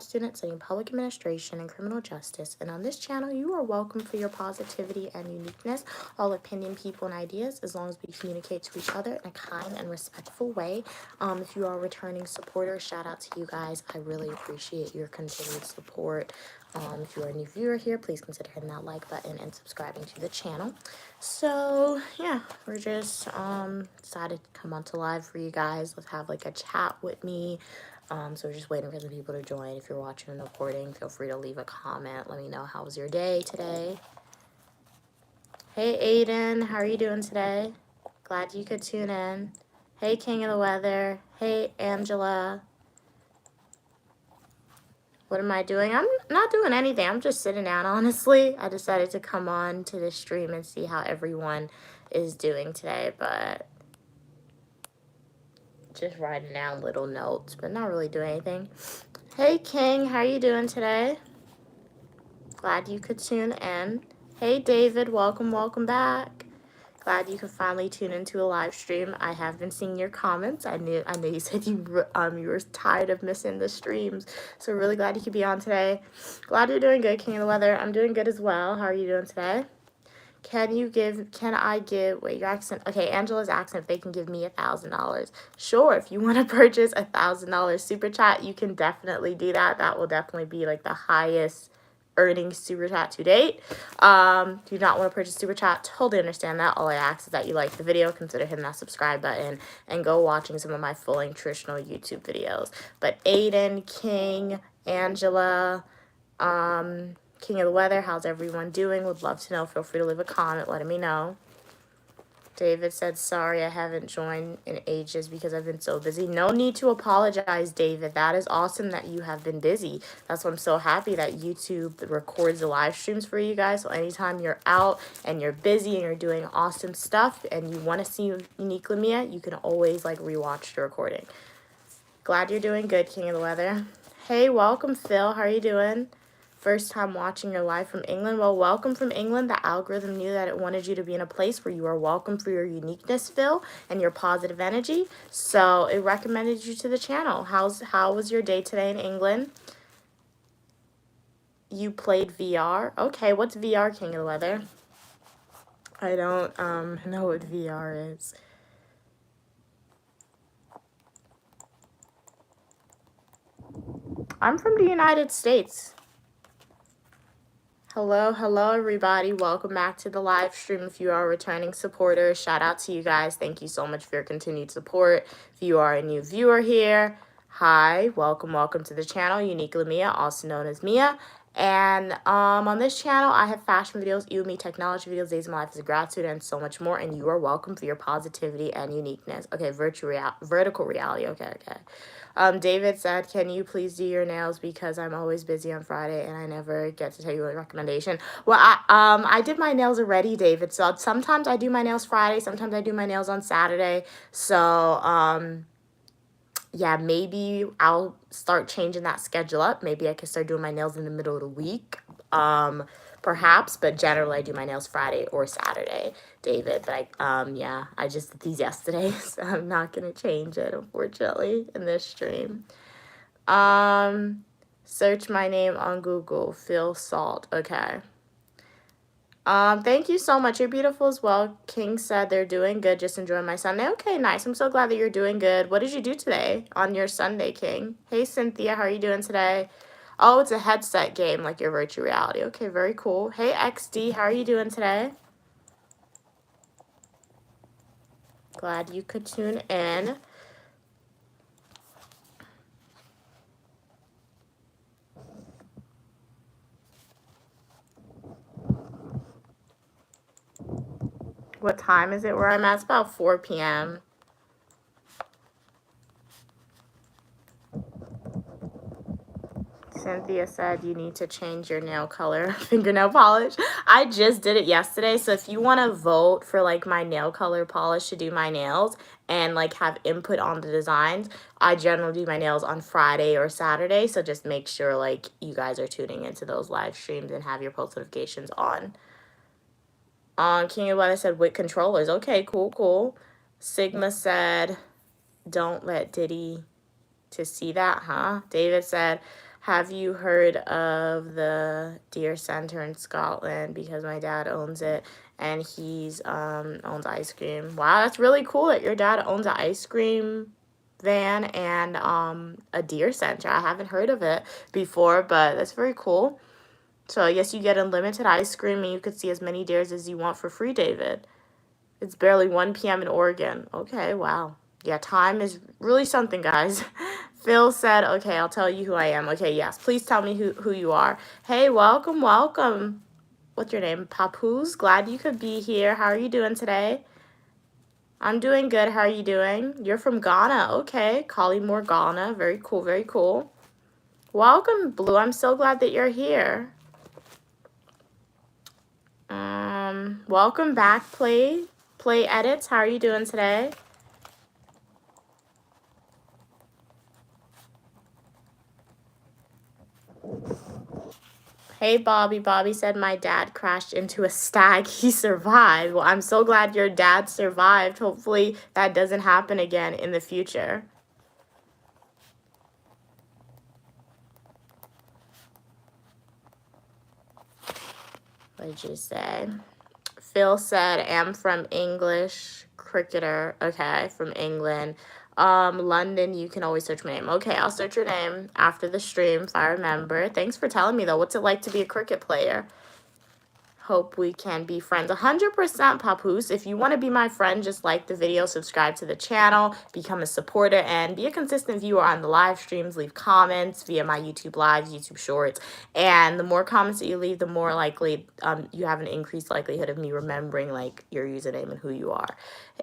grad student studying public administration and criminal justice, and on this channel, you are welcome for your positivity and uniqueness, all opinion, people, and ideas, as long as we communicate to each other in a kind and respectful way. If you are a returning supporter, shout out to you guys. I really appreciate your continued support. If you are a new viewer here, please consider hitting that like button and subscribing to the channel. So yeah, we're just decided to come onto live for you guys. Let's have like a chat with me. So we're just waiting for the people to join. If you're watching and recording, feel free to leave a comment. Let me know how was your day today. Hey Aiden, how are you doing today? Glad you could tune in. Hey King of the Weather. Hey Angela. What am I doing? I'm not doing anything. I'm just sitting down, honestly. I decided to come on to the stream and see how everyone is doing today, but just writing down little notes, but not really doing anything. Hey King, how are you doing today? Glad you could tune in. Hey David, welcome back. Glad you could finally tune into a live stream. I have been seeing your comments. I know you said you were tired of missing the streams, so really glad you could be on today. Glad you're doing good, King of the Weather. I'm doing good as well. How are you doing today? Wait, your accent. Okay, Angela's asking if they can give me $1,000. Sure, if you want to purchase $1,000 super chat, you can definitely do that. That will definitely be like the highest earning super chat to date. Do not want to purchase super chat, totally understand that. All I ask is that you like the video, consider hitting that subscribe button, and go watching some of my full length traditional YouTube videos. But Aiden, King, Angela, King of the Weather, how's everyone doing? Would love to know. Feel free to leave a comment letting me know. David said, sorry, I haven't joined in ages because I've been so busy. No need to apologize, David. That is awesome that you have been busy. That's why I'm so happy that YouTube records the live streams for you guys. So anytime you're out and you're busy and you're doing awesome stuff and you want to see Unique Lamia, you can always like rewatch the recording. Glad you're doing good, King of the Weather. Hey, welcome, Phil. How are you doing? First time watching your live from England. Well, welcome from England. The algorithm knew that it wanted you to be in a place where you are welcome for your uniqueness, Phil, and your positive energy. So it recommended you to the channel. How was your day today in England? You played VR? Okay, what's VR, King of the Weather? I don't know what VR is. I'm from the United States. Hello everybody. Welcome back to the live stream. If you are a returning supporter, shout out to you guys. Thank you so much for your continued support. If you are a new viewer here, hi, welcome to the channel, Unique Lamia, also known as Mia. And on this channel, I have fashion videos, me technology videos, days of my life as a grad student, and so much more. And you are welcome for your positivity and uniqueness. Okay, vertical reality. Okay. David said, can you please do your nails because I'm always busy on Friday and I never get to tell you a recommendation. Well, I did my nails already, David. So sometimes I do my nails Friday. Sometimes I do my nails on Saturday. So, yeah, maybe I'll start changing that schedule up. Maybe I can start doing my nails in the middle of the week. Perhaps, but generally I do my nails Friday or Saturday, David. But yeah, I just did these yesterday, so I'm not gonna change it, unfortunately, in this stream. Search my name on Google, Phil Salt. Okay. Thank you so much. You're beautiful as well. King said they're doing good. Just enjoying my Sunday. Okay, nice. I'm so glad that you're doing good. What did you do today on your Sunday, King? Hey, Cynthia, how are you doing today? Oh, it's a headset game, like your virtual reality. Okay, very cool. Hey, XD, how are you doing today? Glad you could tune in. What time is it where I'm at? It's about 4 p.m. Cynthia said you need to change your nail color, fingernail polish. I just did it yesterday, so if you want to vote for like my nail color polish to do my nails and like have input on the designs, I generally do my nails on Friday or Saturday, so just make sure like you guys are tuning into those live streams and have your post notifications on. King of Weather said with controllers. Okay, cool. Sigma said don't let Diddy to see that, huh? David said, Have you heard of the Deer Centre in Scotland? Because my dad owns it, and he's owns ice cream. Wow, that's really cool that your dad owns an ice cream van and a deer center. I haven't heard of it before, but that's very cool. So I guess you get unlimited ice cream and you could see as many deers as you want for free, David. It's barely 1 p.m. in Oregon. Okay, wow. Yeah, time is really something, guys. Phil said, okay, I'll tell you who I am. Okay, yes, please tell me who you are. Hey, welcome, welcome. What's your name? Papoose? Glad you could be here. How are you doing today? I'm doing good. How are you doing? You're from Ghana. Okay, Collymore, Ghana. Very cool, very cool. Welcome, Blue. I'm so glad that you're here. Welcome back, Play Edits. How are you doing today? Hey, Bobby. Bobby said my dad crashed into a stag. He survived. Well, I'm so glad your dad survived. Hopefully that doesn't happen again in the future. What did you say? Phil said, am from English cricketer. Okay, from England. London, you can always search my name. Okay, I'll search your name after the stream if I remember. Thanks for telling me, though. What's it like to be a cricket player? Hope we can be friends. 100%, Papoose. If you want to be my friend, just like the video, subscribe to the channel, become a supporter, and be a consistent viewer on the live streams. Leave comments via my YouTube lives, YouTube shorts. And the more comments that you leave, the more likely you have an increased likelihood of me remembering like your username and who you are.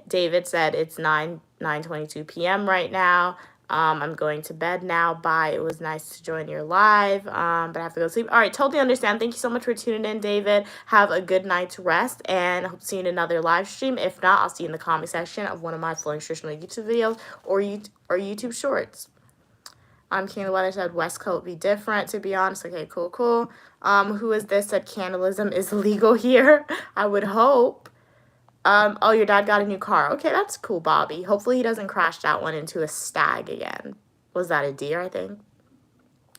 David said it's 9:22 p.m. right now. I'm going to bed now. Bye. It was nice to join your live, but I have to go to sleep. All right, totally understand. Thank you so much for tuning in, David. Have a good night's rest, and I hope to see you in another live stream. If not, I'll see you in the comment section of one of my flowing traditional YouTube videos or YouTube shorts. King of the Weather said West Coast be different, to be honest. Okay, cool, cool. Who is this? Said cannibalism is legal here. I would hope. Oh, your dad got a new car. Okay, that's cool, Bobby. Hopefully he doesn't crash that one into a stag again. Was that a deer, I think?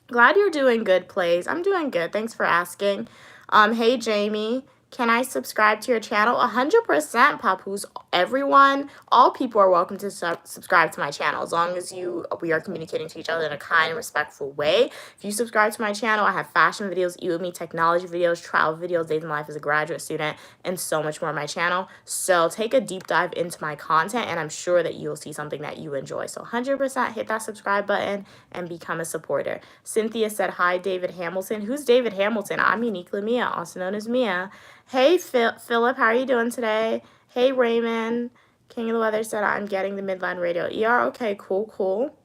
Glad you're doing good, Plays. I'm doing good. Thanks for asking. Hey, Jamie. Can I subscribe to your channel? 100%, Papoose. Everyone, all people are welcome to subscribe to my channel as long as we are communicating to each other in a kind and respectful way. If you subscribe to my channel, I have fashion videos, Eat With Me, technology videos, travel videos, days in life as a graduate student, and so much more on my channel. So take a deep dive into my content, and I'm sure that you'll see something that you enjoy. So 100% hit that subscribe button and become a supporter. Cynthia said, hi, David Hamilton. Who's David Hamilton? I'm Uniquely Mia, also known as Mia. Hey, Philip, how are you doing today? Hey, Raymond. King of the Weather said, I'm getting the Midland Radio ER. Okay, cool, cool.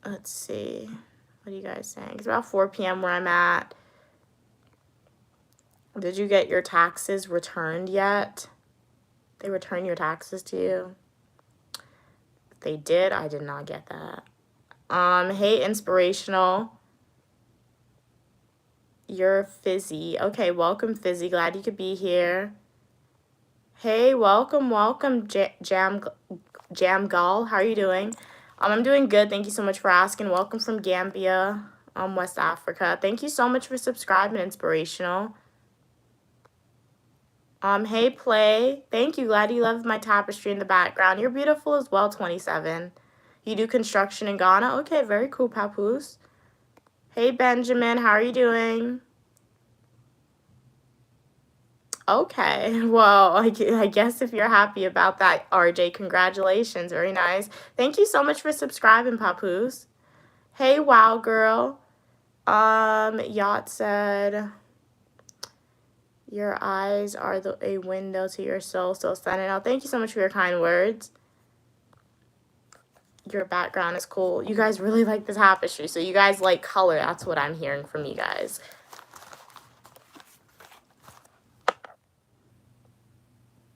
Let's see. What are you guys saying? It's about 4 p.m. where I'm at. Did you get your taxes returned yet? They return your taxes to you? If they did, I did not get that. Hey, Inspirational. You're Fizzy. Okay, welcome, Fizzy. Glad you could be here. Hey, welcome, Jam Gal. How are you doing? I'm doing good. Thank you so much for asking. Welcome from Gambia, West Africa. Thank you so much for subscribing, Inspirational. Hey, Play. Thank you. Glad you love my tapestry in the background. You're beautiful as well, 27. You do construction in Ghana? Okay, very cool, Papoose. Hey, Benjamin. How are you doing? Okay, well, I guess if you're happy about that, RJ, congratulations. Very nice. Thank you so much for subscribing, Papoose. Hey, wow, girl. Yacht said, your eyes are a window to your soul, so sending out. Thank you so much for your kind words. Your background is cool. You guys really like the tapestry, so you guys like color. That's what I'm hearing from you guys.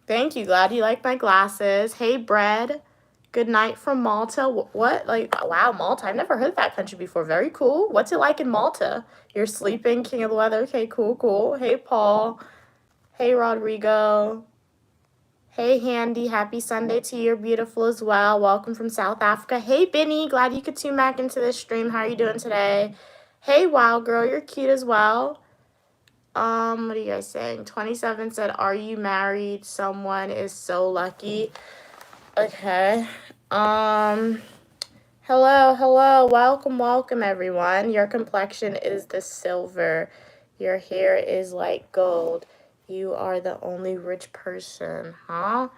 Thank you. Glad you like my glasses. Hey, Bread. Good night from Malta. What? Like, wow, Malta. I've never heard of that country before. Very cool. What's it like in Malta? You're sleeping, King of the Weather. Okay, cool, cool. Hey, Paul. Hey, Rodrigo. Hey, Handy, happy Sunday to you. You're beautiful as well. Welcome from South Africa. Hey, Benny, glad you could tune back into this stream. How are you doing today? Hey, Wild Girl, you're cute as well. What are you guys saying? 27 said, are you married? Someone is so lucky. Okay. Hello. Welcome, everyone. Your complexion is the silver. Your hair is like gold. You are the only rich person, huh?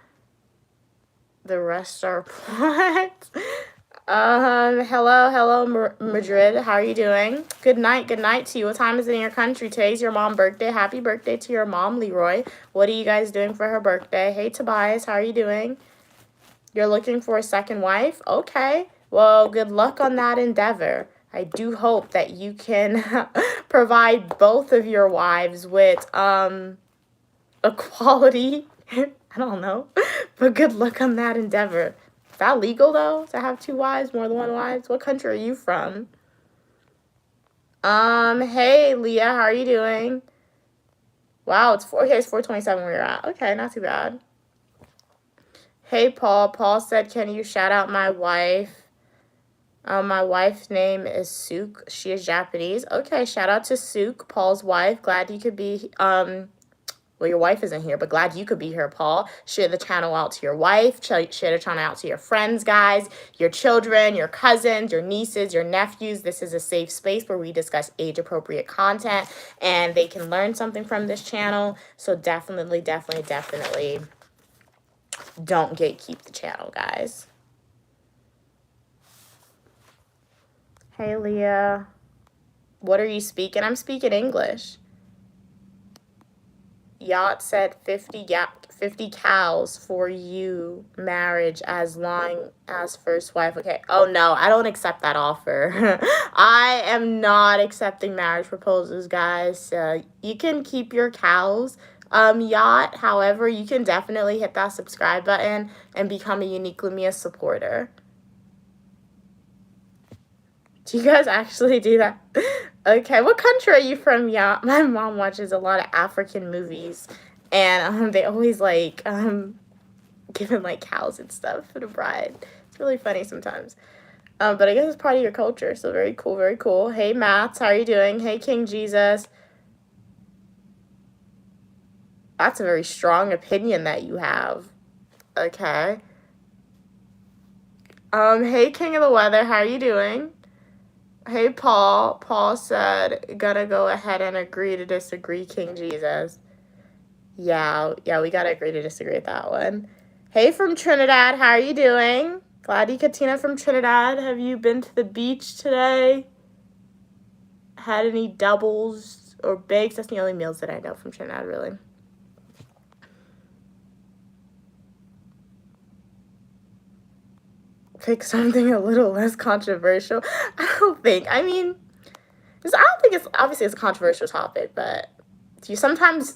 The rest are what? Hello, Madrid. How are you doing? Good night to you. What time is it in your country? Today's your mom's birthday. Happy birthday to your mom, Leroy. What are you guys doing for her birthday? Hey, Tobias, how are you doing? You're looking for a second wife? Okay. Well, good luck on that endeavor. I do hope that you can provide both of your wives with equality. I don't know. But good luck on that endeavor. Is that legal though? To have two wives, more than one wives? What country are you from? Hey Leah, how are you doing? Wow, it's 427 where you're at. Okay, not too bad. Hey Paul. Paul said, can you shout out my wife? My wife's name is Suk. She is Japanese. Okay, shout out to Suk, Paul's wife. Glad you could be well, your wife isn't here, but glad you could be here, Paul. Share the channel out to your wife. Share the channel out to your friends, guys, your children, your cousins, your nieces, your nephews. This is a safe space where we discuss age-appropriate content, and they can learn something from this channel. So definitely don't gatekeep the channel, guys. Hey, Leah. What are you speaking? I'm speaking English. Yacht said 50 cows for you, marriage as long as first wife. Okay. Oh, no, I don't accept that offer. I am not accepting marriage proposals, guys. You can keep your cows, Yacht. However, you can definitely hit that subscribe button and become a Unique Lumia supporter. Do you guys actually do that? Okay, what country are you from? Yeah, my mom watches a lot of African movies, and they always like giving like cows and stuff for the bride. It's really funny sometimes. But I guess it's part of your culture, so very cool, very cool. Hey, Matt, how are you doing? Hey, King Jesus. That's a very strong opinion that you have. Okay. Hey, King of the Weather, how are you doing? Hey, Paul. Paul said, gotta go ahead and agree to disagree, King Jesus. Yeah, we gotta agree to disagree with that one. Hey, from Trinidad, how are you doing? Glady Katina from Trinidad. Have you been to the beach today? Had any doubles or bakes? That's the only meals that I know from Trinidad, really. Pick something a little less controversial. I don't think it's obviously it's a controversial topic, but sometimes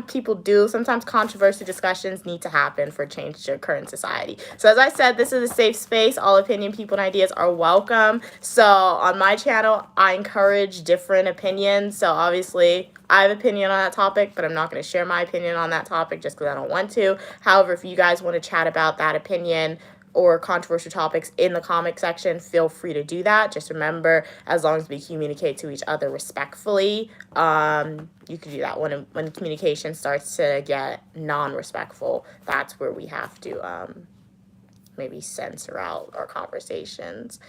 people do. Sometimes controversial discussions need to happen for change to occur in society. So as I said, this is a safe space. All opinion, people, and ideas are welcome. So on my channel, I encourage different opinions. So obviously, I have an opinion on that topic, but I'm not going to share my opinion on that topic just because I don't want to. However, if you guys want to chat about that opinion or controversial topics in the comment section, feel free to do that. Just remember, as long as we communicate to each other respectfully, you can do that. When communication starts to get non-respectful, that's where we have to maybe censor out our conversations.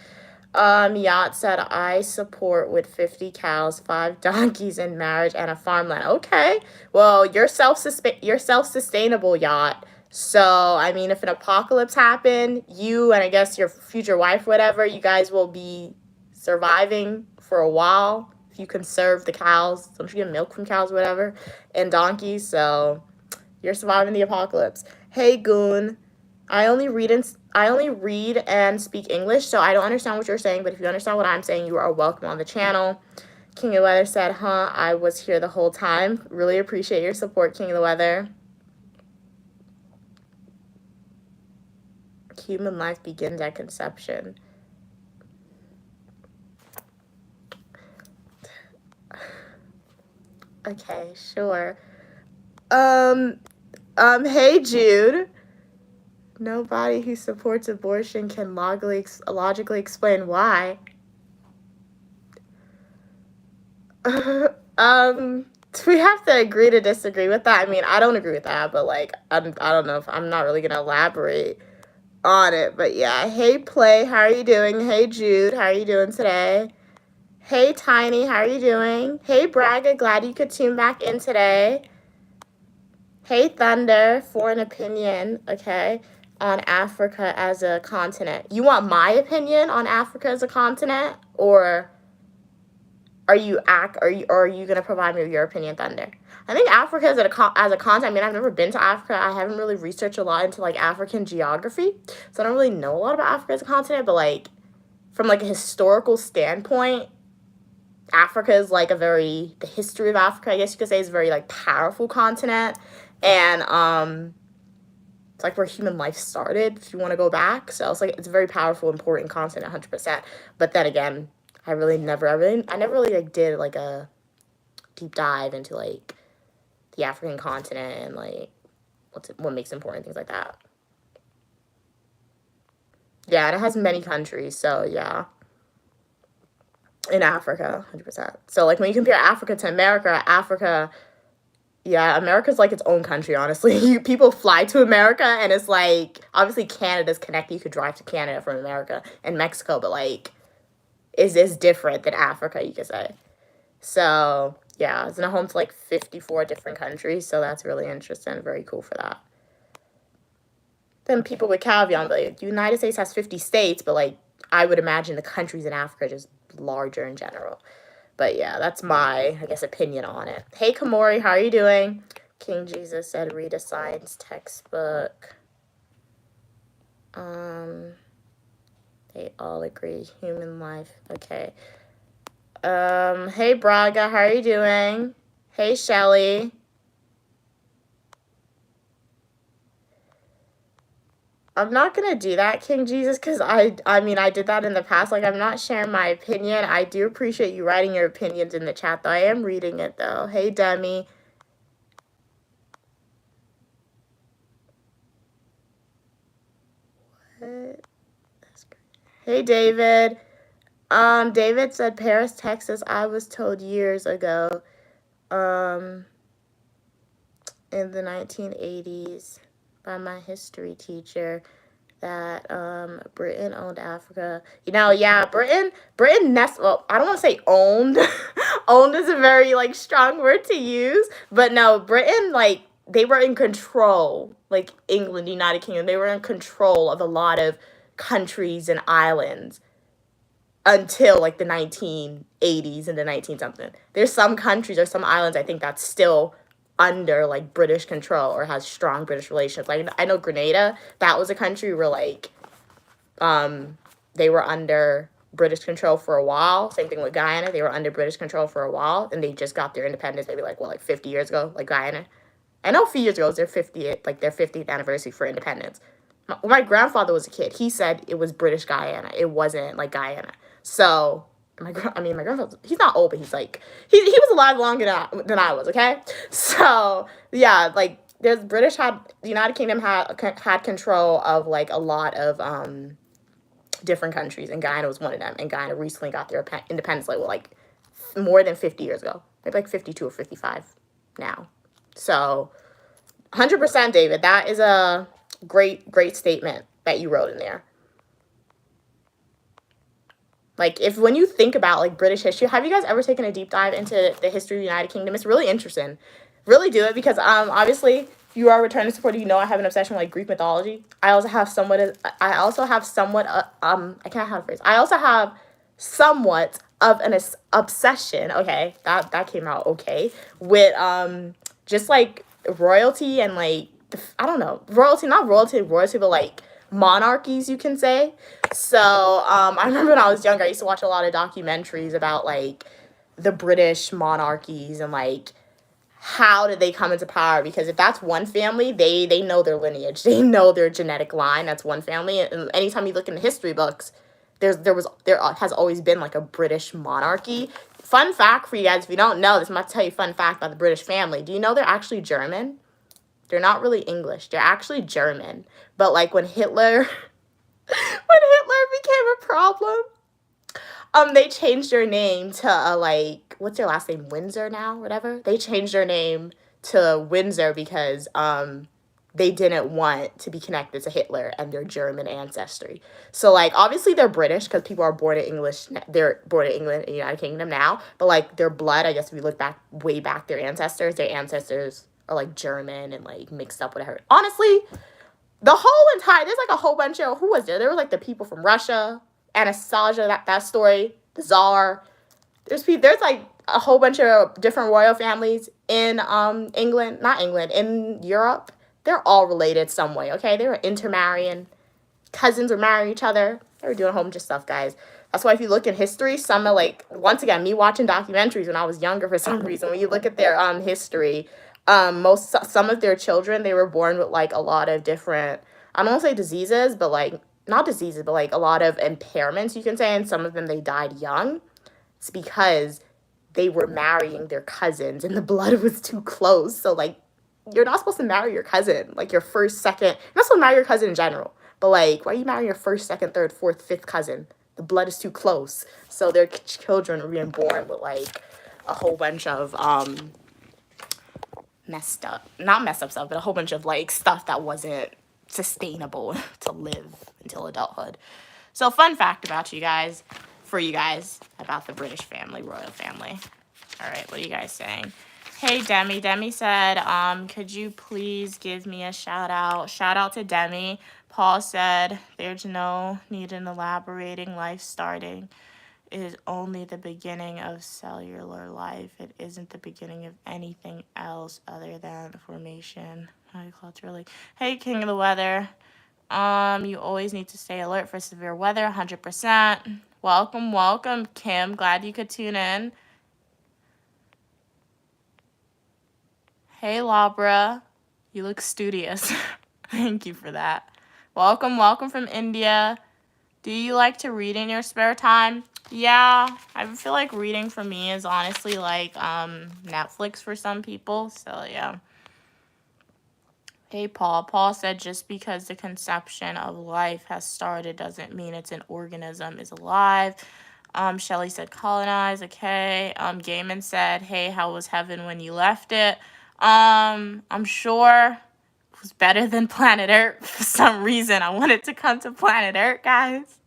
Yacht said, I support with 50 cows, 5 donkeys in marriage, and a farmland. Okay, well, you're self-sustainable, Yacht. So, I mean, if an apocalypse happened, you and I guess your future wife, whatever, you guys will be surviving for a while. If you conserve the cows, don't you get milk from cows, whatever, and donkeys, so you're surviving the apocalypse. Hey, Goon. I only read and speak English, so I don't understand what you're saying, but if you understand what I'm saying, you are welcome on the channel. King of the Weather said, I was here the whole time. Really appreciate your support, King of the Weather. Human life begins at conception. Okay, sure. Hey Jude. Nobody who supports abortion can logically explain why. We have to agree to disagree with that. I mean, I don't agree with that, but like, I don't know if I'm not really gonna elaborate on it. But yeah, hey Play, how are you doing? Hey Jude, how are you doing today? Hey Tiny, how are you doing? Hey Braga, glad you could tune back in today. Hey Thunder, for an opinion, okay, on Africa as a continent. You want my opinion on Africa as a continent, or are you gonna provide me with your opinion, Thunder? I think Africa as a continent. I mean, I've never been to Africa. I haven't really researched a lot into like African geography, so I don't really know a lot about Africa as a continent. But like from like a historical standpoint, Africa is like the history of Africa, I guess you could say, is a very like powerful continent, and it's like where human life started, if you want to go back. So it's a very powerful, important continent, 100%. But then again, I never really like did like a deep dive into like the African continent and like what makes it important, things like that. Yeah, and it has many countries, so yeah. In Africa, 100%. So like when you compare Africa to America, yeah, America's like its own country, honestly. People fly to America, and it's like, obviously Canada's connected. You could drive to Canada from America and Mexico, but like, is this different than Africa, you could say. So, yeah, it's in a home to like 54 different countries, so that's really interesting. Very cool for that. Then people would caveat, like, the United States has 50 states, but like, I would imagine the countries in Africa are just larger in general. But yeah, that's my, I guess, opinion on it. Hey, Kamori, how are you doing? King Jesus said, read a science textbook. They all agree. Human life. Okay. Hey, Braga, how are you doing? Hey, Shelly. I'm not going to do that, King Jesus, because I mean, I did that in the past. Like, I'm not sharing my opinion. I do appreciate you writing your opinions in the chat, though. I am reading it, though. Hey, Demi. What? Hey, David. David said Paris, Texas. I was told years ago, in the 1980s by my history teacher that Britain owned Africa. You know, yeah, Britain well, I don't want to say owned. Owned is a very like strong word to use, but no, Britain, like, they were in control, like England, United Kingdom, they were in control of a lot of countries and islands until like the 1980s and the 19 something. There's some countries or some islands I think that's still under like British control or has strong British relations. Like I know Grenada, that was a country where like they were under British control for a while. Same thing with Guyana, they were under British control for a while, and they just got their independence maybe like 50 years ago, like Guyana. I know a few years ago it was their 50th anniversary for independence. When my grandfather was a kid, he said it was British Guyana. It wasn't like Guyana. So my grandfather, he's not old, but he's like, he was alive longer than I was, okay? So, yeah, like, the United Kingdom had control of, like, a lot of different countries, and Guyana was one of them, and Guyana recently got their independence, like more than 50 years ago. Maybe, like, 52 or 55 now. So, 100%, David, that is a great statement that you wrote in there. Like, when you think about, like, British history, have you guys ever taken a deep dive into the history of the United Kingdom? It's really interesting. Really do it, because, obviously, if you are a returning supporter, you know I have an obsession with, like, Greek mythology. I also have somewhat of an obsession, okay, that came out okay, with, just, like, royalty and, like, I don't know, not royalty, but, like, monarchies, you can say. So I remember when I was younger, I used to watch a lot of documentaries about like the British monarchies and like how did they come into power, because if that's one family, they know their lineage, they know their genetic line, that's one family. And anytime you look in the history books, there has always been like a British monarchy. Fun fact for you guys, if you don't know this, I'm about to tell you a fun fact about the British family. Do you know they're actually German? They're not really English. They're actually German. But like when Hitler when Hitler became a problem, they changed their name to like, what's their last name? Windsor now, whatever. They changed their name to Windsor because they didn't want to be connected to Hitler and their German ancestry. So like obviously they're British because people are born in English. They're born in England and United Kingdom now. But like their blood, I guess if we look back way back, their ancestors are like German and like mixed up whatever. Honestly, the whole entire, there's like a whole bunch of, who was there? There were like the people from Russia, Anastasia, that story, the Tsar. There's like a whole bunch of different royal families in England, not England, in Europe. They're all related some way, okay? They were intermarrying. Cousins were marrying each other. They were doing a whole bunch of stuff, guys. That's why if you look in history, some of like, once again, me watching documentaries when I was younger for some reason, when you look at their history, some of their children, they were born with like a lot of different, I don't want to say diseases, but like, not diseases, but like a lot of impairments, you can say, and some of them they died young. It's because they were marrying their cousins and the blood was too close. So like, you're not supposed to marry your cousin, like your first, second, you're not supposed to marry your cousin in general, but like, why are you marrying your first, second, third, fourth, fifth cousin? The blood is too close. So their children were being born with like a whole bunch of not messed up stuff, but a whole bunch of like stuff that wasn't sustainable to live until adulthood. So fun fact about you guys, for you guys, about the British family, royal family. All right, what are you guys saying? Hey, Demi. Demi said, could you please give me a shout out? Shout out to Demi. Paul said, there's no need in elaborating. Life starting is only the beginning of cellular life. It isn't the beginning of anything else other than formation. Culturally. Hey, King of the Weather. You always need to stay alert for severe weather. 100%. Welcome, Kim. Glad you could tune in. Hey, Labra. You look studious. Thank you for that. Welcome from India. Do you like to read in your spare time? Yeah, I feel like reading for me is honestly like Netflix for some people. So yeah. Hey, Paul. Paul said just because the conception of life has started doesn't mean it's an organism is alive. Shelly said colonize. Okay. Gaiman said, hey, how was heaven when you left it? I'm sure it was better than planet Earth. For some reason, I wanted to come to planet Earth, guys.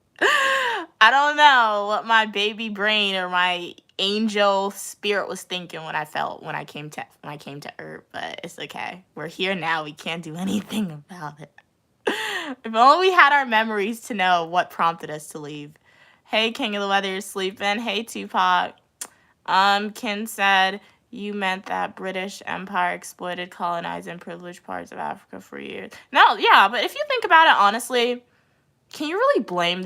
I don't know what my baby brain or my angel spirit was thinking when I came to Earth, but it's okay. We're here now. We can't do anything about it. If only we had our memories to know what prompted us to leave. Hey, King of the Weather, you're sleeping. Hey, Tupac. Ken said you meant that British Empire exploited, colonized, and privileged parts of Africa for years. No, yeah, but if you think about it honestly, can you really blame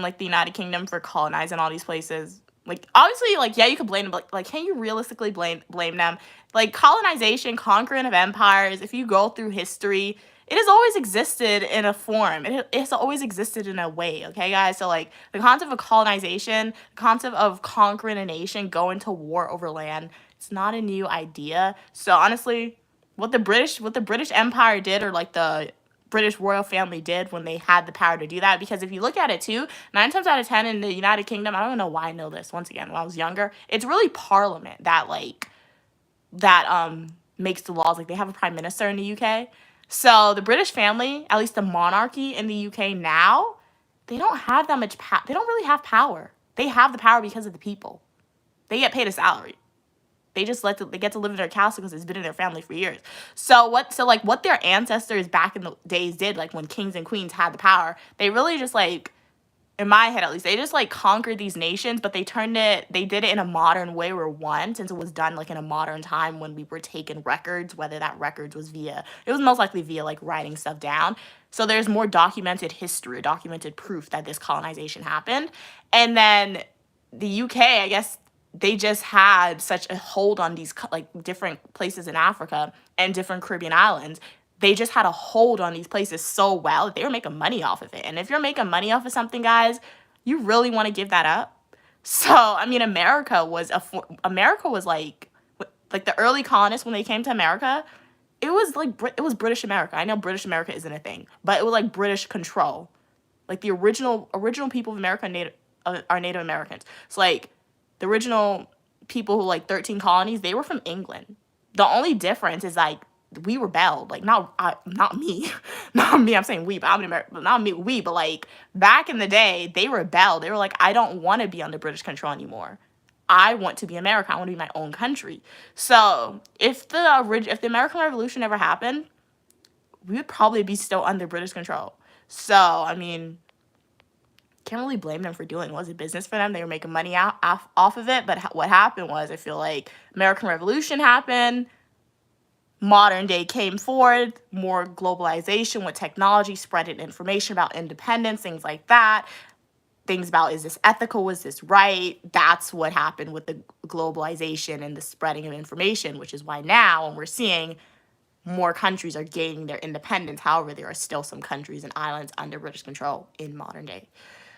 like the United Kingdom for colonizing all these places? Like obviously, like yeah, you could blame them, but like can you realistically blame them? Like colonization, conquering of empires, if you go through history, it has always existed in a form. It has always existed in a way, okay, guys? So like the concept of colonization, the concept of conquering a nation, going to war over land, it's not a new idea. So honestly, what the British Empire did, or like the British royal family did when they had the power to do that, because if you look at it too, 9 times out of 10 in the United Kingdom, I don't know why I know this, once again, when I was younger, it's really Parliament that makes the laws. Like they have a prime minister in the UK. So the British family, at least the monarchy in the UK now, they don't have that much power. They don't really have power. They have the power because of the people. They get paid a salary. They just they get to live in their castle because it's been in their family for years. So what their ancestors back in the days did, like when kings and queens had the power, they really just like, in my head at least, they just like conquered these nations, but they did it in a modern way, since it was done like in a modern time when we were taking records, whether that records was it was most likely via like writing stuff down. So there's more documented history, documented proof that this colonization happened. And then the UK, I guess, they just had such a hold on these like different places in Africa and different Caribbean islands. They just had a hold on these places so well that they were making money off of it. And if you're making money off of something, guys, you really want to give that up? So, I mean, America was like the early colonists when they came to America, it was like it was British America. I know British America isn't a thing, but it was like British control. Like the original people of America are Native Americans. So like the original people who like 13 colonies, they were from England. The only difference is like we rebelled. Like not me, not me. I'm saying we, but I'm an American. Not me, we. But like back in the day, they rebelled. They were like, I don't want to be under British control anymore. I want to be America. I want to be my own country. So if the American Revolution never happened, we would probably be still under British control. So I mean, can't really blame them for doing it. Was it business for them? They were making money off of it. But what happened was, I feel like American Revolution happened. Modern day came forward, more globalization with technology, spreading information about independence, things like that. Things about, is this ethical? Was this right? That's what happened with the globalization and the spreading of information, which is why now when we're seeing more countries are gaining their independence. However, there are still some countries and islands under British control in modern day.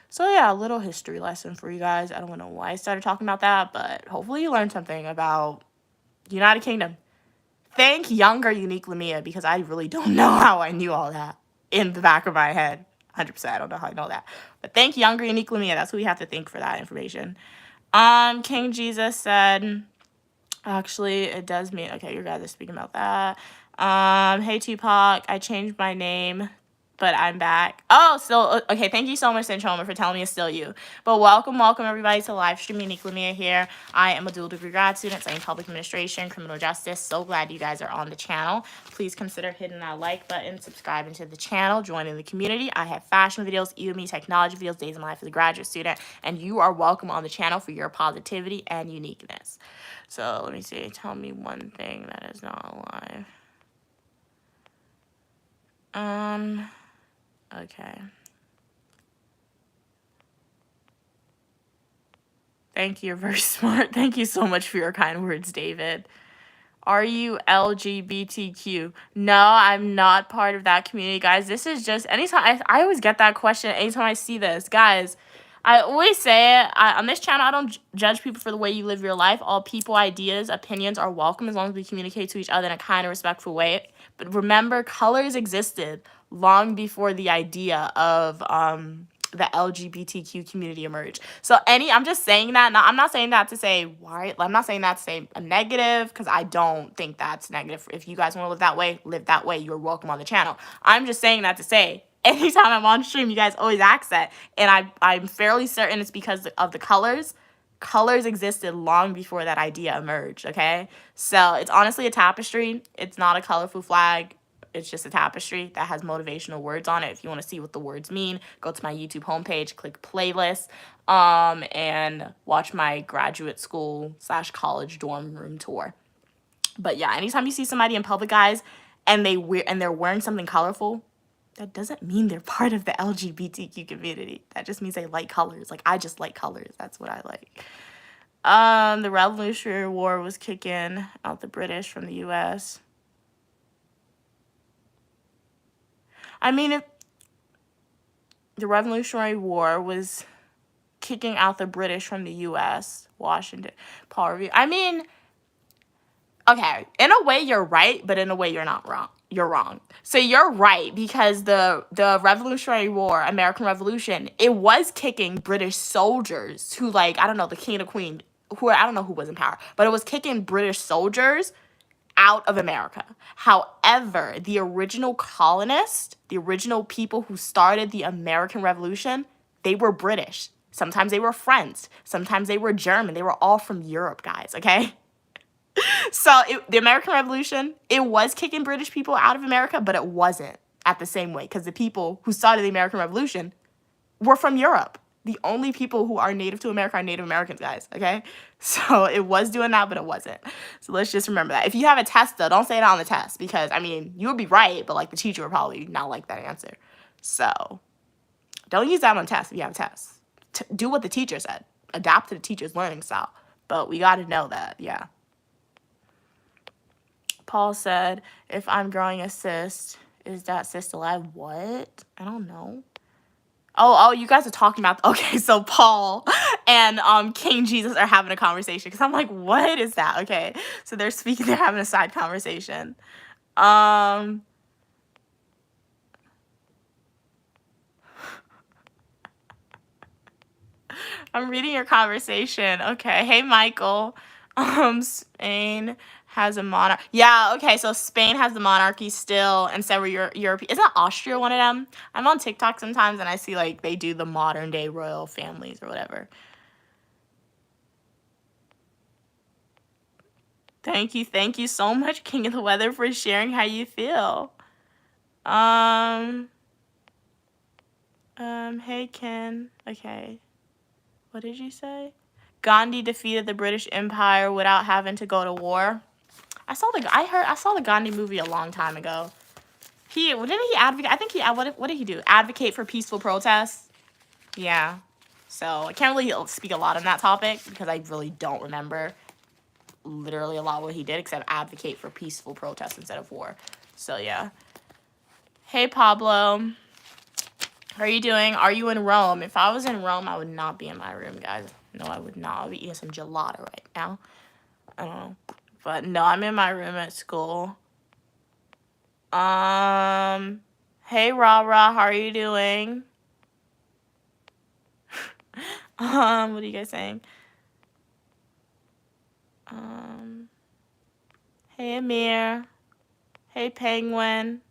So yeah, a little history lesson for you guys. I don't know why I started talking about that, but hopefully you learned something about the United Kingdom. Thank younger Unique Lamia, because I really don't know how I knew all that in the back of my head. 100%, I don't know how I know that. But thank younger Unique Lamia. That's what we have to thank for that information. King Jesus said, actually, it does mean, okay, you guys are speaking about that. Hey Tupac, I changed my name, but I'm back. Oh, still, okay, thank you so much, Centroma, for telling me it's still you. But welcome everybody to live stream. Unique Lamia here. I am a dual degree grad student studying public administration, criminal justice. So glad you guys are on the channel. Please consider hitting that like button, subscribing to the channel, joining the community. I have fashion videos, e-me technology videos, days in my life as a graduate student, and you are welcome on the channel for your positivity and uniqueness. So let me see. Tell me one thing that is not alive. Okay. Thank you. You're very smart. Thank you so much for your kind words, David. Are you LGBTQ? No, I'm not part of that community, guys. This is just, anytime, I always get that question anytime I see this. Guys, I always say it, on this channel, I don't judge people for the way you live your life. All people, ideas, opinions are welcome as long as we communicate to each other in a kind of respectful way. But remember, colors existed long before the idea of the LGBTQ community emerged. So I'm just saying that. Now, I'm not saying that to say why. I'm not saying that to say a negative, because I don't think that's negative. If you guys want to live that way, live that way. You're welcome on the channel. I'm just saying that to say, anytime I'm on stream, you guys always ask that. And I'm fairly certain it's because of the colors. Colors existed long before that idea emerged, okay? So it's honestly a tapestry. It's not a colorful flag. It's just a tapestry that has motivational words on it. If you want to see what the words mean, go to my YouTube homepage, click playlist, and watch my graduate school / college dorm room tour. But yeah, anytime you see somebody in public, guys, and they're wearing something colorful, that doesn't mean they're part of the LGBTQ community. That just means they like colors. Like, I just like colors. That's what I like. The Revolutionary War was kicking out the British from the U.S. I mean, if the Revolutionary War was kicking out the British from the U.S., Washington, Paul Revere. I mean, okay, in a way you're right, but in a way you're not wrong. You're wrong. So you're right, because the Revolutionary War, American Revolution, it was kicking British soldiers who, like, I don't know, the king and queen, I don't know who was in power, but it was kicking British soldiers out of America. However, the original colonists, the original people who started the American Revolution, they were British. Sometimes they were French. Sometimes they were German. They were all from Europe, guys, okay? So the American Revolution, it was kicking British people out of America, but it wasn't at the same way, because the people who started the American Revolution were from Europe. The only people who are native to America are Native Americans, guys, okay? So it was doing that, but it wasn't. So let's just remember that. If you have a test, though, don't say it on the test, because, I mean, you would be right, but, like, the teacher would probably not like that answer. So don't use that on tests if you have a test. Do what the teacher said. Adapt to the teacher's learning style. But we got to know that, yeah. Paul said, if I'm growing a cyst, is that cyst alive? What? I don't know. Oh, you guys are talking about, okay, so Paul and King Jesus are having a conversation, because I'm like, what is that? Okay, so they're having a side conversation. I'm reading your conversation. Okay. Hey, Michael. Spain has a monarch. Yeah, okay, so Spain has the monarchy still, and so we're European. Isn't Austria one of them? I'm on TikTok sometimes, and I see, like, they do the modern day royal families or whatever. Thank you so much, King of the Weather, for sharing how you feel. Hey, Ken. Okay. What did you say? Gandhi defeated the British Empire without having to go to war. I saw the Gandhi movie a long time ago. Didn't he advocate? I think what did he do? Advocate for peaceful protests? Yeah. So I can't really speak a lot on that topic because I really don't remember literally a lot what he did except advocate for peaceful protests instead of war. So yeah. Hey, Pablo. How are you doing? Are you in Rome? If I was in Rome, I would not be in my room, guys. No, I would not. I would be eating some gelato right now. I don't know. But no, I'm in my room at school. Hey, Rara, how are you doing? What are you guys saying? Hey, Amir. Hey, Penguin.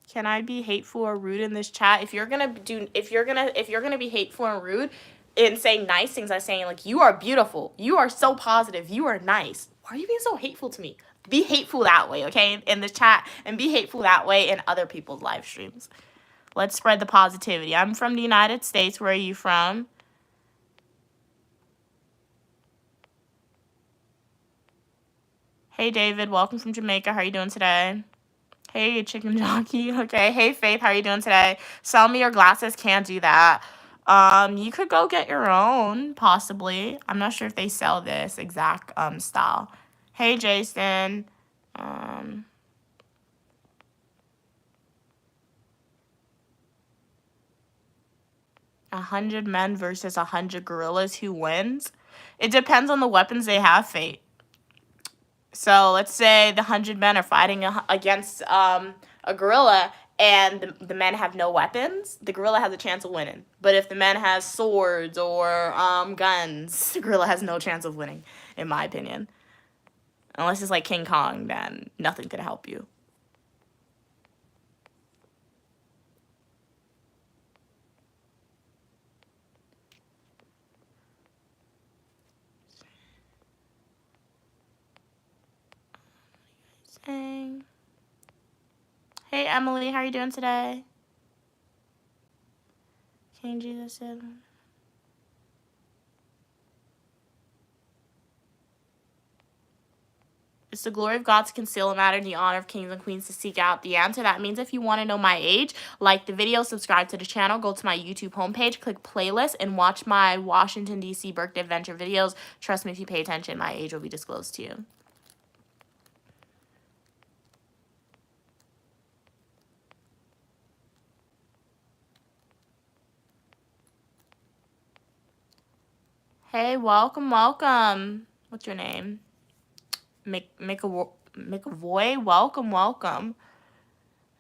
Can I be hateful or rude in this chat? If you're gonna be hateful and rude and saying nice things, I'm saying like you are beautiful, you are so positive, you are nice. Why are you being so hateful to me? Be hateful that way, okay? In the chat, and be hateful that way in other people's live streams. Let's spread the positivity. I'm from the United States. Where are you from? Hey, David. Welcome from Jamaica. How are you doing today? Hey, chicken jockey. Okay. Hey, Faith. How are you doing today? Sell me your glasses. Can't do that. You could go get your own, possibly. I'm not sure if they sell this exact style. Hey, Jason. 100 men versus 100 gorillas. Who wins? It depends on the weapons they have, Fate. So let's say the 100 men are fighting against a gorilla, and the men have no weapons. The gorilla has a chance of winning. But if the men has swords or guns, the gorilla has no chance of winning, in my opinion. Unless it's like King Kong, then nothing can help you. Dang. Hey, Emily, how are you doing today? King Jesus said... It's the glory of God to conceal a matter and the honor of kings and queens to seek out the answer. That means if you want to know my age, like the video, subscribe to the channel, go to my YouTube homepage, click playlist, and watch my Washington, D.C. birthday adventure videos. Trust me, if you pay attention, my age will be disclosed to you. Hey, welcome. What's your name? McAvoy, welcome.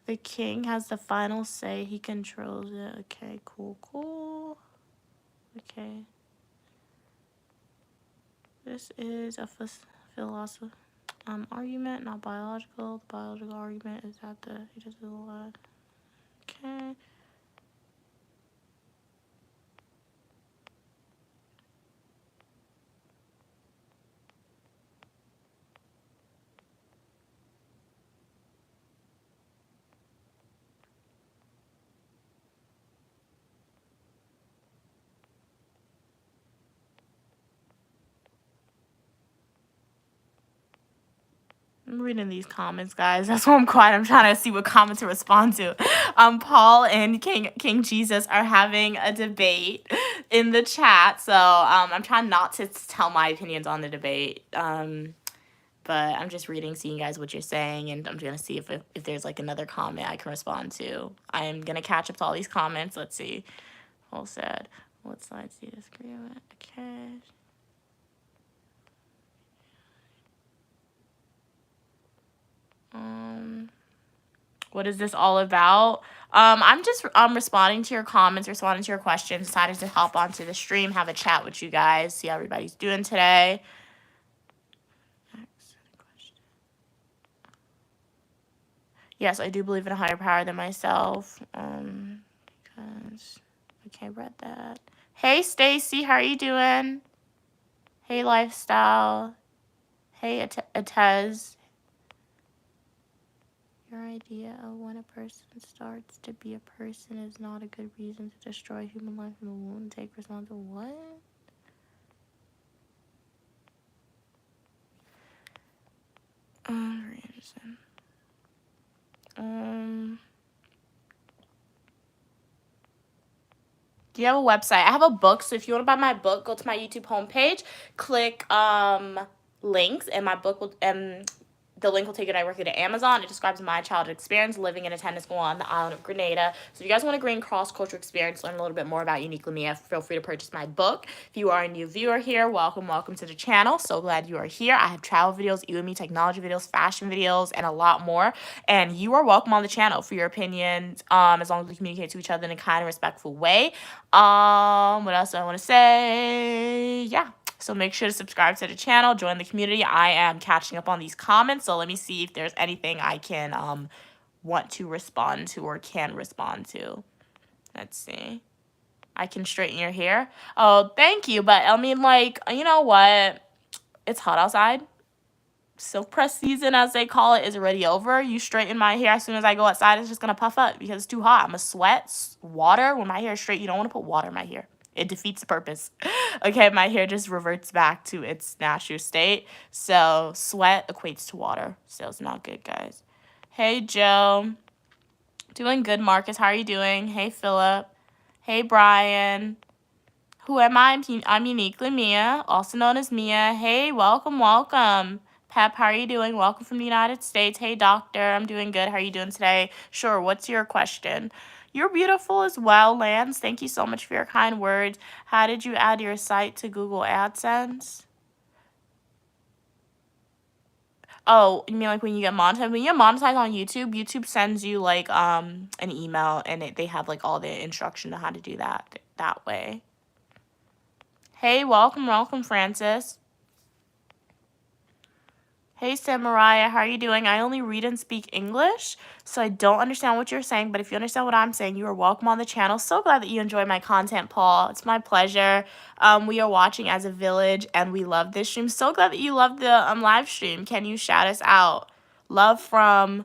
The king has the final say. He controls it. Okay, cool. Okay. This is a philosophy argument, not biological. The biological argument is that he does a lot. Okay. I'm reading these comments, guys. That's why I'm quiet. I'm trying to see what comment to respond to. Paul and King Jesus are having a debate in the chat. So I'm trying not to tell my opinions on the debate. But I'm just reading, seeing guys what you're saying, and I'm gonna see if there's like another comment I can respond to. I'm gonna catch up to all these comments. Let's see. Paul said, what sides do you disagree with? Okay. What is this all about? I'm just responding to your comments, responding to your questions. Decided to hop onto the stream, have a chat with you guys, see how everybody's doing today. Yes, I do believe in a higher power than myself. Because okay, read that. Hey, Stacy, how are you doing? Hey, Lifestyle. Hey, Atez. Your idea of when a person starts to be a person is not a good reason to destroy human life in the womb and take responsibility. What? Very interesting. Do you have a website? I have a book, so if you want to buy my book, go to my YouTube homepage, click links, and my book will the link will take you directly to Amazon. It describes my childhood experience living in a tennis school on the island of Grenada. So if you guys want to gain cross-cultural experience, learn a little bit more about Uniquely Mia, feel free to purchase my book. If you are a new viewer here, welcome to the channel. So glad you are here. I have travel videos, you and me technology videos, fashion videos, and a lot more. And you are welcome on the channel for your opinions, as long as we communicate to each other in a kind and respectful way. What else do I want to say? Yeah. So make sure to subscribe to the channel, join the community. I am catching up on these comments, so let me see if there's anything I can want to respond to or can respond to. Let's see. I can straighten your hair. Oh, thank you. But I mean, like, you know what? It's hot outside. Silk press season, as they call it, is already over. You straighten my hair as soon as I go outside, it's just going to puff up because it's too hot. I'm going to sweat. Water. When my hair is straight, you don't want to put water in my hair. It defeats the purpose. Okay, my hair just reverts back to its natural state. So sweat equates to water. So it's not good, guys. Hey, Joe. Doing good, Marcus. How are you doing? Hey, Philip. Hey, Brian. Who am I? I'm Uniquely Mia, also known as Mia. Hey, welcome. Pep, how are you doing? Welcome from the United States. Hey, doctor. I'm doing good. How are you doing today? Sure, what's your question? You're beautiful as well, Lance. Thank you so much for your kind words. How did you add your site to Google AdSense? Oh, you mean like when you get monetized? When you get monetized on YouTube, YouTube sends you like an email, and they have like all the instruction on how to do that way. Hey, welcome, Francis. Hey, Samurai, how are you doing? I only read and speak English, so I don't understand what you're saying, but if you understand what I'm saying, you are welcome on the channel. So glad that you enjoy my content, Paul. It's my pleasure. We are watching as a village, and we love this stream. So glad that you love the live stream. Can you shout us out? Love from...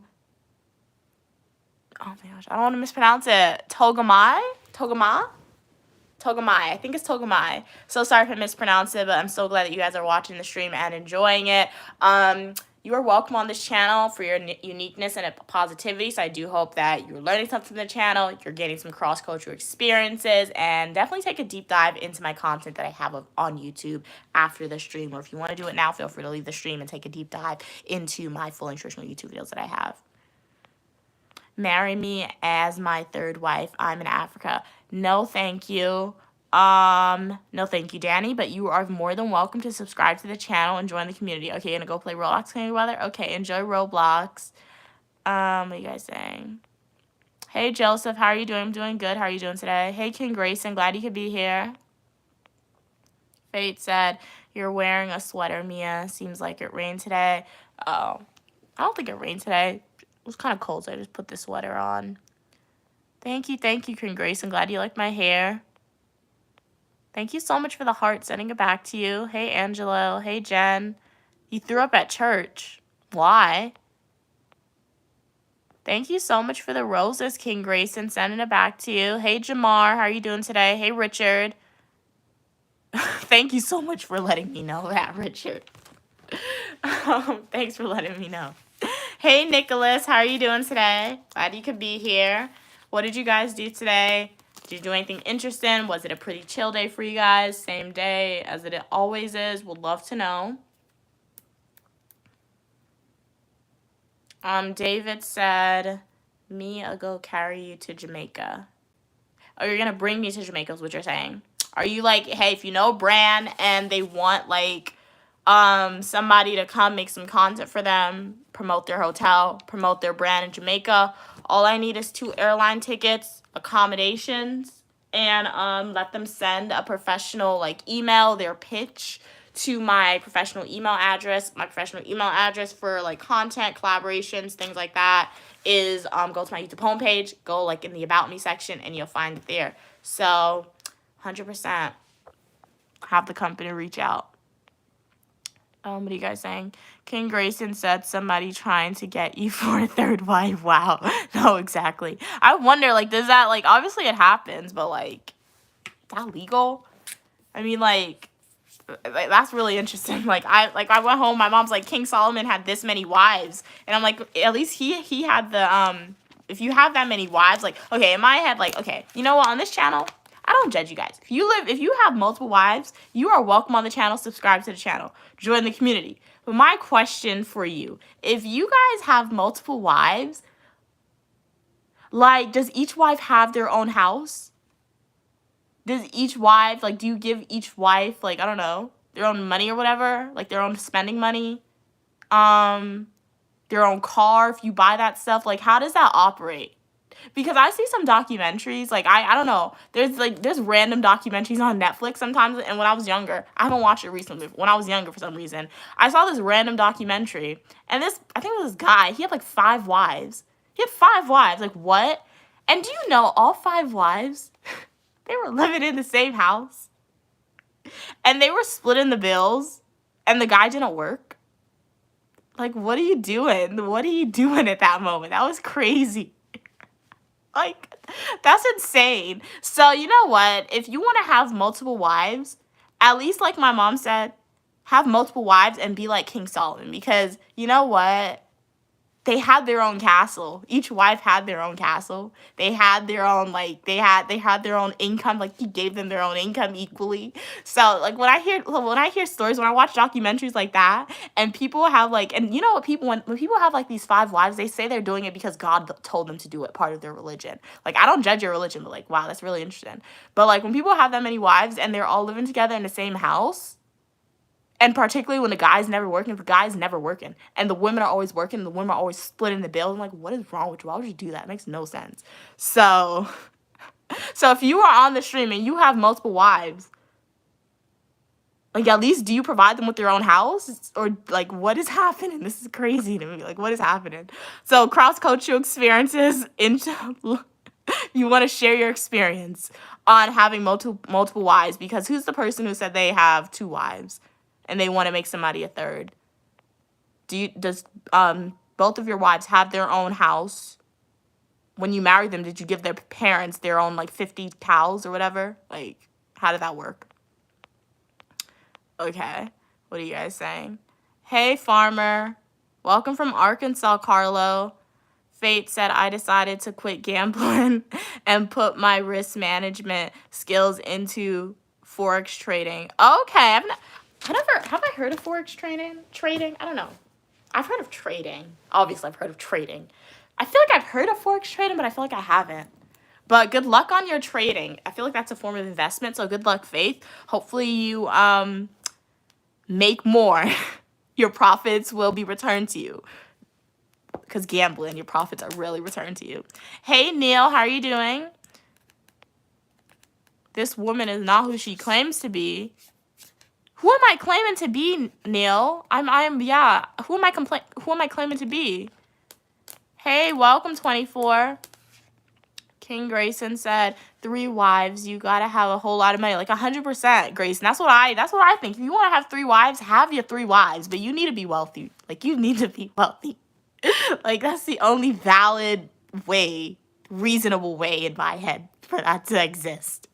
Oh, my gosh. I don't want to mispronounce it. Togamai? Togamai. I think it's Togamai. So sorry if I mispronounced it, but I'm so glad that you guys are watching the stream and enjoying it. You are welcome on this channel for your uniqueness and positivity. So I do hope that you're learning something from the channel, you're getting some cross-cultural experiences, and definitely take a deep dive into my content that I have on YouTube after the stream. Or if you want to do it now, feel free to leave the stream and take a deep dive into my full nutritional YouTube videos that I have. Marry me as my third wife. I'm in Africa. No, thank you. No, thank you, Danny. But you are more than welcome to subscribe to the channel and join the community. Okay, you're gonna go play Roblox, brother? Okay, enjoy Roblox. What are you guys saying? Hey, Joseph, how are you doing? I'm doing good. How are you doing today? Hey, King Grayson, glad you could be here. Fate said, you're wearing a sweater, Mia. Seems like it rained today. Oh, I don't think it rained today. It was kind of cold, so I just put the sweater on. Thank you, King Grayson. Glad you like my hair. Thank you so much for the heart. Sending it back to you. Hey, Angelo. Hey, Jen. You threw up at church. Why? Thank you so much for the roses, King Grayson. Sending it back to you. Hey, Jamar. How are you doing today? Hey, Richard. Thank you so much for letting me know that, Richard. Thanks for letting me know. Hey, Nicholas. How are you doing today? Glad you could be here. What did you guys do today? Did you do anything interesting? Was it a pretty chill day for you guys? Same day as it always is? Would love to know. David said, me, I'll go carry you to Jamaica. Oh, you're going to bring me to Jamaica is what you're saying. Are you like, hey, if you know a brand and they want like somebody to come make some content for them, promote their hotel, promote their brand in Jamaica, All I need is 2 airline tickets, accommodations, and let them send a professional like email, their pitch to my professional email address. My professional email address for like content, collaborations, things like that is go to my YouTube homepage, go like in the About Me section, and you'll find it there. So 100% have the company reach out. What are you guys saying? King Grayson said somebody trying to get you for a third wife. Wow. No, exactly. I wonder, like, does that, like, obviously it happens, but, like, is that legal? I mean, like, that's really interesting. Like, I went home, my mom's like, King Solomon had this many wives. And I'm like, at least he had the, if you have that many wives, like, okay, in my head, like, okay, you know what, on this channel, I don't judge you guys. If you have multiple wives, you are welcome on the channel, subscribe to the channel, join the community. But my question for you, if you guys have multiple wives, like, does each wife have their own house? Does each wife, like, do you give each wife, like, I don't know, their own money or whatever? Like, their own spending money? Their own car, if you buy that stuff? Like, how does that operate? Because I see some documentaries, like, I don't know. There's random documentaries on Netflix sometimes, and when I was younger, I haven't watched it recently, when I was younger for some reason, I saw this random documentary, and I think it was this guy, he had, like, 5 wives. He had 5 wives, like, what? And do you know, all 5 wives, they were living in the same house, and they were splitting the bills, and the guy didn't work? Like, what are you doing? What are you doing at that moment? That was crazy. Like, that's insane. So, you know what? If you want to have multiple wives, at least like my mom said, have multiple wives and be like King Solomon. Because, you know what? They had their own castle. Each wife had their own castle. They had their own, like, they had their own income. Like, he gave them their own income equally. So, like, when I hear stories, when I watch documentaries like that, and people have, like, and you know what, when people have, like, these 5 wives, they say they're doing it because God told them to do it, part of their religion. Like, I don't judge your religion, but, like, wow, that's really interesting. But, like, when people have that many wives and they're all living together in the same house, and particularly when the guy's never working, and the women are always working, and the women are always splitting the bill. I'm like, what is wrong with you? Why would you do that? It makes no sense. So if you are on the stream and you have multiple wives, like, at least do you provide them with their own house? Or, like, what is happening? This is crazy to me. Like, what is happening? So, cross-cultural experiences, you want to share your experience on having multiple wives, because who's the person who said they have 2 wives? And they want to make somebody a third? Does both of your wives have their own house? When you married them, did you give their parents their own, like, 50 cows or whatever? Like, how did that work? Okay, what are you guys saying? Hey, farmer. Welcome from Arkansas, Carlo. Fate said, I decided to quit gambling and put my risk management skills into Forex trading. Okay, have I heard of Forex trading? I don't know. I've heard of trading. Obviously, I've heard of trading. I feel like I've heard of Forex trading, but I feel like I haven't. But good luck on your trading. I feel like that's a form of investment, so good luck, Faith. Hopefully you make more. Your profits will be returned to you. Because gambling, your profits are really returned to you. Hey, Neil, how are you doing? This woman is not who she claims to be. Who am I claiming to be, Neil? Yeah. Who am I claiming to be? Hey, welcome, 24. King Grayson said, 3 wives, you gotta have a whole lot of money. Like, 100%, Grayson. That's what I think. If you want to have 3 wives, have your 3 wives. But you need to be wealthy. Like, you need to be wealthy. Like, that's the only valid way, reasonable way in my head for that to exist.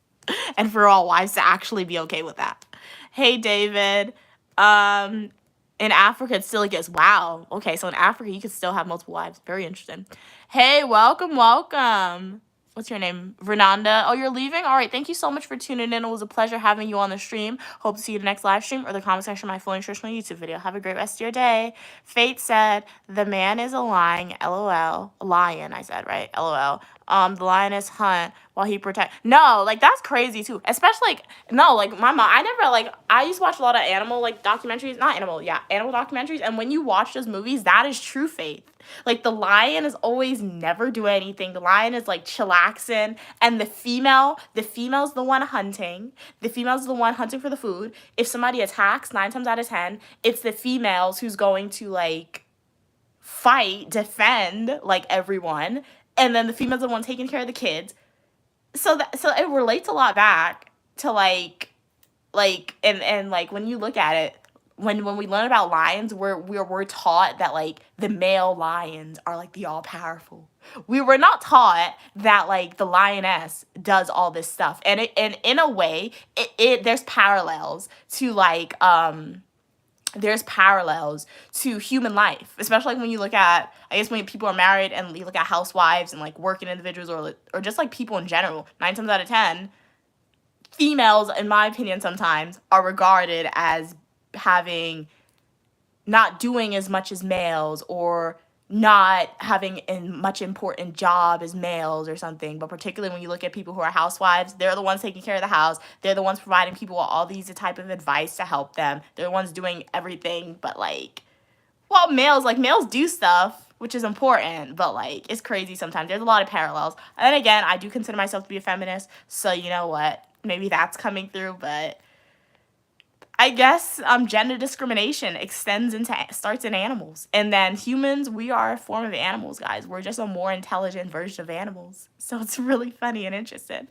And for all wives to actually be okay with that. Hey, David. In Africa, it still gets, wow. Okay, so in Africa, you can still have multiple wives. Very interesting. Hey, welcome. What's your name? Renanda. Oh, you're leaving? All right, thank you so much for tuning in. It was a pleasure having you on the stream. Hope to see you in the next live stream or the comment section of my full nutritional YouTube video. Have a great rest of your day. Fate said, the man is a lying, LOL. Lion, I said, right? LOL. The lioness hunt while he protect. No, like that's crazy too. Especially like no, like my mom. I never like. I used to watch a lot of animal like documentaries. Not animal, yeah, animal documentaries. And when you watch those movies, that is true faith. Like the lion is always never doing anything. The lion is like chillaxing, and the female's the one hunting. The female's the one hunting for the food. If somebody attacks, 9 times out of 10, it's the females who's going to like fight, defend like everyone, and then the females are the one taking care of the kids. So it relates a lot back to like and like when you look at it, when we learn about lions, we're taught that like the male lions are like the all powerful. We were not taught that like the lioness does all this stuff, and in a way it there's parallels to like there's parallels to human life, especially like when you look at, I guess when people are married and you look at housewives and like working individuals or just like people in general, 9 times out of 10, females, in my opinion, sometimes are regarded as having not doing as much as males or not having a much important job as males or something. But particularly when you look at people who are housewives, they're the ones taking care of the house. They're the ones providing people with all these type of advice to help them. They're the ones doing everything. But like, well, males do stuff, which is important, but like it's crazy sometimes. There's a lot of parallels. And then again, I do consider myself to be a feminist, so you know what? Maybe that's coming through, but I guess gender discrimination starts in animals. And then humans, we are a form of animals, guys. We're just a more intelligent version of animals. So it's really funny and interesting.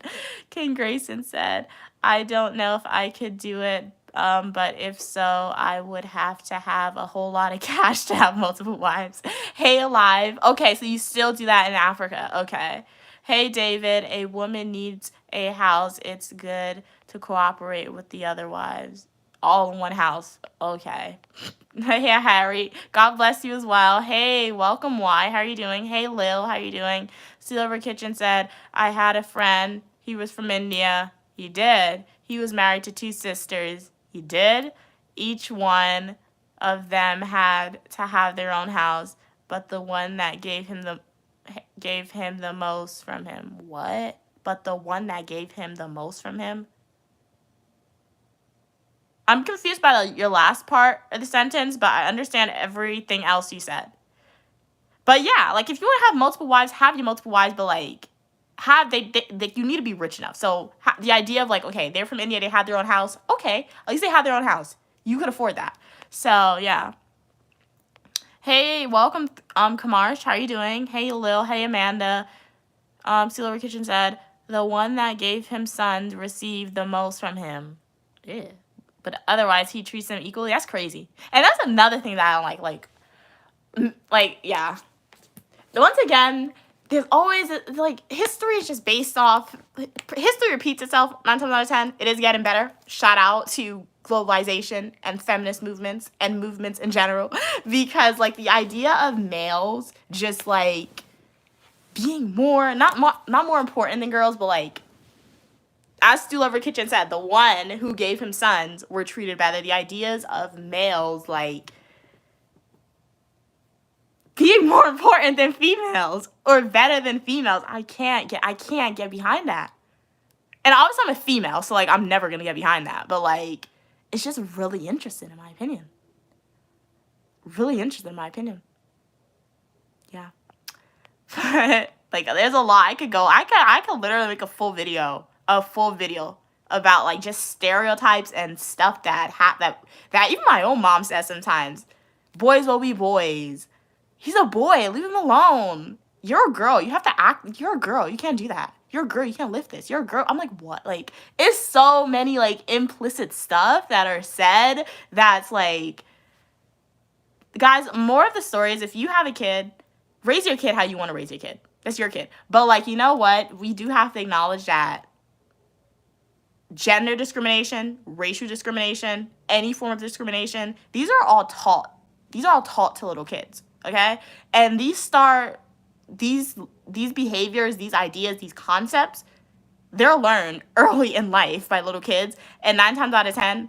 King Grayson said, I don't know if I could do it, but if so, I would have to have a whole lot of cash to have multiple wives. Hey, Alive. Okay, so you still do that in Africa. Okay. Hey, David, a woman needs a house. It's good to cooperate with the other wives. All in one house. Okay. Hey, Harry. God bless you as well. Hey, welcome, Y. How are you doing? Hey, Lil. How are you doing? Steel Over Kitchen said, I had a friend. He was from India. He did. He was married to 2 sisters. He did. Each one of them had to have their own house, but the one that gave him the most from him. What? But the one that gave him the most from him? I'm confused by your last part of the sentence, but I understand everything else you said. But yeah, like if you want to have multiple wives, have your multiple wives, but like you need to be rich enough. So the idea of like, okay, they're from India, they have their own house. Okay, at least they have their own house. You could afford that. So yeah. Hey, welcome, Kamarsh. How are you doing? Hey, Lil. Hey, Amanda. Steel Over Kitchen said, the one that gave him sons received the most from him. Yeah. But otherwise, he treats them equally. That's crazy. And that's another thing that I don't like, yeah. Once again, there's always, like, history is just based off, history repeats itself 9 times out of 10. It is getting better. Shout out to globalization and feminist movements and movements in general. Because, like, the idea of males just, like, being not more important than girls, but, like, as Stu Lover Kitchen said, the one who gave him sons were treated better. The ideas of males, like, being more important than females or better than females, I can't get behind that. And obviously I'm a female, so, like, I'm never gonna get behind that. But, like, it's just really interesting in my opinion. Really interesting in my opinion. Yeah. But, like, there's a lot I could literally make a full video about like just stereotypes and stuff that even my own mom says sometimes. Boys will be boys. He's a boy. Leave him alone. You're a girl. You have to act. You're a girl. You can't do that. You're a girl. You can't lift this. You're a girl. I'm like, what? Like, it's so many like implicit stuff that are said that's like, guys, more of the story is if you have a kid, raise your kid how you want to raise your kid. That's your kid. But like, you know what? We do have to acknowledge that gender discrimination, racial discrimination, any form of discrimination, these are all taught to little kids, okay? And these behaviors, these ideas, these concepts, they're learned early in life by little kids, and 9 times out of 10,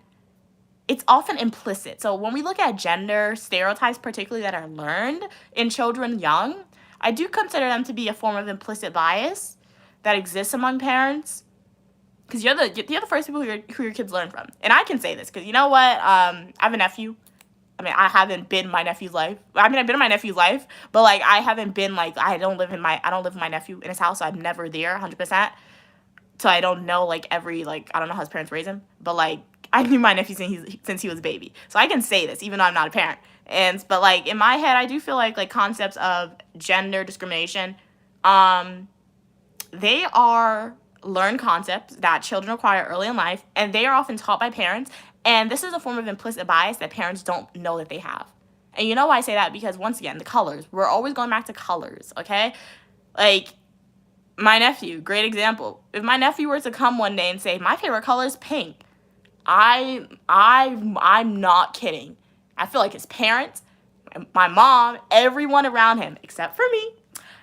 it's often implicit. So when we look at gender stereotypes, particularly that are learned in children young, I do consider them to be a form of implicit bias that exists among parents, because you're the first people who your kids learn from. And I can say this because you know what? I have a nephew. I mean, I haven't been in my nephew's life. I mean, I've been in my nephew's life, but like I haven't been like I don't live with my nephew in his house, so I'm never there 100%. So I don't know like every like I don't know how his parents raised him, but like I knew my nephew since he was a baby, so I can say this even though I'm not a parent. But like in my head, I do feel like concepts of gender discrimination, they are learned concepts that children acquire early in life, and they are often taught by parents. And this is a form of implicit bias that parents don't know that they have. And you know why I say that? Because once again, the colors. We're always going back to colors, okay? Like my nephew, great example. If my nephew were to come one day and say, my favorite color is pink, I'm not kidding. I feel like his parents, my mom, everyone around him, except for me,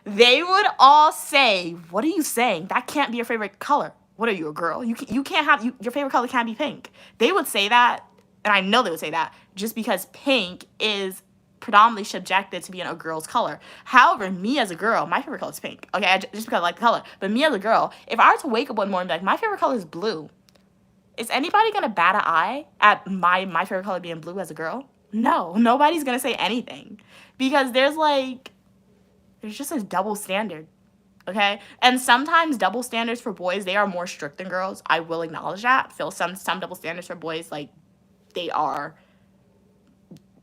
they would all say, what are you saying? That can't be your favorite color. What are you, a girl? You can't have, your favorite color can't be pink. They would say that, and I know they would say that, just because pink is predominantly subjected to being a girl's color. However, me as a girl, my favorite color is pink. Okay, just because I like the color. But me as a girl, if I were to wake up one morning and be like, my favorite color is blue, is anybody going to bat an eye at my favorite color being blue as a girl? No, nobody's going to say anything. Because there's just this double standard. Okay? And sometimes double standards for boys, they are more strict than girls. I will acknowledge that. Feel some double standards for boys, like,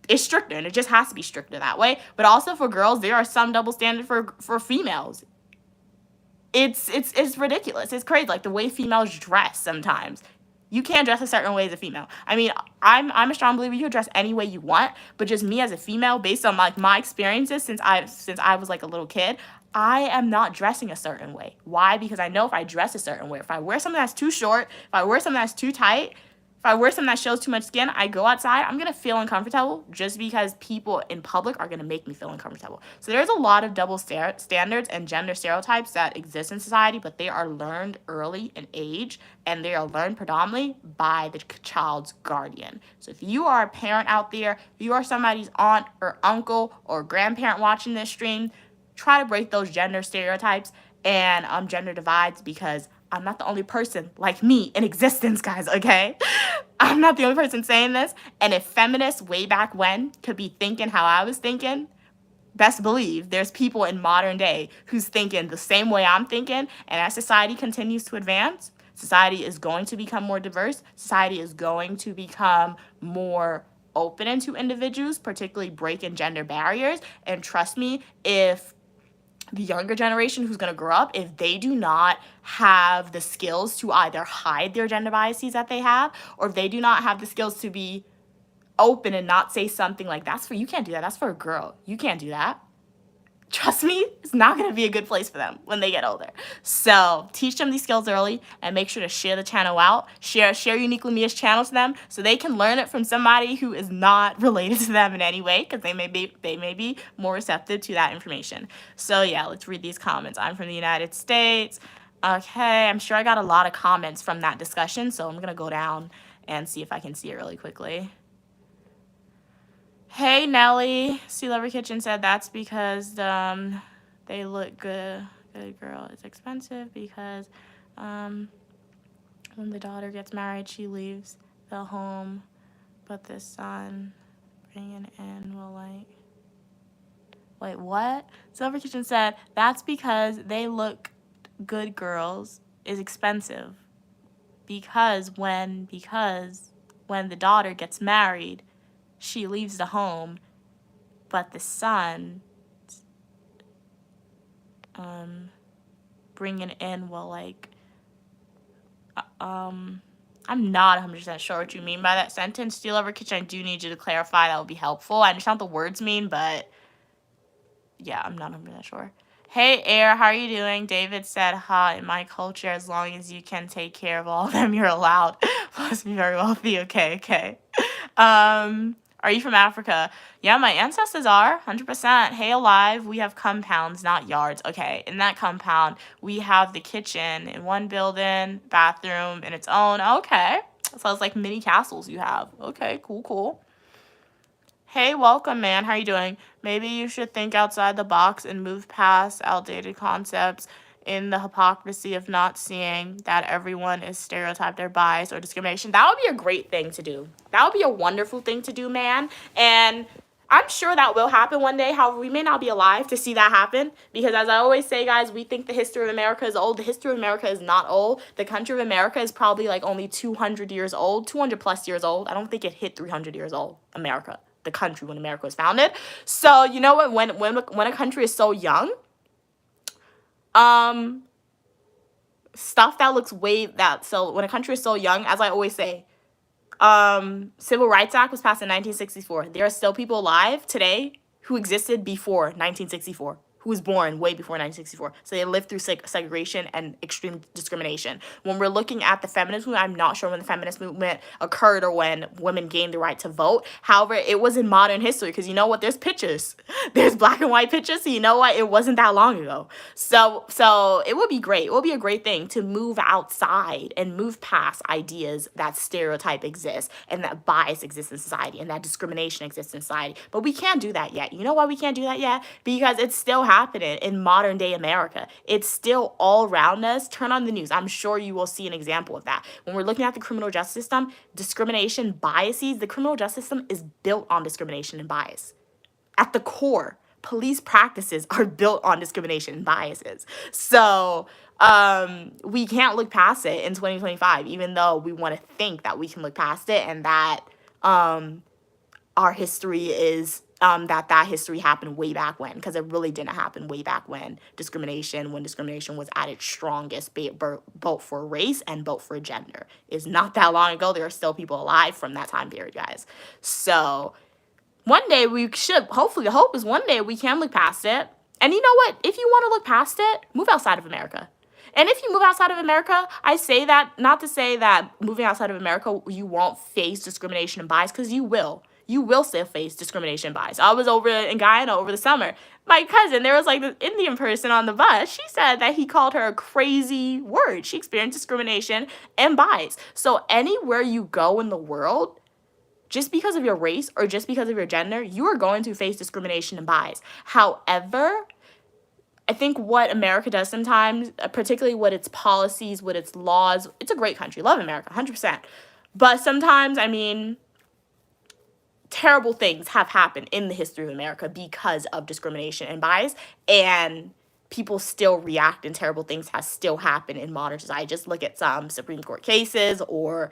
it's stricter, and it just has to be stricter that way. But also for girls, there are some double standards for females. It's ridiculous. It's crazy. Like, the way females dress sometimes. You can't dress a certain way as a female. I mean, I'm a strong believer you can dress any way you want, but just me as a female, based on like my experiences since I was like a little kid, I am not dressing a certain way. Why? Because I know if I dress a certain way, if I wear something that's too short, if I wear something that's too tight, if I wear something that shows too much skin, I go outside, I'm going to feel uncomfortable just because people in public are going to make me feel uncomfortable. So there's a lot of double standards and gender stereotypes that exist in society, but they are learned early in age, and they are learned predominantly by the child's guardian. So if you are a parent out there, if you are somebody's aunt or uncle or grandparent watching this stream, try to break those gender stereotypes and gender divides, because I'm not the only person like me in existence, guys, okay? I'm not the only person saying this. And if feminists way back when could be thinking how I was thinking, best believe there's people in modern day who's thinking the same way I'm thinking. And as society continues to advance, society is going to become more diverse. Society is going to become more open into individuals, particularly breaking gender barriers. And trust me, if the younger generation who's going to grow up, if they do not have the skills to either hide their gender biases that they have, or if they do not have the skills to be open and not say something like, you can't do that, that's for a girl, you can't do that. Trust me, it's not going to be a good place for them when they get older. So teach them these skills early, and make sure to share the channel out. Share Uniquely Mia's channel to them so they can learn it from somebody who is not related to them in any way, because they may be more receptive to that information. So yeah, let's read these comments. I'm from the United States. Okay, I'm sure I got a lot of comments from that discussion, so I'm going to go down and see if I can see it really quickly. Hey, Nelly. Sea Lover Kitchen said that's because they look good. Good girl. It's expensive because when the daughter gets married, she leaves the home, but the son bringing in will like... Wait, what? Sea Lover Kitchen said that's because they look good girls is expensive because when the daughter gets married, she leaves the home, but the son bringing in will like I'm not 100% sure what you mean by that sentence. Steel Over Kitchen, I do need you to clarify. That would be helpful. I understand what the words mean, but yeah, I'm not 100% sure. Hey, Air, how are you doing? David said, hi, in my culture, as long as you can take care of all of them, you're allowed. Must be very wealthy. Okay. Are you from Africa? Yeah, my ancestors are, 100%. Hey, alive, we have compounds, not yards. Okay, in that compound, we have the kitchen in one building, bathroom in its own. Okay, so it's like mini castles you have. Okay, cool. Hey, welcome, man. How you doing? Maybe you should think outside the box and move past outdated concepts in the hypocrisy of not seeing that everyone is stereotyped or biased or discrimination. That would be a great thing to do. That would be a wonderful thing to do, man. And I'm sure that will happen one day. However, we may not be alive to see that happen because, as I always say, guys, we think the history of America is old. The history of America is not old. The country of America is probably like only 200 years old, 200 plus years old. I don't think it hit 300 years old, America, the country, when America was founded. So you know what? When a country is so young, stuff that looks so when a country is so young, as I always say, Civil Rights Act was passed in 1964. There are still people alive today who existed before 1964, who was born way before 1964. So they lived through segregation and extreme discrimination. When we're looking at the feminist movement, I'm not sure when the feminist movement occurred or when women gained the right to vote. However, it was in modern history because you know what? There's pictures. There's black and white pictures. So you know what? It wasn't that long ago. So it would be great. It would be a great thing to move outside and move past ideas that stereotype exists and that bias exists in society and that discrimination exists in society. But we can't do that yet. You know why we can't do that yet? Because it's still happening in modern day America. It's still all around us. Turn on the news. I'm sure you will see an example of that. When we're looking at the criminal justice system, discrimination, biases, the criminal justice system is built on discrimination and bias. At the core, police practices are built on discrimination and biases. So we can't look past it in 2025, even though we want to think that we can look past it and that our history is that history happened way back when, because it really didn't happen way back when discrimination was at its strongest, both for race and both for gender. It's not that long ago. There are still people alive from that time period, guys. So one day we should, hopefully, the hope is one day we can look past it. And you know what? If you want to look past it, move outside of America. And if you move outside of America, I say that not to say that moving outside of America, you won't face discrimination and bias, because you will. You will still face discrimination and bias. I was over in Guyana over the summer. My cousin, there was like this Indian person on the bus. She said that he called her a crazy word. She experienced discrimination and bias. So anywhere you go in the world, just because of your race or just because of your gender, you are going to face discrimination and bias. However, I think what America does sometimes, particularly what its policies, what its laws, it's a great country. Love America, 100%. But sometimes, I mean, terrible things have happened in the history of America because of discrimination and bias, and people still react, and terrible things have still happened in modern society. Just look at some Supreme Court cases or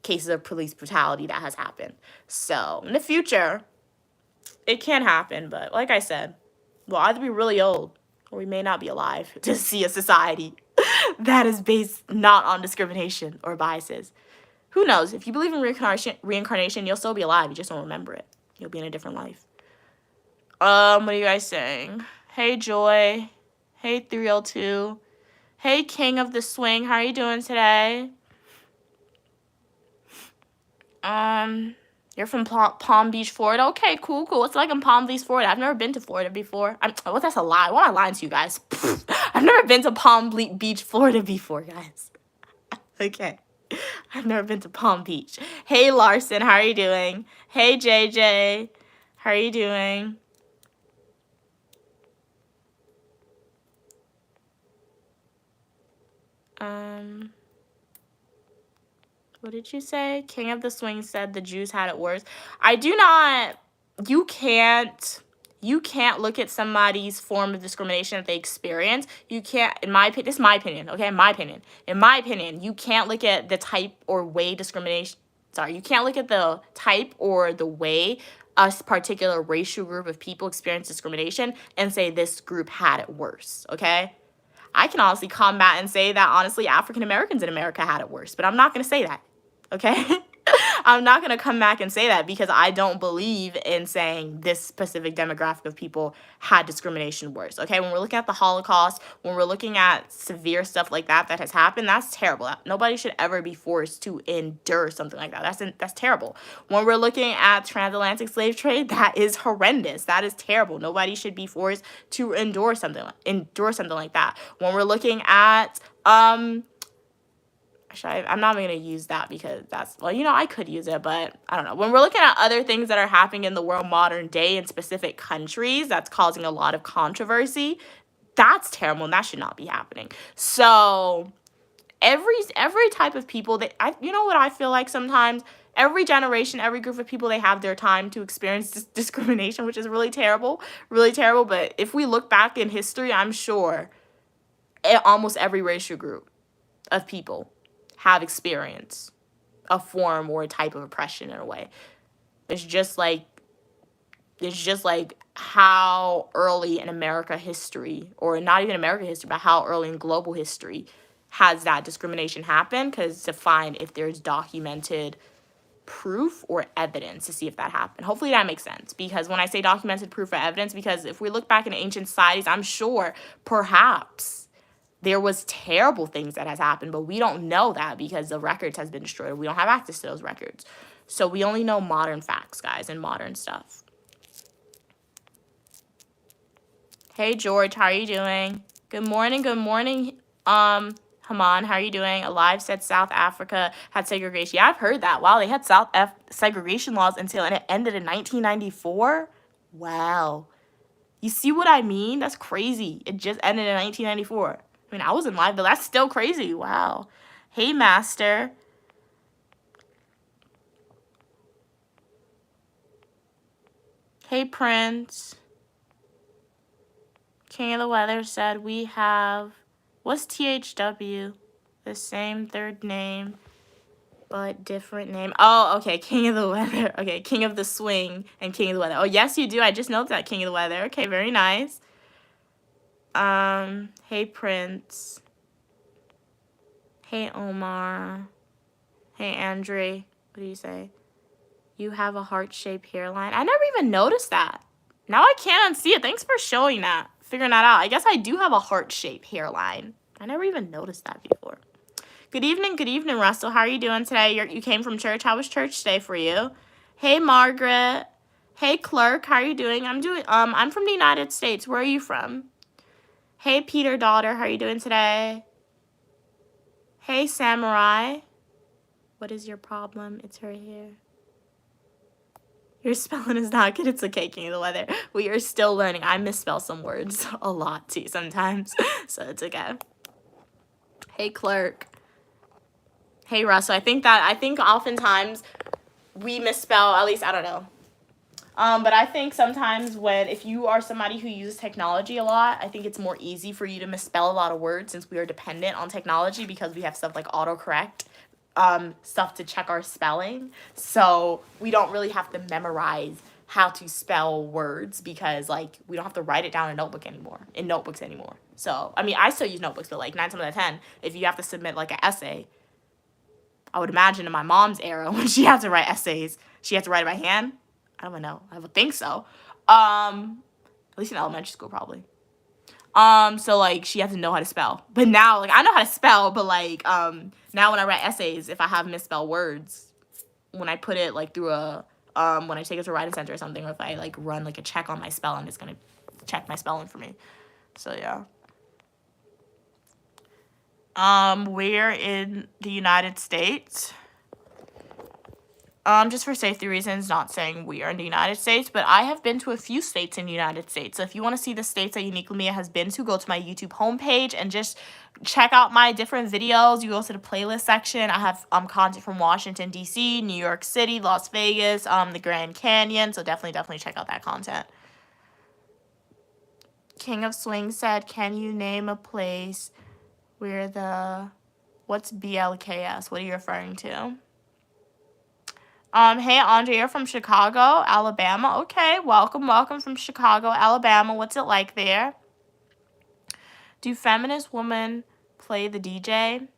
cases of police brutality that has happened. So in the future, it can happen, but like I said, we'll either be really old or we may not be alive to see a society that is based not on discrimination or biases. Who knows? If you believe in reincarnation, you'll still be alive. You just don't remember it. You'll be in a different life. What are you guys saying? Hey, Joy. Hey, 302. Hey, King of the Swing. How are you doing today? You're from Palm Beach, Florida. Okay, cool. It's like in Palm Beach, Florida. I've never been to Florida before. Well, that's a lie. Why am I lying to you guys? I've never been to Palm Beach, Florida before, guys. Okay. I've never been to Palm Beach. Hey, Larson. How are you doing? Hey, JJ. How are you doing? What did you say? King of the Swing said the Jews had it worse. You can't look at somebody's form of discrimination that they experience. You can't, in my opinion, this is my opinion, okay? In my opinion, you can't look at the type or way you can't look at the type or the way a particular racial group of people experience discrimination and say this group had it worse, okay? I can honestly combat and say that, honestly, African Americans in America had it worse, but I'm not going to say that, okay? I'm not going to come back and say that because I don't believe in saying this specific demographic of people had discrimination worse, okay? When we're looking at the Holocaust, when we're looking at severe stuff like that has happened, that's terrible. Nobody should ever be forced to endure something like that. That's terrible. When we're looking at transatlantic slave trade, that is horrendous. That is terrible. Nobody should be forced to endure something like that. When we're looking at I I'm not going to use that because that's, well, I could use it, but I don't know. When we're looking at other things that are happening in the world modern day in specific countries that's causing a lot of controversy, that's terrible and that should not be happening. So every type of people that what I feel like sometimes every generation, every group of people, they have their time to experience discrimination, which is really terrible, really terrible. But if we look back in history, I'm sure almost every racial group of people have experienced a form or a type of oppression in a way. It's just like how early in America history, or not even America history, but how early in global history has that discrimination happened, because to find if there's documented proof or evidence to see if that happened. Hopefully that makes sense, because when I say documented proof or evidence, because if we look back in ancient societies, I'm sure perhaps there was terrible things that has happened, but we don't know that because the records has been destroyed. We don't have access to those records. So we only know modern facts, guys, and modern stuff. Hey, George, how are you doing? Good morning, Haman, how are you doing? Alive said South Africa had segregation. Yeah, I've heard that. Wow, they had segregation laws and it ended in 1994? Wow. You see what I mean? That's crazy. It just ended in 1994. I mean, I wasn't live, but that's still crazy. Wow. Hey, Master. Hey, Prince. King of the Weather said we have... What's THW? The same third name, but different name. Oh, okay. King of the Weather. Okay, King of the Swing and King of the Weather. Oh, yes, you do. I just noticed that, King of the Weather. Okay, very nice. Hey, Prince. Hey, Omar. Hey, Andre. What do you say? You have a heart-shaped hairline. I never even noticed that. Now I can't unsee it. Thanks for showing that. Figuring that out. I guess I do have a heart-shaped hairline. I never even noticed that before. Good evening, Russell. How are you doing today? You came from church. How was church today for you? Hey, Margaret. Hey, Clerk. How are you doing? I'm from the United States. Where are you from? Hey, Peter Daughter. How are you doing today? Hey, Samurai. What is your problem? It's her hair. Your spelling is not good. It's okay, King of the Weather. We are still learning. I misspell some words a lot, too, sometimes. So it's okay. Hey, Clerk. Hey, Russell. I think oftentimes we misspell, at least, I don't know. But I think sometimes if you are somebody who uses technology a lot, I think it's more easy for you to misspell a lot of words since we are dependent on technology because we have stuff like autocorrect. Stuff to check our spelling, so we don't really have to memorize how to spell words because we don't have to write it down in notebooks anymore. So I mean, I still use notebooks, but 9 times out of 10, if you have to submit an essay, I would imagine in my mom's era when she had to write essays, she had to write it by hand. I don't know. I would think so. At least in elementary school, probably. So she has to know how to spell. But now, I know how to spell, but now when I write essays, if I have misspelled words, when I put it through when I take it to a writing center or something, or if I run a check on my spelling, it's gonna check my spelling for me. So yeah. We're in the United States. Just for safety reasons, not saying we are in the United States, but I have been to a few states in the United States. So if you want to see the states that Uniquely Mia has been to, go to my YouTube homepage and just check out my different videos. You go to the playlist section. I have content from Washington, D.C., New York City, Las Vegas, the Grand Canyon. So definitely check out that content. King of Swing said, can you name a place where what's BLKS? What are you referring to? Hey, Andre, you're from Chicago, Alabama. Okay, welcome from Chicago, Alabama. What's it like there? Do feminist women play the DJ?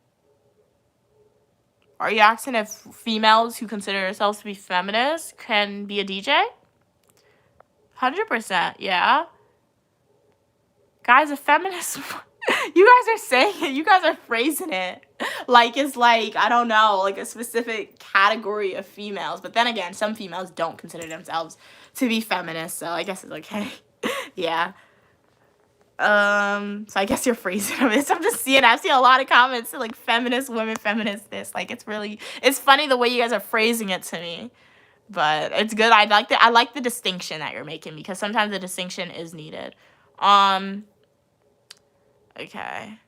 Are you asking if females who consider themselves to be feminists can be a DJ? 100%, yeah. Guys, a feminist... You guys are saying it. You guys are phrasing it it's I don't know, a specific category of females. But then again, some females don't consider themselves to be feminists, so I guess it's okay. Yeah. So I guess you're phrasing it. I'm just seeing, I've seen a lot of comments like feminist women, feminist this. Like it's funny the way you guys are phrasing it to me. But it's good. I like the distinction that you're making because sometimes the distinction is needed. Okay.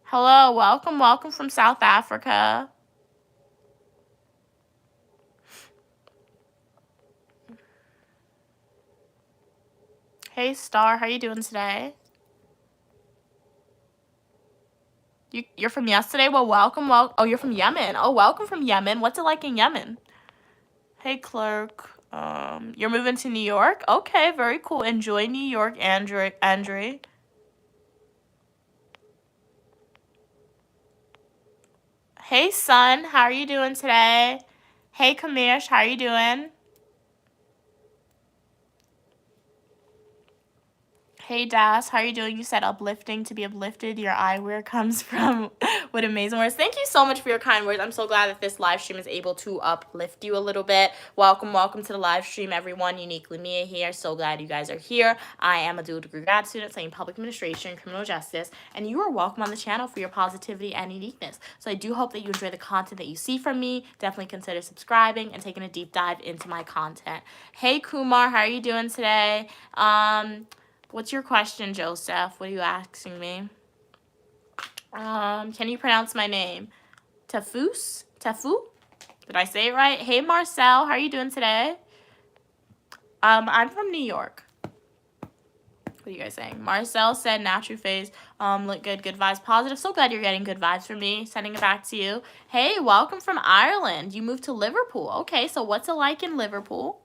Hello, welcome from South Africa. Hey Star, how you doing today? You're from yesterday? Well, welcome. Oh, you're from Yemen. Oh, welcome from Yemen. What's it like in Yemen? Hey, clerk. You're moving to New York? Okay, very cool. Enjoy New York, Andre. Hey, son. How are you doing today? Hey, Kamish. How are you doing? Hey, Das, how are you doing? You said uplifting, to be uplifted. Your eyewear comes from what amazing words. Thank you so much for your kind words. I'm so glad that this live stream is able to uplift you a little bit. Welcome to the live stream, everyone. Uniquely Mia here. So glad you guys are here. I am a dual degree grad student studying public administration, criminal justice, and you are welcome on the channel for your positivity and uniqueness. So I do hope that you enjoy the content that you see from me. Definitely consider subscribing and taking a deep dive into my content. Hey, Kumar, how are you doing today? What's your question, Joseph? What are you asking me? Can you pronounce my name? Tafus? Tafu? Did I say it right? Hey, Marcel. How are you doing today? I'm from New York. What are you guys saying? Marcel said, natural phase, look good vibes, positive. So glad you're getting good vibes from me. Sending it back to you. Hey, welcome from Ireland. You moved to Liverpool. Okay, so what's it like in Liverpool?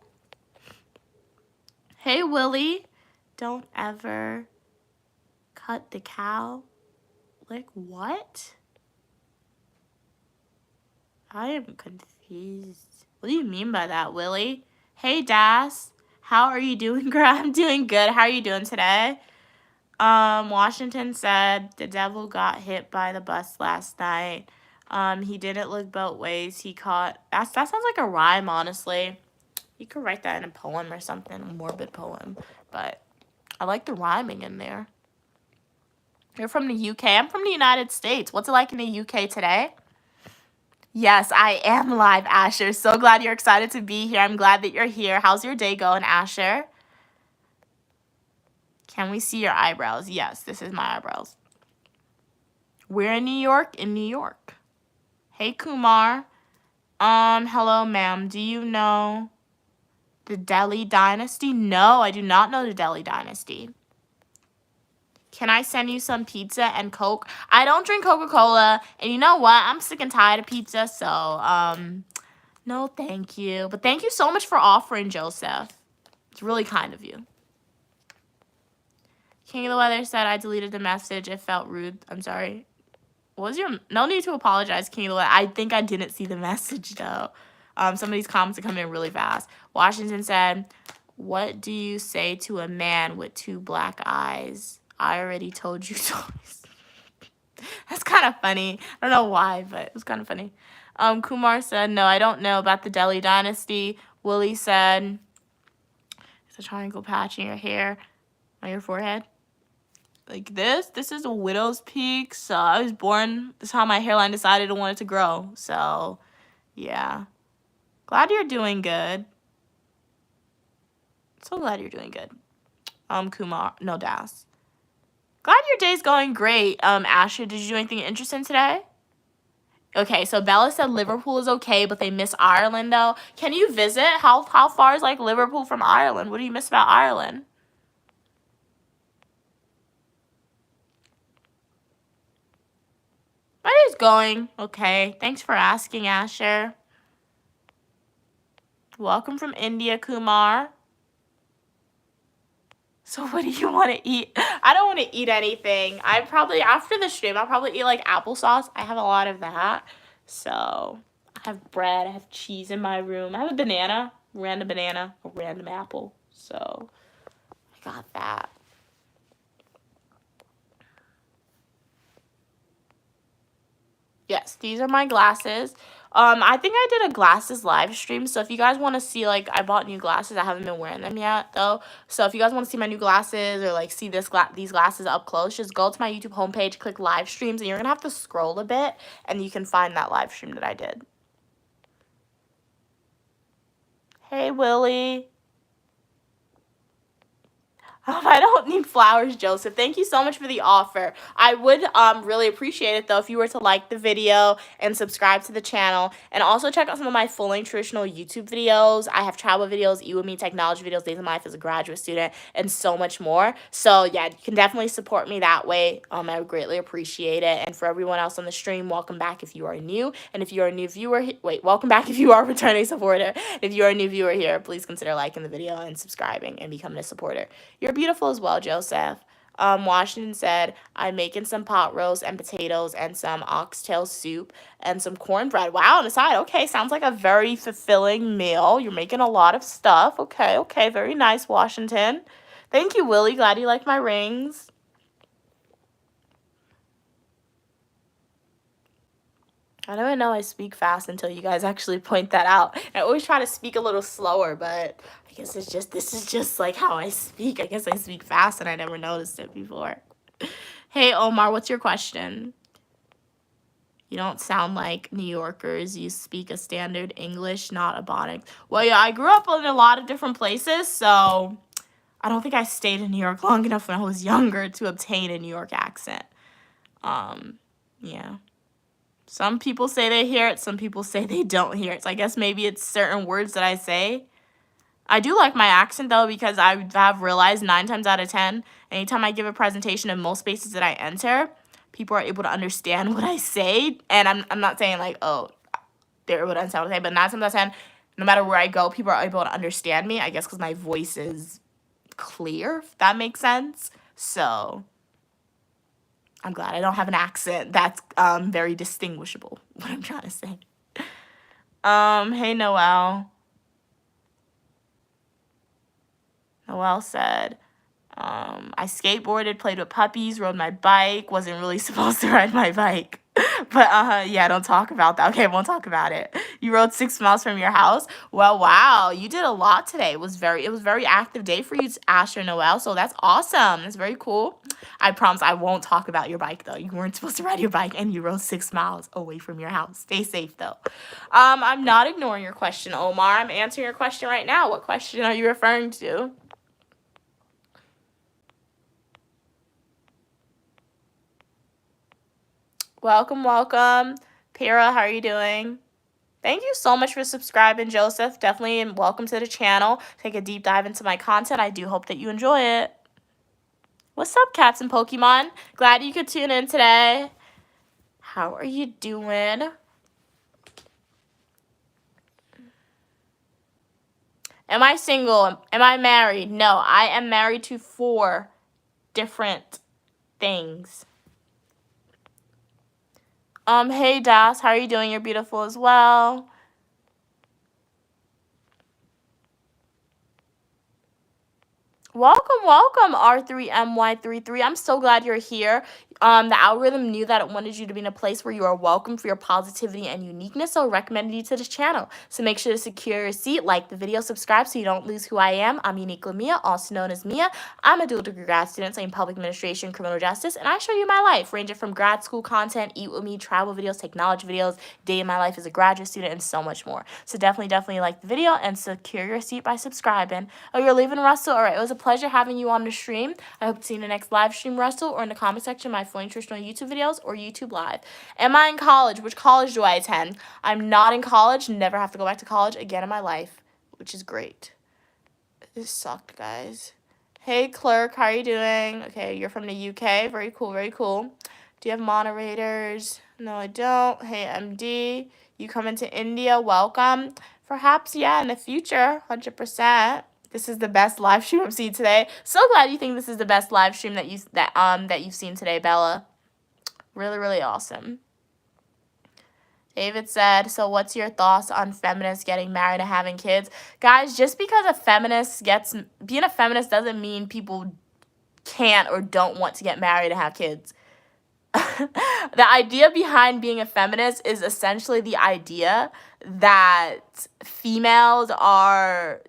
Hey, Willie. Don't ever cut the cow. Like, what? I am confused. What do you mean by that, Willie? Hey, Das. How are you doing, girl? I'm doing good. How are you doing today? Washington said the devil got hit by the bus last night. He didn't look both ways. He caught... That sounds like a rhyme, honestly. You could write that in a poem or something. A morbid poem. But I like the rhyming in there. You're from the UK. I'm from the United States. What's it like in the UK today? Yes, I am live, Asher. So glad you're excited to be here. I'm glad that you're here. How's your day going, Asher? Can we see your eyebrows? Yes, this is my eyebrows. We're in New York, Hey, Kumar. Hello, ma'am. Do you know the Delhi dynasty? No, I do not know the Delhi dynasty. Can I send you some pizza and Coke? I don't drink Coca-Cola, and you know what? I'm sick and tired of pizza, so, no, thank you. But thank you so much for offering, Joseph. It's really kind of you. King of the Weather said, I deleted the message. It felt rude. I'm sorry. What was your... No need to apologize, King of the Weather. I think I didn't see the message, though. Some of these comments are coming in really fast. Washington said, what do you say to a man with 2 black eyes? I already told you twice. That's kind of funny. I don't know why, but it was kind of funny. Kumar said, no, I don't know about the Delhi dynasty. Willie said, it's a triangle patch in your hair, on your forehead. Like this. This is a widow's peak. So I was born. This is how my hairline decided to want it to grow. So, yeah. Glad you're doing good. So glad you're doing good. Kumar. No, Das. Glad your day's going great. Asher, did you do anything interesting today? Okay, so Bella said Liverpool is okay, but they miss Ireland, though. Can you visit? How far is, like, Liverpool from Ireland? What do you miss about Ireland? My day's going okay. Thanks for asking, Asher. Welcome from India, Kumar. So what do you want to eat? I don't want to eat anything. I probably, after the stream, I'll probably eat, like, applesauce. I have a lot of that. So, I have bread. I have cheese in my room. I have a banana. Random banana. A random apple. So, I got that. Yes, these are my glasses. I think I did a glasses live stream, so if you guys want to see, like, I bought new glasses. I haven't been wearing them yet, though. So if you guys want to see my new glasses or, like, see these glasses up close, just go to my YouTube homepage, click live streams, and you're going to have to scroll a bit, and you can find that live stream that I did. Hey, Willie. I don't need flowers, Joseph. Thank you so much for the offer. I would really appreciate it, though, if you were to like the video and subscribe to the channel. And also check out some of my full-length traditional YouTube videos. I have travel videos, Eat With Me, technology videos, days of my life as a graduate student, and so much more. So, yeah, you can definitely support me that way. I would greatly appreciate it. And for everyone else on the stream, welcome back if you are new. And if you are a new viewer, welcome back if you are a returning supporter. If you are a new viewer here, please consider liking the video and subscribing and becoming a supporter. You're beautiful as well, Joseph. Washington said, I'm making some pot roast and potatoes and some oxtail soup and some cornbread. Wow, on the side. Okay, sounds like a very fulfilling meal. You're making a lot of stuff. Okay, very nice, Washington. Thank you, Willie. Glad you like my rings. I don't even know I speak fast until you guys actually point that out. I always try to speak a little slower, but I guess this is just like how I speak. I guess I speak fast and I never noticed it before. Hey, Omar, what's your question? You don't sound like New Yorkers. You speak a standard English, not Ebonics. Well, yeah, I grew up in a lot of different places, so I don't think I stayed in New York long enough when I was younger to obtain a New York accent. Yeah. Some people say they hear it. Some people say they don't hear it. So I guess maybe it's certain words that I say. I do like my accent, though, because I have realized 9 times out of 10, anytime I give a presentation in most spaces that I enter, people are able to understand what I say. And I'm not saying, like, oh, they're able to understand what I say. But 9 times out of 10, no matter where I go, people are able to understand me, I guess, because my voice is clear, if that makes sense. So I'm glad I don't have an accent that's very distinguishable, what I'm trying to say. Hey, Noelle. Noelle said, I skateboarded, played with puppies, rode my bike, wasn't really supposed to ride my bike. But, yeah, don't talk about that. Okay, won't talk about it. You rode 6 miles from your house? Well, wow, you did a lot today. It was very active day for you, Asher Noel, so that's awesome. That's very cool. I promise I won't talk about your bike, though. You weren't supposed to ride your bike, and you rode 6 miles away from your house. Stay safe, though. I'm not ignoring your question, Omar. I'm answering your question right now. What question are you referring to? Welcome. Pira, how are you doing? Thank you so much for subscribing, Joseph. Definitely welcome to the channel. Take a deep dive into my content. I do hope that you enjoy it. What's up, cats and Pokemon? Glad you could tune in today. How are you doing? Am I single? Am I married? No, I am married to 4 different things. Hey, Das, how are you doing? You're beautiful as well. Welcome, R3MY33. I'm so glad you're here. The algorithm knew that it wanted you to be in a place where you are welcome for your positivity and uniqueness, so it recommended you to this channel. So make sure to secure your seat, like the video, subscribe so you don't lose who I am. I'm Uniquely Mia, also known as Mia. I'm a dual degree grad student studying public administration, criminal justice, and I show you my life, ranging from grad school content, Eat With Me, travel videos, technology videos, day in my life as a graduate student, and so much more. So definitely like the video and secure your seat by subscribing. Oh, you're leaving, Russell? All right, it was a pleasure having you on the stream. I hope to see you in the next live stream, Russell, or in the comment section of my fully traditional YouTube videos or YouTube Live. Am I in college? Which college do I attend? I'm not in college. Never have to go back to college again in my life, which is great. This sucked, guys. Hey, Clerk, how are you doing? Okay, you're from the UK. Very cool. Do you have moderators? No, I don't. Hey, MD, you coming to India? Welcome. Perhaps, yeah, in the future, 100%. This is the best live stream I've seen today. So glad you think this is the best live stream that you've seen today, Bella. Really awesome. David said, so what's your thoughts on feminists getting married and having kids? Guys, just because being a feminist doesn't mean people can't or don't want to get married and have kids. the idea behind being a feminist is essentially the idea that females are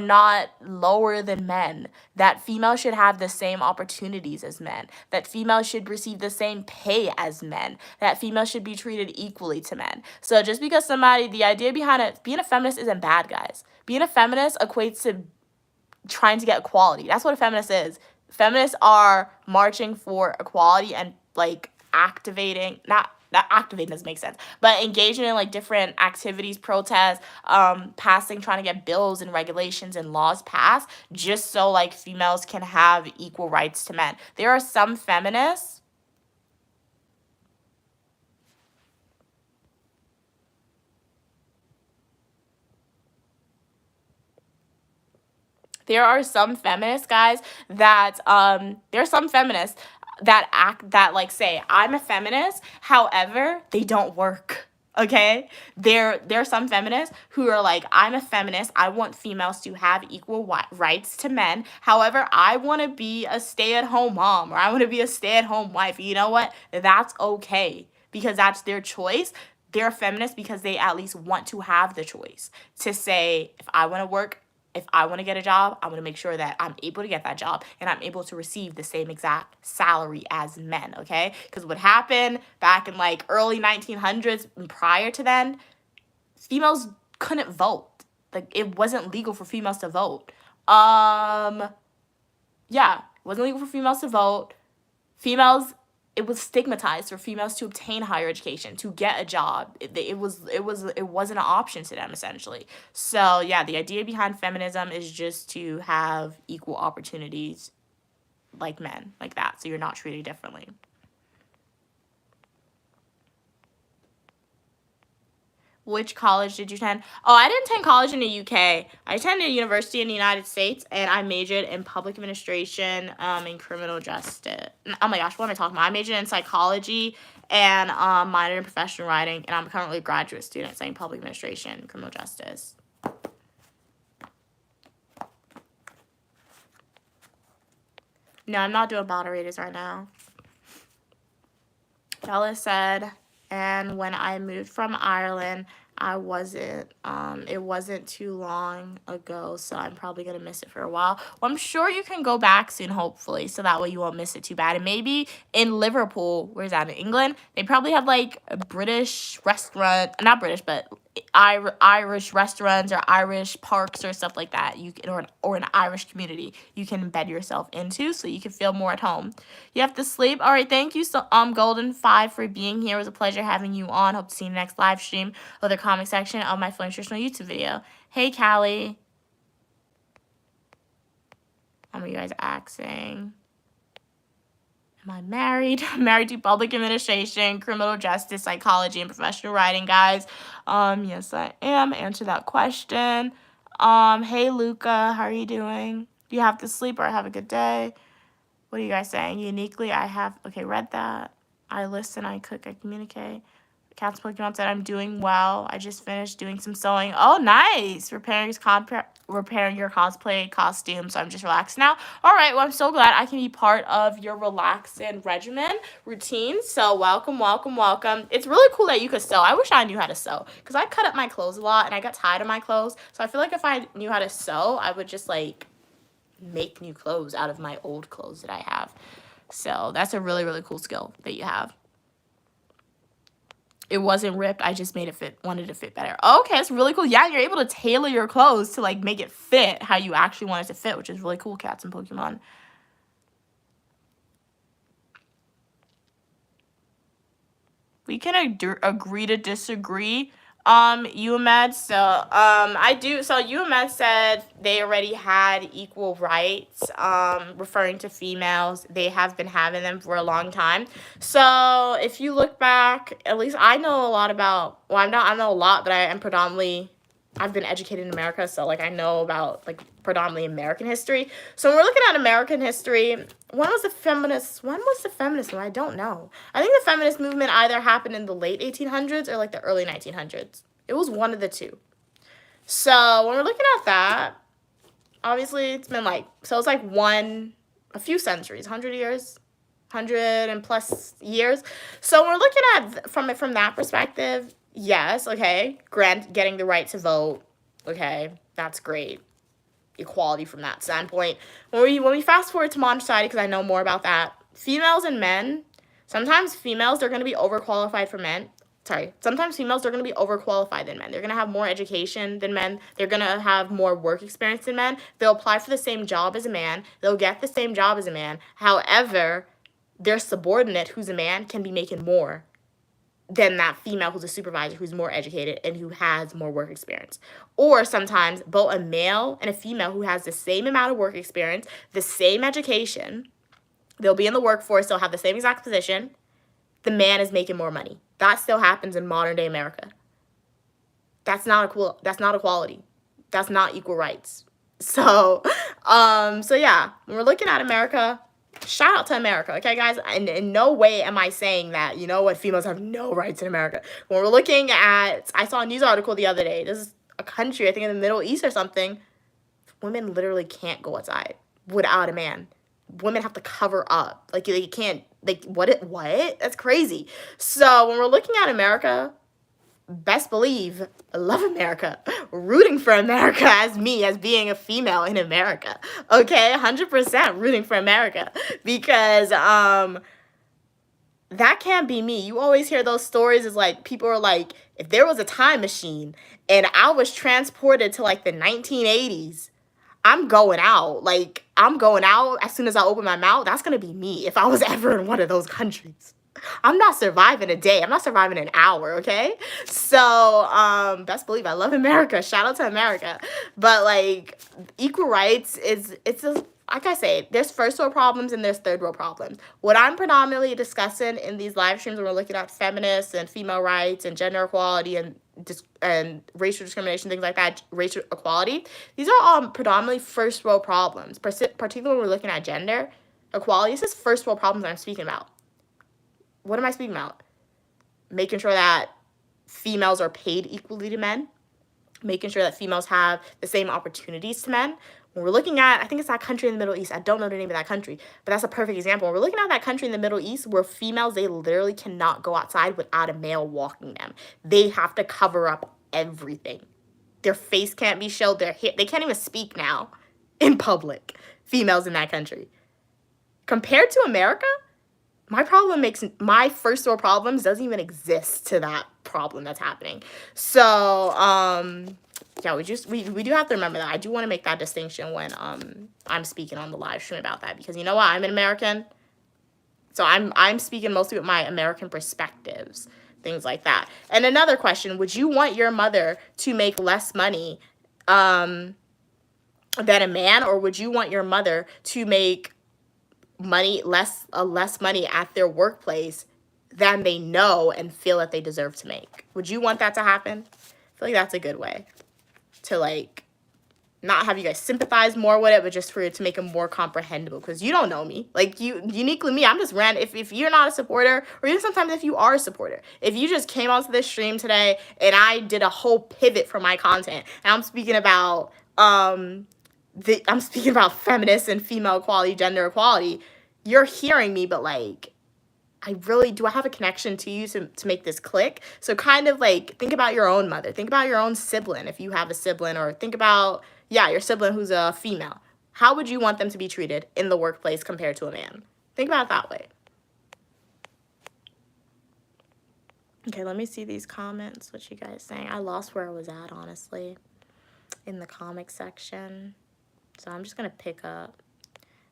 not lower than men, that females should have the same opportunities as men, that females should receive the same pay as men, that females should be treated equally to men. So just because the idea behind it, being a feminist isn't bad, guys. Being a feminist equates to trying to get equality. That's what a feminist is. Feminists are marching for equality and like activating, not activating doesn't make sense, but engaging in like different activities, protests, passing, trying to get bills and regulations and laws passed just so like females can have equal rights to men. There are some feminists guys, that there are some feminists that like say I'm a feminist, however they don't work. Okay, there are some feminists who are like, I'm a feminist, I want females to have equal rights to men, however I want to be a stay-at-home mom, or I want to be a stay-at-home wife. You know what, that's okay, because that's their choice. They're feminists because they at least want to have the choice to say, if I want to work, if I want to get a job, I want to make sure that I'm able to get that job and I'm able to receive the same exact salary as men, okay? Because what happened back in like early 1900s and prior to then, females couldn't vote. Like, it wasn't legal for females to vote. Yeah, it wasn't legal for females to vote. It was stigmatized for females to obtain higher education, to get a job. It wasn't an option to them, essentially. So yeah, the idea behind feminism is just to have equal opportunities like men, like that, so you're not treated differently. Which college did you attend? Oh, I didn't attend college in the UK. I attended a university in the United States, and I majored in public administration and criminal justice. Oh my gosh, what am I talking about? I majored in psychology and minored in professional writing, and I'm currently a graduate student studying public administration and criminal justice. No, I'm not doing moderators right now. Bella said, and when I moved from Ireland, it wasn't too long ago, so I'm probably going to miss it for a while. Well, I'm sure you can go back soon, hopefully, so that way you won't miss it too bad. And maybe in Liverpool, where's that, in England, they probably have, like, a British restaurant, not British, but Irish restaurants or Irish parks or stuff like that, or an Irish community you can embed yourself into so you can feel more at home. You have to sleep. All right, thank you, Golden5, for being here. It was a pleasure having you on. Hope to see you in the next live stream or the comment section of my Flame Nutritional YouTube video. Hey, Callie. Are you guys asking? Am I married? I'm married to public administration, criminal justice, psychology, and professional writing, guys. Yes, I am. Answer that question. Hey, Luca, how are you doing? Do you have to sleep or have a good day? What are you guys saying? Uniquely, read that. I listen, I cook, I communicate. Cat's Pokemon said, I'm doing well. I just finished doing some sewing. Oh, nice. Repairing your cosplay costume. So I'm just relaxed now. All right. Well, I'm so glad I can be part of your relaxing regimen routine. So welcome, welcome, welcome. It's really cool that you could sew. I wish I knew how to sew because I cut up my clothes a lot and I got tired of my clothes. So I feel like if I knew how to sew, I would just like make new clothes out of my old clothes that I have. So that's a really, really cool skill that you have. It wasn't ripped. I just wanted to fit better. Okay, it's really cool. Yeah, you're able to tailor your clothes to like make it fit how you actually want it to fit, which is really cool, Cats and Pokemon. We can agree to disagree. UMed, UMed said they already had equal rights, referring to females. They have been having them for a long time. So if you look back, at least I know a lot about, well, I know a lot, but I've been educated in America, so like I know about like predominantly American history. So when we're looking at American history, when was the feminist one? I don't know. I think the feminist movement either happened in the late 1800s or like the early 1900s. It was one of the two. So when we're looking at that, obviously it's been like, so it's like a few centuries, 100 years, 100 and plus years. So we're looking at from that perspective. Yes, okay, getting the right to vote. Okay, that's great. Equality from that standpoint. When we fast forward to modern society, because I know more about that, females and men, sometimes females, they're going to be overqualified for men. Sometimes females are going to be overqualified than men. They're going to have more education than men. They're going to have more work experience than men. They'll apply for the same job as a man. They'll get the same job as a man. However, their subordinate, who's a man, can be making more than that female who's a supervisor, who's more educated and who has more work experience. Or sometimes both a male and a female who has the same amount of work experience, the same education, they'll be in the workforce, they'll have the same exact position, the man is making more money. That still happens in modern day America. That's not equality. That's not equal rights. So yeah, when we're looking at America, shout out to America, okay, guys? And in no way am I saying that, you know what, females have no rights in America. When we're looking at, I saw a news article the other day. This is a country, I think in the Middle East or something. Women literally can't go outside without a man. Women have to cover up. Like, they can't, like, what? That's crazy. So when we're looking at America, best believe, I love America, rooting for America as being a female in America, okay, 100% rooting for America, because that can't be me. You always hear those stories, is like, people are like, if there was a time machine and I was transported to like the 1980s, I'm going out. Like, I'm going out as soon as I open my mouth. That's going to be me if I was ever in one of those countries. I'm not surviving a day. I'm not surviving an hour, okay? So, best believe I love America. Shout out to America. But, like, equal rights like I say, there's first world problems and there's third world problems. What I'm predominantly discussing in these live streams when we're looking at feminists and female rights and gender equality and racial discrimination, things like that, racial equality, these are all predominantly first world problems. Particularly when we're looking at gender equality, this is first world problems that I'm speaking about. What am I speaking about? Making sure that females are paid equally to men. Making sure that females have the same opportunities to men. When we're looking at, I think it's that country in the Middle East. I don't know the name of that country, but that's a perfect example. When we're looking at that country in the Middle East where females, they literally cannot go outside without a male walking them. They have to cover up everything. Their face can't be showed. Their hair, they can't even speak now in public. Females in that country. Compared to America, my first world problems doesn't even exist to that problem that's happening. So, yeah, we do have to remember that. I do want to make that distinction when I'm speaking on the live stream about that, because you know what, I'm an American, so I'm speaking mostly with my American perspectives, things like that. And another question: would you want your mother to make less money than a man, or would you want your mother to make less money at their workplace than they know and feel that they deserve to make? Would you want that to happen? I feel like that's a good way to, like, not have you guys sympathize more with it, but just for it to make it more comprehensible, because you don't know me. Like, uniquely me, I'm just random. If you're not a supporter, or even sometimes if you are a supporter, if you just came onto this stream today and I did a whole pivot for my content, and I'm speaking about feminists and female equality, gender equality, you're hearing me, but, like, do I have a connection to you to make this click? So kind of, like, think about your own mother. Think about your own sibling if you have a sibling, or think about, your sibling who's a female. How would you want them to be treated in the workplace compared to a man? Think about it that way. Okay, let me see these comments. What you guys saying? I lost where I was at, honestly, in the comic section. So I'm just going to pick up.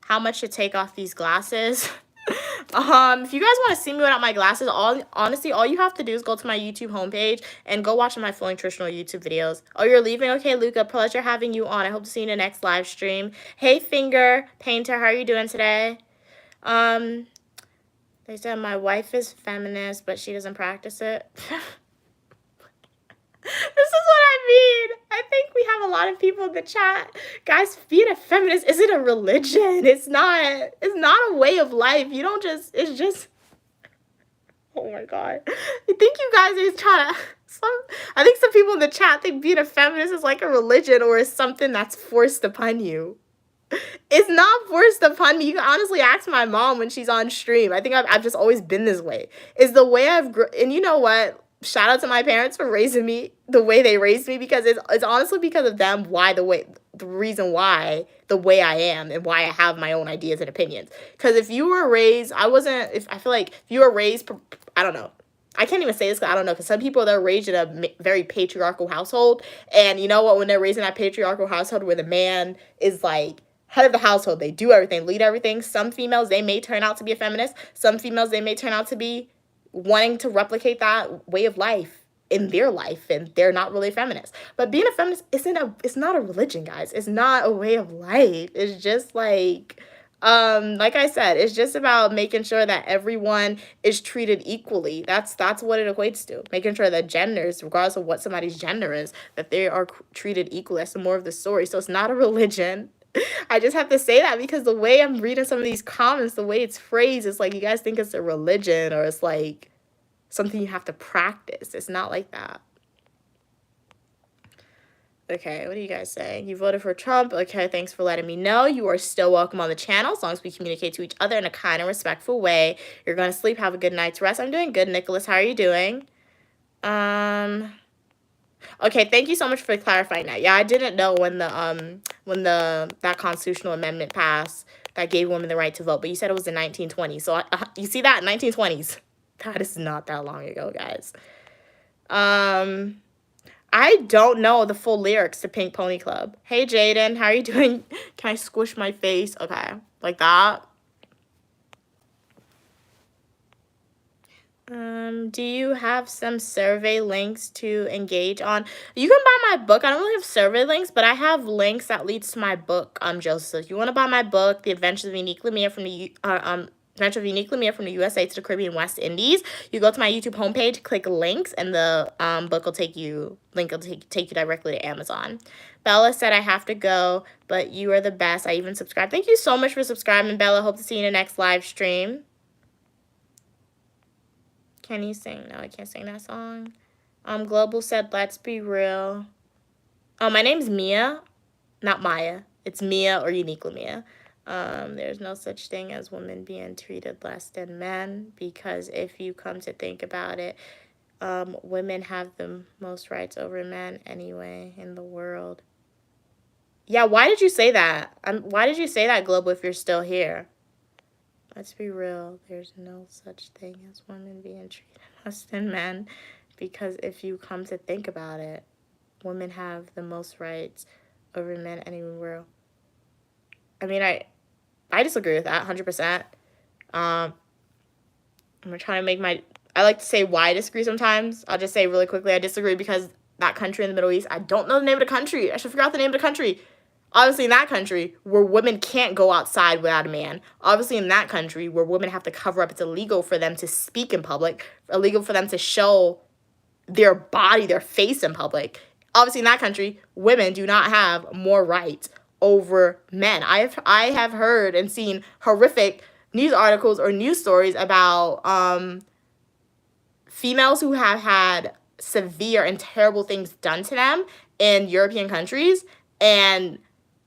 How much to take off these glasses? If you guys want to see me without my glasses, honestly, all you have to do is go to my YouTube homepage and go watch my full nutritional YouTube videos. Oh, you're leaving? Okay, Luca, pleasure having you on. I hope to see you in the next live stream. Hey, Finger Painter, how are you doing today? They said my wife is feminist, but she doesn't practice it. This is what I mean. I think we have a lot of people in the chat. Guys, being a feminist isn't a religion. It's not a way of life. You don't just, it's just, oh my God. I think you guys are trying to, I think some people in the chat think being a feminist is like a religion, or is something that's forced upon you. It's not forced upon me. You can honestly ask my mom when she's on stream. I think I've just always been this way. It's the way and you know what? Shout out to my parents for raising me the way they raised me, because it's honestly because of them the reason why the way I am and why I have my own ideas and opinions. Because if you were raised, I feel like if you were raised, I don't know. I can't even say this because I don't know, because some people, they're raised in a very patriarchal household, and you know what, when they're raised in that patriarchal household where the man is like head of the household, they do everything, lead everything, some females, they may turn out to be a feminist, some females, they may turn out to be wanting to replicate that way of life in their life, and they're not really a feminist. But being a feminist it's not a religion, guys. It's not a way of life. It's just like I said, it's just about making sure that everyone is treated equally. That's what it equates to. Making sure that genders, regardless of what somebody's gender is, that they are treated equally. That's the more of the story. So it's not a religion. I just have to say that because the way I'm reading some of these comments, the way it's phrased, it's like you guys think it's a religion or it's like something you have to practice. It's not like that. Okay, what are you guys saying? You voted for Trump. Okay, thanks for letting me know. You are still welcome on the channel as long as we communicate to each other in a kind and respectful way. You're going to sleep. Have a good night's rest. I'm doing good, Nicholas. How are you doing? Okay, thank you so much for clarifying that. Yeah, I didn't know when that constitutional amendment passed that gave women the right to vote, but you said it was the 1920s. So you see that, 1920s. That is not that long ago, guys. I don't know the full lyrics to Pink Pony Club. Hey, Jaden, how are you doing? Can I squish my face? Okay, like that. Do you have some survey links to engage on? You can buy my book. I don't really have survey links, but I have links that leads to my book, Joseph. If you want to buy my book, The Adventures of Unique Lemire from the USA to the Caribbean West Indies, you go to my YouTube homepage, click links, and the book will take you directly to Amazon. Bella said I have to go, but you are the best. I even subscribed. Thank you so much for subscribing, Bella. Hope to see you in the next live stream. Can you sing? No, I can't sing that song. Global said, let's be real. Oh, my name's Mia, not Maya. It's Mia or Unique Lemire. There's no such thing as women being treated less than men, because if you come to think about it, women have the most rights over men anyway in the world. Yeah, why did you say that? Why did you say that, Global, if you're still here? Let's be real. There's no such thing as women being treated less than men, because if you come to think about it, women have the most rights over men anywhere. I mean, I disagree with that 100%. I'm trying to make I like to say why I disagree sometimes. I'll just say really quickly, I disagree because that country in the Middle East, I don't know the name of the country. I should figure out the name of the country. Obviously, in that country where women can't go outside without a man. Obviously, in that country where women have to cover up, it's illegal for them to speak in public, illegal for them to show their body, their face in public. Obviously, in that country, women do not have more rights over men. I have heard and seen horrific news articles or news stories about females who have had severe and terrible things done to them in European countries, and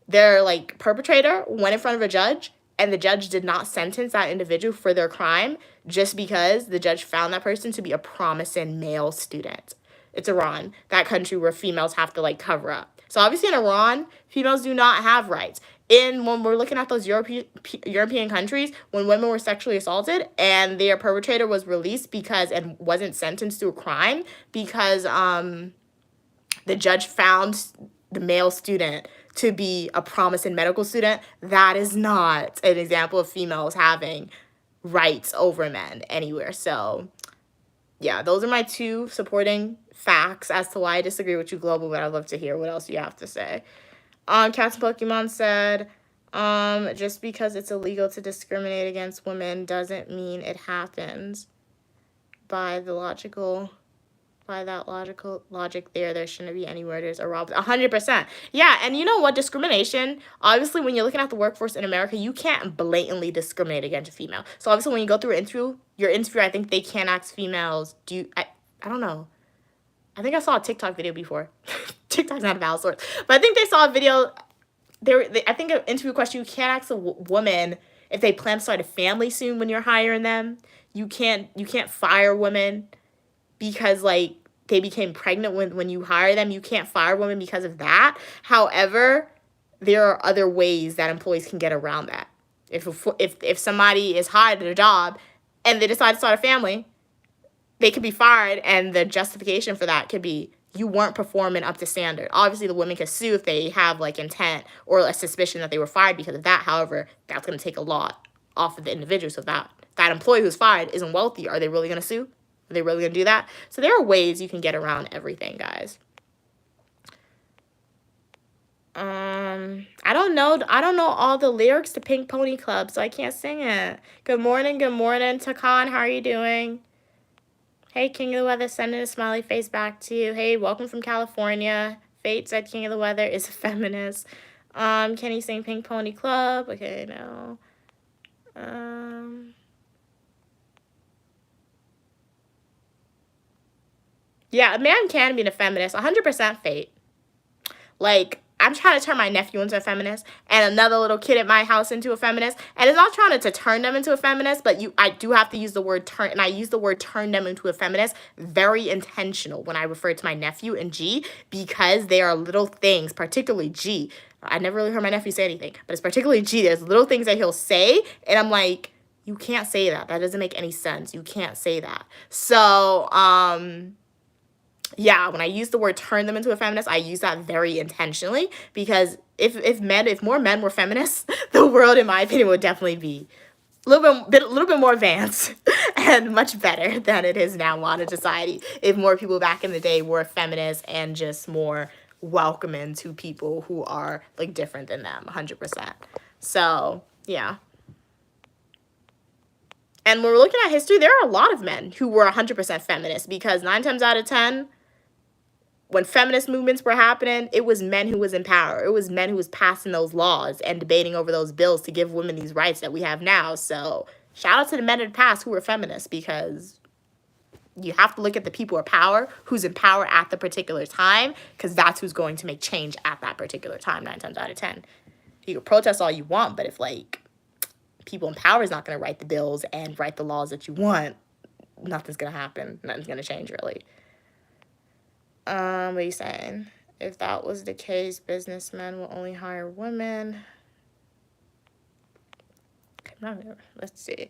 their perpetrator went in front of a judge, and the judge did not sentence that individual for their crime just because the judge found that person to be a promising male student. It's Iran, that country where females have to cover up. So obviously in Iran, females do not have rights. When we're looking at those European countries, when women were sexually assaulted and their perpetrator was released and wasn't sentenced to a crime because the judge found the male student to be a promising medical student, that is not an example of females having rights over men anywhere. So yeah, those are my two supporting facts as to why I disagree with you, Global, but I'd love to hear what else you have to say. Cats and Pokemon said, just because it's illegal to discriminate against women doesn't mean it happens. By that logical logic there shouldn't be any murders or robberies. 100%. Yeah, and you know what? Discrimination, obviously, when you're looking at the workforce in America, you can't blatantly discriminate against a female. So obviously, when you go through your interview, I think they can ask females, I don't know. I think I saw a TikTok video before. TikTok's not a valid source. But I think they saw a video. I think an interview question, you can't ask a woman if they plan to start a family soon when you're hiring them. You can't fire women because like they became pregnant when you hire them. You can't fire women because of that. However, there are other ways that employees can get around that. If somebody is hired at a job and they decide to start a family, they could be fired, and the justification for that could be you weren't performing up to standard. Obviously, the women could sue if they have like intent or a suspicion that they were fired because of that. However, that's going to take a lot off of the individual. So that employee who's fired isn't wealthy. Are they really going to sue? Are they really going to do that? So there are ways you can get around everything, guys. I don't know all the lyrics to Pink Pony Club, so I can't sing it. Good morning, Takan. How are you doing? Hey, King of the Weather, sending a smiley face back to you. Hey, welcome from California. Fate said King of the Weather is a feminist. Can you sing Pink Pony Club? Okay, no. Yeah, a man can be a feminist. 100% Fate. Like, I'm trying to turn my nephew into a feminist and another little kid at my house into a feminist. And it's not trying to turn them into a feminist, but I do have to use the word turn, and I use the word turn them into a feminist very intentional when I refer to my nephew and G, because they are little things, particularly G. I never really heard my nephew say anything, but it's particularly G. There's little things that he'll say, and I'm like, you can't say that. That doesn't make any sense. You can't say that. So, yeah, when I use the word turn them into a feminist, I use that very intentionally, because if more men were feminists, the world, in my opinion, would definitely be a little bit more advanced and much better than it is now in modern society. If more people back in the day were feminists and just more welcoming to people who are like different than them, 100%. So yeah. And when we're looking at history, there are a lot of men who were 100% feminist, because 9 times out of 10, when feminist movements were happening, it was men who was in power. It was men who was passing those laws and debating over those bills to give women these rights that we have now. So shout out to the men of the past who were feminists, because you have to look at the people of power, who's in power at the particular time, because that's who's going to make change at that particular time 9 times out of 10. You can protest all you want, but if like people in power is not going to write the bills and write the laws that you want, nothing's going to happen. Nothing's going to change, really. What are you saying? If that was the case, businessmen will only hire women. Let's see.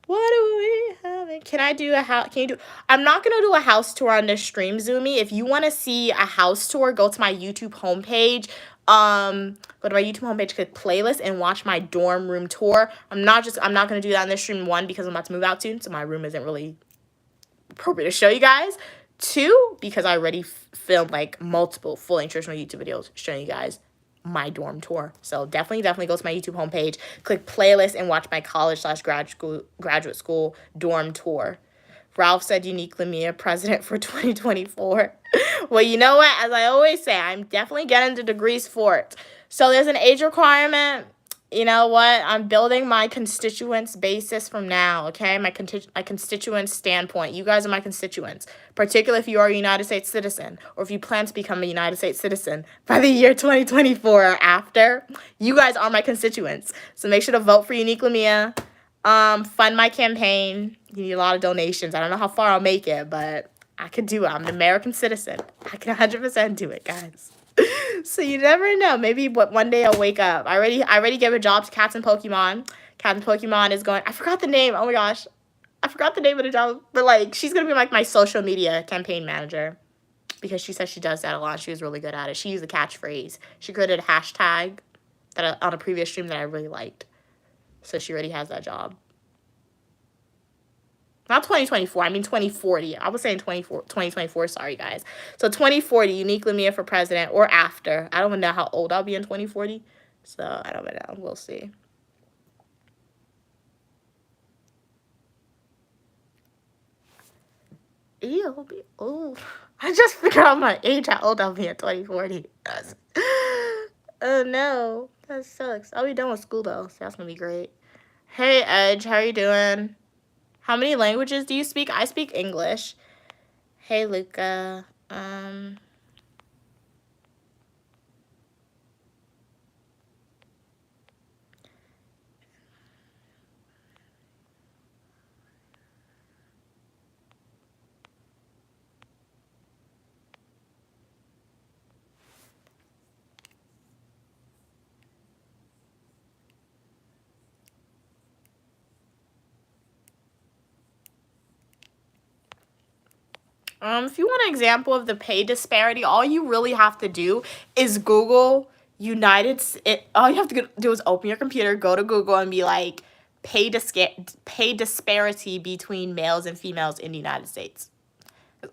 What do we have? Can I do a house? Can you do? I'm not gonna do a house tour on this stream, Zoomy. If you want to see a house tour, go to my YouTube homepage. Go to my YouTube homepage, click playlist, and watch my dorm room tour. I'm not gonna do that on this stream. 1, because I'm about to move out soon, so my room isn't really appropriate to show you guys. 2, because I already filmed like multiple full-length traditional YouTube videos showing you guys my dorm tour. So definitely go to my YouTube homepage, click playlist, and watch my college/graduate school dorm tour. Ralph said unique Lamia president for 2024. Well, you know what? As I always say, I'm definitely getting the degrees for it. So there's an age requirement. You know what? I'm building my constituents basis from now, okay? My constituent standpoint. You guys are my constituents, particularly if you are a United States citizen, or if you plan to become a United States citizen by the year 2024 or after. You guys are my constituents. So make sure to vote for Unique Lamia. Fund my campaign. You need a lot of donations. I don't know how far I'll make it, but I could do it. I'm an American citizen. I can 100% do it, guys. So you never know. Maybe one day I'll wake up. I already gave a job to Cats and Pokemon. Cats and Pokemon is going. I forgot the name. Oh my gosh, I forgot the name of the job. But like, she's gonna be like my social media campaign manager, because she says she does that a lot. She was really good at it. She used the catchphrase. She created a hashtag on a previous stream that I really liked. So she already has that job. Not 2024, I mean 2040. I was saying 2024, sorry guys. So 2040, unique Lamia for president, or after. I don't even know how old I'll be in 2040. So I don't know. We'll see. Ew, I'll be old. I just figured out my age, how old I'll be in 2040. Oh no, that sucks. I'll be done with school though, so that's gonna be great. Hey Edge, how are you doing? How many languages do you speak? I speak English. Hey, Luca. If you want an example of the pay disparity, all you really have to do is Google all you have to do is open your computer, go to Google, and be like, pay disparity between males and females in the United States.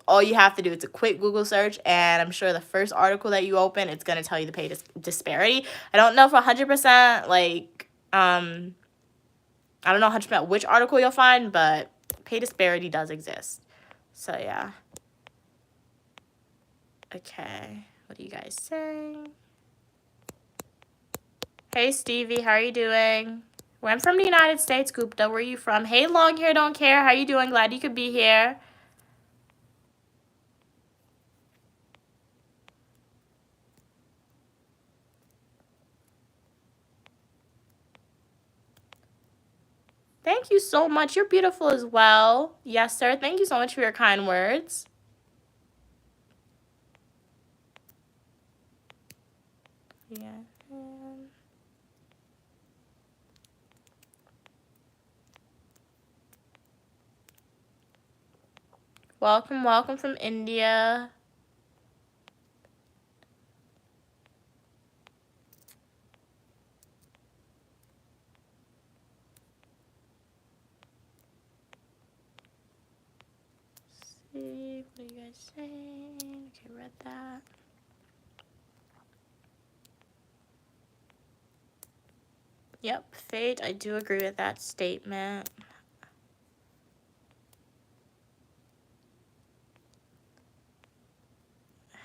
All you have to do is a quick Google search, and I'm sure the first article that you open, it's going to tell you the pay disparity. I don't know if 100%, like, I don't know 100% which article you'll find, but pay disparity does exist. So, yeah. Okay. What do you guys say? Hey, Stevie. How are you doing? Well, I'm from the United States, Gupta. Where are you from? Hey, long hair, don't care. How you doing? Glad you could be here. Thank you so much. You're beautiful as well. Yes, sir. Thank you so much for your kind words. Yeah. Welcome, welcome from India. Let's see, what are you guys saying? Okay, read that. Yep, fate, I do agree with that statement.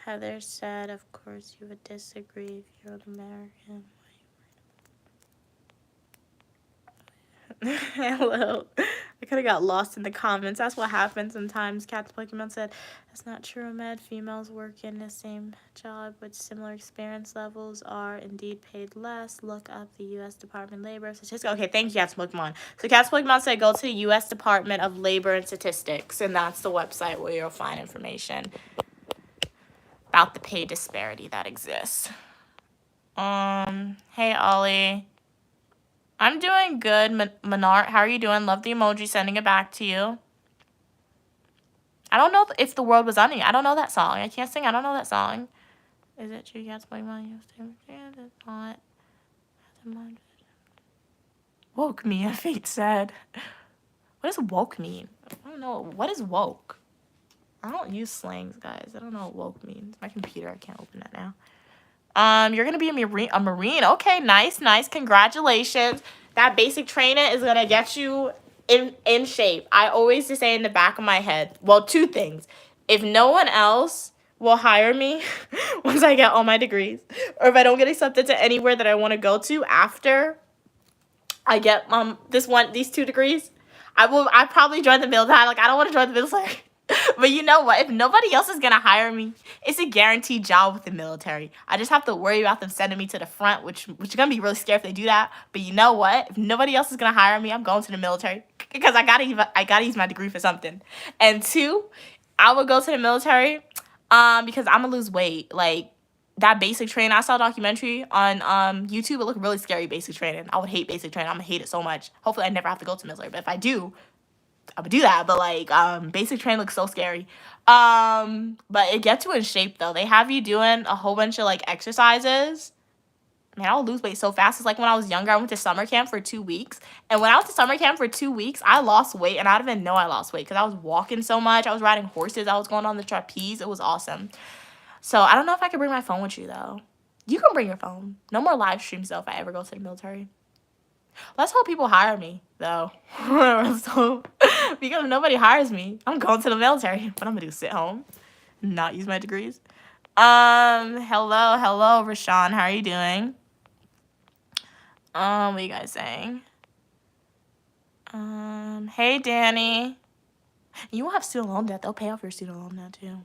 Heather said, of course you would disagree if you're an American. Hello. I could have got lost in the comments. That's what happens sometimes. Cat's Pokemon said, that's not true, Ahmed. Females work in the same job with similar experience levels are indeed paid less. Look up the U.S. Department of Labor and Statistics. Okay, thank you, Cat's Pokemon. So Cat's Pokemon said, go to the U.S. Department of Labor and Statistics, and that's the website where you'll find information about the pay disparity that exists. Hey, Ollie. I'm doing good, Menard. How are you doing? Love the emoji. Sending it back to you. I don't know if the world was ending. I don't know that song. I can't sing. I don't know that song. Is it true? Cats play money. Not. Woke me, a fate said. What does woke mean? I don't know. What is woke? I don't use slangs, guys. I don't know what woke means. My computer, I can't open that now. You're gonna be a marine. Okay, nice. Congratulations. That basic training is gonna get you in shape. I always just say in the back of my head, well, two things. If no one else will hire me once I get all my degrees, or if I don't get accepted to anywhere that I want to go to after I get these 2 degrees, I probably join the military. Like, I don't want to join the military. But you know what? If nobody else is going to hire me, it's a guaranteed job with the military. I just have to worry about them sending me to the front, which is going to be really scary if they do that. But you know what? If nobody else is going to hire me, I'm going to the military because I gotta use my degree for something. And 2, I would go to the military because I'm going to lose weight. Like, that basic training, I saw a documentary on YouTube. It looked really scary, basic training. I would hate basic training. I'm going to hate it so much. Hopefully, I never have to go to the military. But if I do, I would do that, but like basic training looks so scary. But it gets you in shape though. They have you doing a whole bunch of like exercises. Man, I'll lose weight so fast. It's like when I was younger, I went to summer camp for 2 weeks. And when I went to summer camp for 2 weeks, I lost weight, and I didn't even know I lost weight because I was walking so much. I was riding horses. I was going on the trapeze. It was awesome. So I don't know if I could bring my phone with you though. You can bring your phone. No more live streams though if I ever go to the military. Let's hope people hire me, though. So, because if nobody hires me, I'm going to the military. What I'm going to do, sit home, not use my degrees? Hello, Rashawn. How are you doing? What are you guys saying? Hey, Danny. You won't have student loan debt. They'll pay off your student loan debt, too.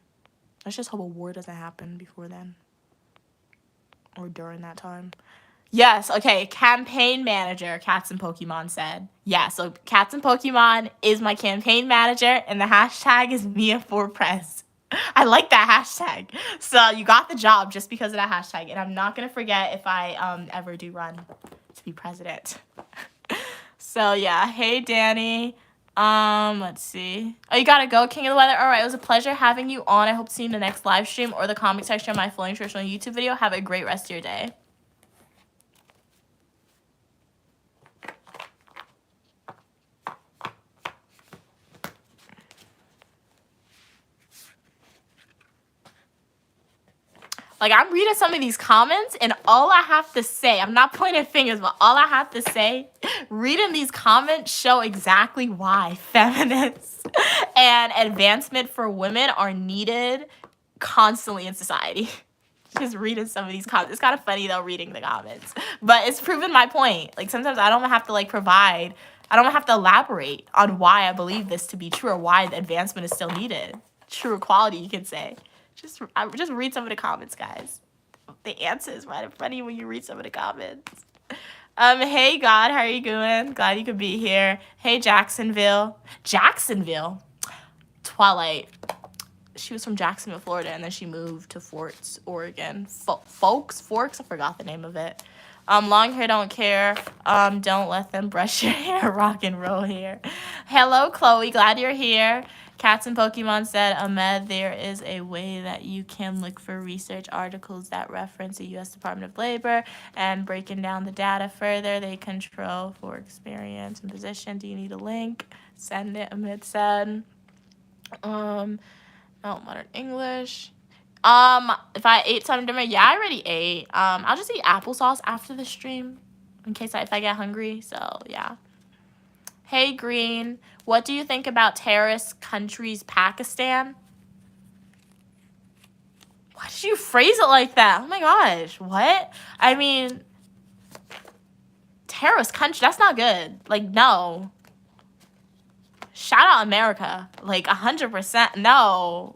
Let's just hope a war doesn't happen before then. Or during that time. Yes, okay, campaign manager, Cats and Pokemon said. Yeah, so Cats and Pokemon is my campaign manager, and the hashtag is Mia4Pres. I like that hashtag. So you got the job just because of that hashtag, and I'm not going to forget if I ever do run to be president. So yeah, hey, Danny. Let's see. Oh, you gotta go, King of the Weather. All right, it was a pleasure having you on. I hope to see you in the next live stream or the comment section of my Flowing Traditional YouTube video. Have a great rest of your day. Like, I'm reading some of these comments, and all I have to say, I'm not pointing fingers, but all I have to say, reading these comments show exactly why feminists and advancement for women are needed constantly in society. Just reading some of these comments. It's kind of funny, though, reading the comments. But it's proven my point. Like, sometimes I don't have to, like, provide, I don't have to elaborate on why I believe this to be true or why the advancement is still needed. True equality, you could say. Just read some of the comments, guys. The answer is right in front of you when you read some of the comments. Hey, God, how are you doing? Glad you could be here. Hey, Jacksonville. Jacksonville? Twilight. She was from Jacksonville, Florida, and then she moved to Forts, Oregon. Forks? I forgot the name of it. Long hair, don't care. Don't let them brush your hair. Rock and roll hair. Hello, Chloe. Glad you're here. Cats and Pokemon said, Ahmed, there is a way that you can look for research articles that reference the U.S. Department of Labor and breaking down the data further. They control for experience and position. Do you need a link? Send it, Ahmed said. Oh, modern English. If I ate something different, yeah, I already ate. I'll just eat applesauce after the stream in case if I get hungry. So yeah. Hey, Green, what do you think about terrorist countries, Pakistan? Why did you phrase it like that? Oh my gosh, what? I mean, terrorist country, that's not good. Like, no. Shout out America. Like, 100%. No.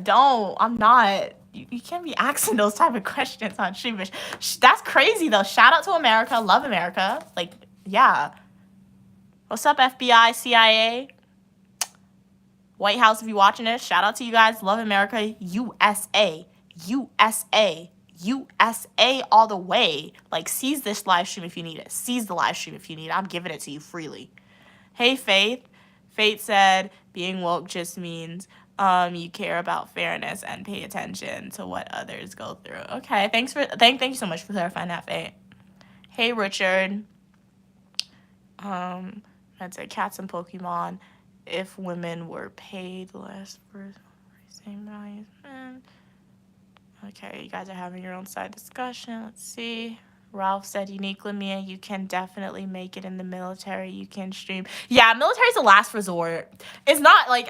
Don't. I'm not. You can't be asking those type of questions on stream. That's crazy, though. Shout out to America. Love America. Like, yeah. What's up, FBI, CIA, White House, if you're watching this? Shout out to you guys. Love America. USA. USA. USA all the way. Like, seize this live stream if you need it. Seize the live stream if you need it. I'm giving it to you freely. Hey, Faith. Faith said, being woke just means you care about fairness and pay attention to what others go through. Okay, thank you so much for clarifying that, Faith. Hey, Richard. I'd say cats and Pokemon. If women were paid less for same values, men. Okay, you guys are having your own side discussion. Let's see. Ralph said, uniquely, Mia, you can definitely make it in the military. You can stream. Yeah, military's the last resort. It's not like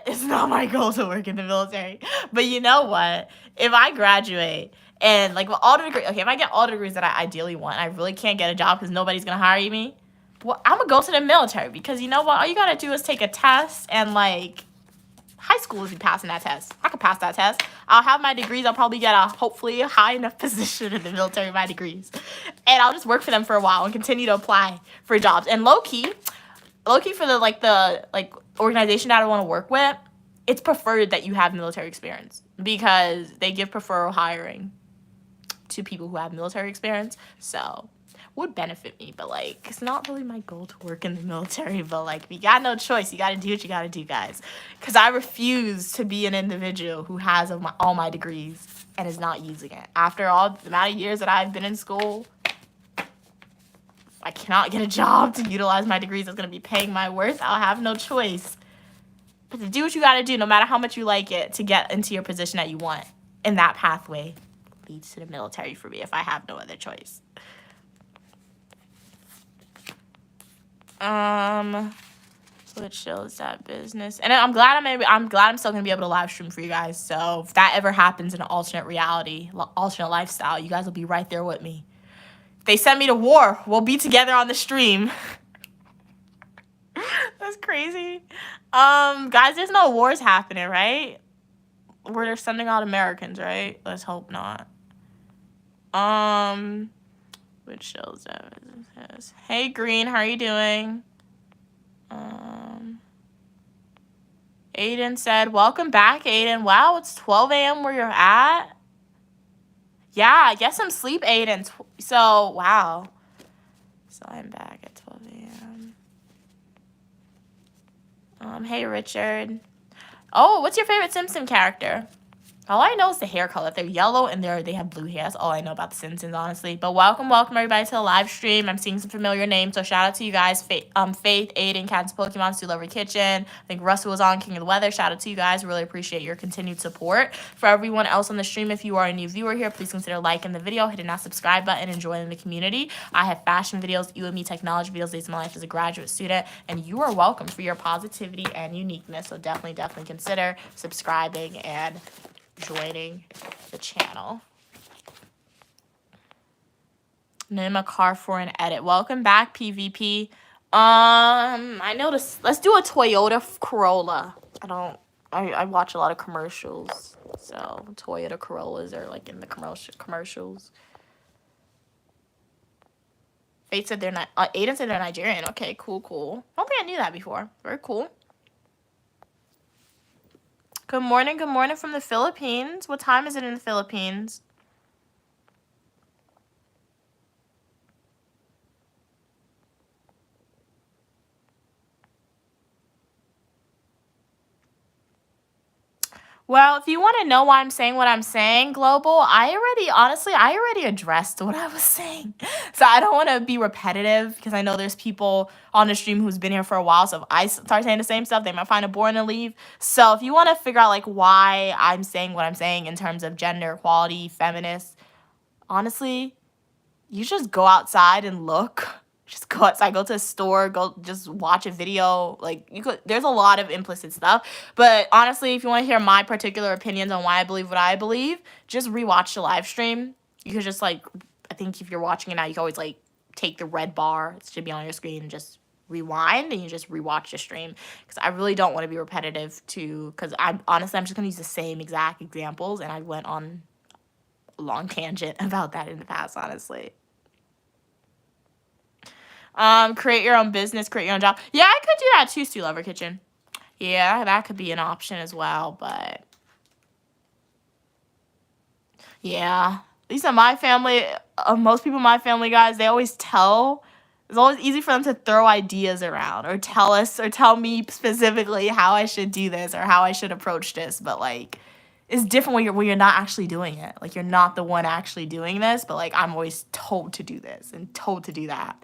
it's not my goal to work in the military. But you know what? If I graduate and like with all the degrees, okay, if I get all the degrees that I ideally want, I really can't get a job because nobody's going to hire me. Well, I'm going to go to the military because you know what? All you got to do is take a test and like high school is you passing that test. I could pass that test. I'll have my degrees. I'll probably get a hopefully high enough position in the military with my degrees. And I'll just work for them for a while and continue to apply for jobs. And low-key for the organization that I want to work with, it's preferred that you have military experience because they give preferential hiring to people who have military experience. So would benefit me, but like it's not really my goal to work in the military. But like we got no choice. You got to do what you got to do, guys. Because I refuse to be an individual who has all my degrees and is not using it. After all the amount of years that I've been in school, I cannot get a job to utilize my degrees that's going to be paying my worth. I'll have no choice but to do what you got to do, no matter how much you like it, to get into your position that you want. And that pathway leads to the military for me if I have no other choice. Which shows that business, and I'm glad I'm still gonna be able to live stream for you guys. So if that ever happens in an alternate reality, alternate lifestyle, you guys will be right there with me. If they send me to war, we'll be together on the stream. That's crazy. Guys, there's no wars happening, right? Where they're sending out Americans, right? Let's hope not. Which shows that business. Hey, Green, how are you doing? Aiden said, welcome back, Aiden. Wow, it's 12 a.m. where you're at. Yeah, get some sleep, Aiden. So, wow. So I'm back at 12 a.m. Hey, Richard. Oh, what's your favorite Simpson character? All I know is the hair color. They're yellow and they have blue hair. That's all I know about the Simpsons, honestly. But welcome everybody to the live stream. I'm seeing some familiar names, so shout out to you guys. Faith, Aiden, Cats, Pokemon, Stu Lover Kitchen. I think Russell was on King of the Weather. Shout out to you guys. Really appreciate your continued support. For everyone else on the stream, if you are a new viewer here, please consider liking the video, hitting that subscribe button, and joining the community. I have fashion videos, UME technology videos, days of my life as a graduate student, and you are welcome for your positivity and uniqueness. So definitely consider subscribing and joining the channel. Name a car for an edit. Welcome back, PvP. I noticed. Let's do a Toyota Corolla. I watch a lot of commercials, so Toyota Corollas are like in the commercials. Fate said they're not. Aiden said they're Nigerian. Okay, cool. I don't think I knew that before. Very cool. Good morning from the Philippines. What time is it in the Philippines? Well, if you want to know why I'm saying what I'm saying, Global, I already addressed what I was saying. So I don't want to be repetitive because I know there's people on the stream who's been here for a while. So if I start saying the same stuff, they might find it boring and leave. So if you want to figure out like why I'm saying what I'm saying in terms of gender equality, feminists, honestly, you just go outside and look. Just go outside, go to a store, go just watch a video. Like there's a lot of implicit stuff. But honestly, if you want to hear my particular opinions on why I believe what I believe, just rewatch the live stream. You could just I think if you're watching it now, you can always take the red bar. It should be on your screen and just rewind and you just rewatch the stream. Because I really don't want to be repetitive because I'm just going to use the same exact examples. And I went on a long tangent about that in the past, honestly. Create your own business, create your own job. Yeah, I could do that too, Stu Lover Kitchen. Yeah, that could be an option as well, but yeah. At least in my family, most people in my family, guys, they always tell. It's always easy for them to throw ideas around or tell me specifically how I should do this or how I should approach this, but it's different when you're not actually doing it. Like you're not the one actually doing this, but I'm always told to do this and told to do that.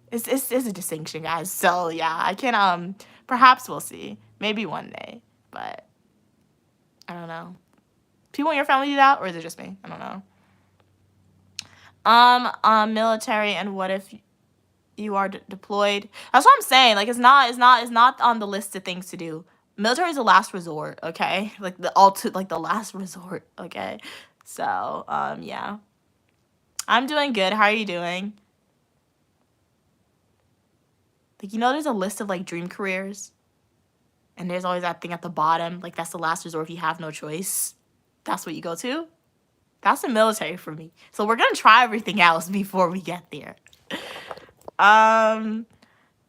It's a distinction, guys. So yeah, I can perhaps we'll see. Maybe one day, but I don't know. People in your family do that, or is it just me? I don't know. Military, and what if you are deployed? That's what I'm saying. It's not on the list of things to do. Military is the last resort, okay? The last resort, okay? So yeah. I'm doing good. How are you doing? There's a list of dream careers, and there's always that thing at the bottom, that's the last resort if you have no choice. That's what you go to. That's the military for me. So we're gonna try everything else before we get there.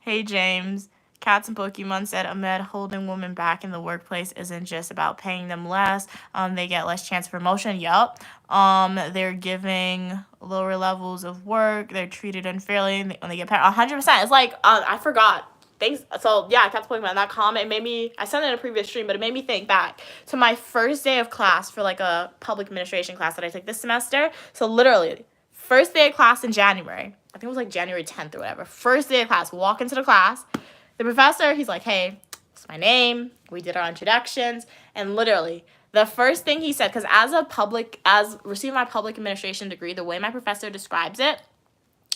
Hey James, Cats and Pokemon said Ahmed, holding women back in the workplace isn't just about paying them less. They get less chance for promotion. Yup. They're giving lower levels of work. They're treated unfairly when they get paid. 100%. It's I forgot. Thanks. So yeah, Cats Pokemon. That comment made me. I said it in a previous stream, but it made me think back to my first day of class for a public administration class that I took this semester. So literally, first day of class in January. I think it was January 10th or whatever. First day of class. Walk into the class. The professor, he's like, hey, it's my name. We did our introductions. And literally, the first thing he said, because as receiving my public administration degree, the way my professor describes it,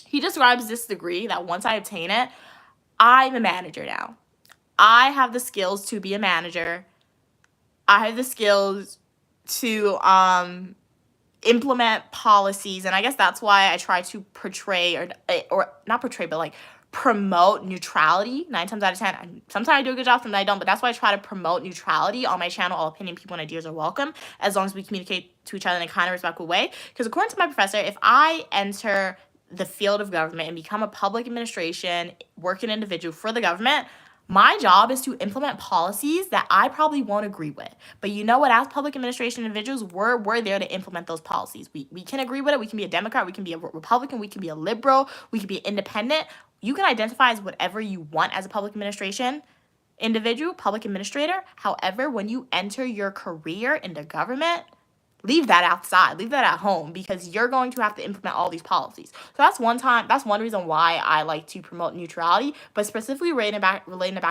he describes this degree that once I obtain it, I'm a manager now. I have the skills to be a manager. I have the skills to implement policies. And I guess that's why I try to portray or not portray, but promote neutrality 9 times out of 10. Sometimes I do a good job, sometimes I don't, but that's why I try to promote neutrality on my channel. All opinion, people, and ideas are welcome as long as we communicate to each other in a kind of respectful way. Because according to my professor, if I enter the field of government and become a public administration working individual for the government, my job is to implement policies that I probably won't agree with. But you know what? As public administration individuals, we're there to implement those policies. We can agree with it. We can be a Democrat. We can be a Republican. We can be a liberal. We can be independent. You can identify as whatever you want as a public administration. individual, public administrator. However, when you enter your career in the government, leave that outside, leave that at home, because you're going to have to implement all these policies. So that's one reason why I like to promote neutrality. But specifically relating back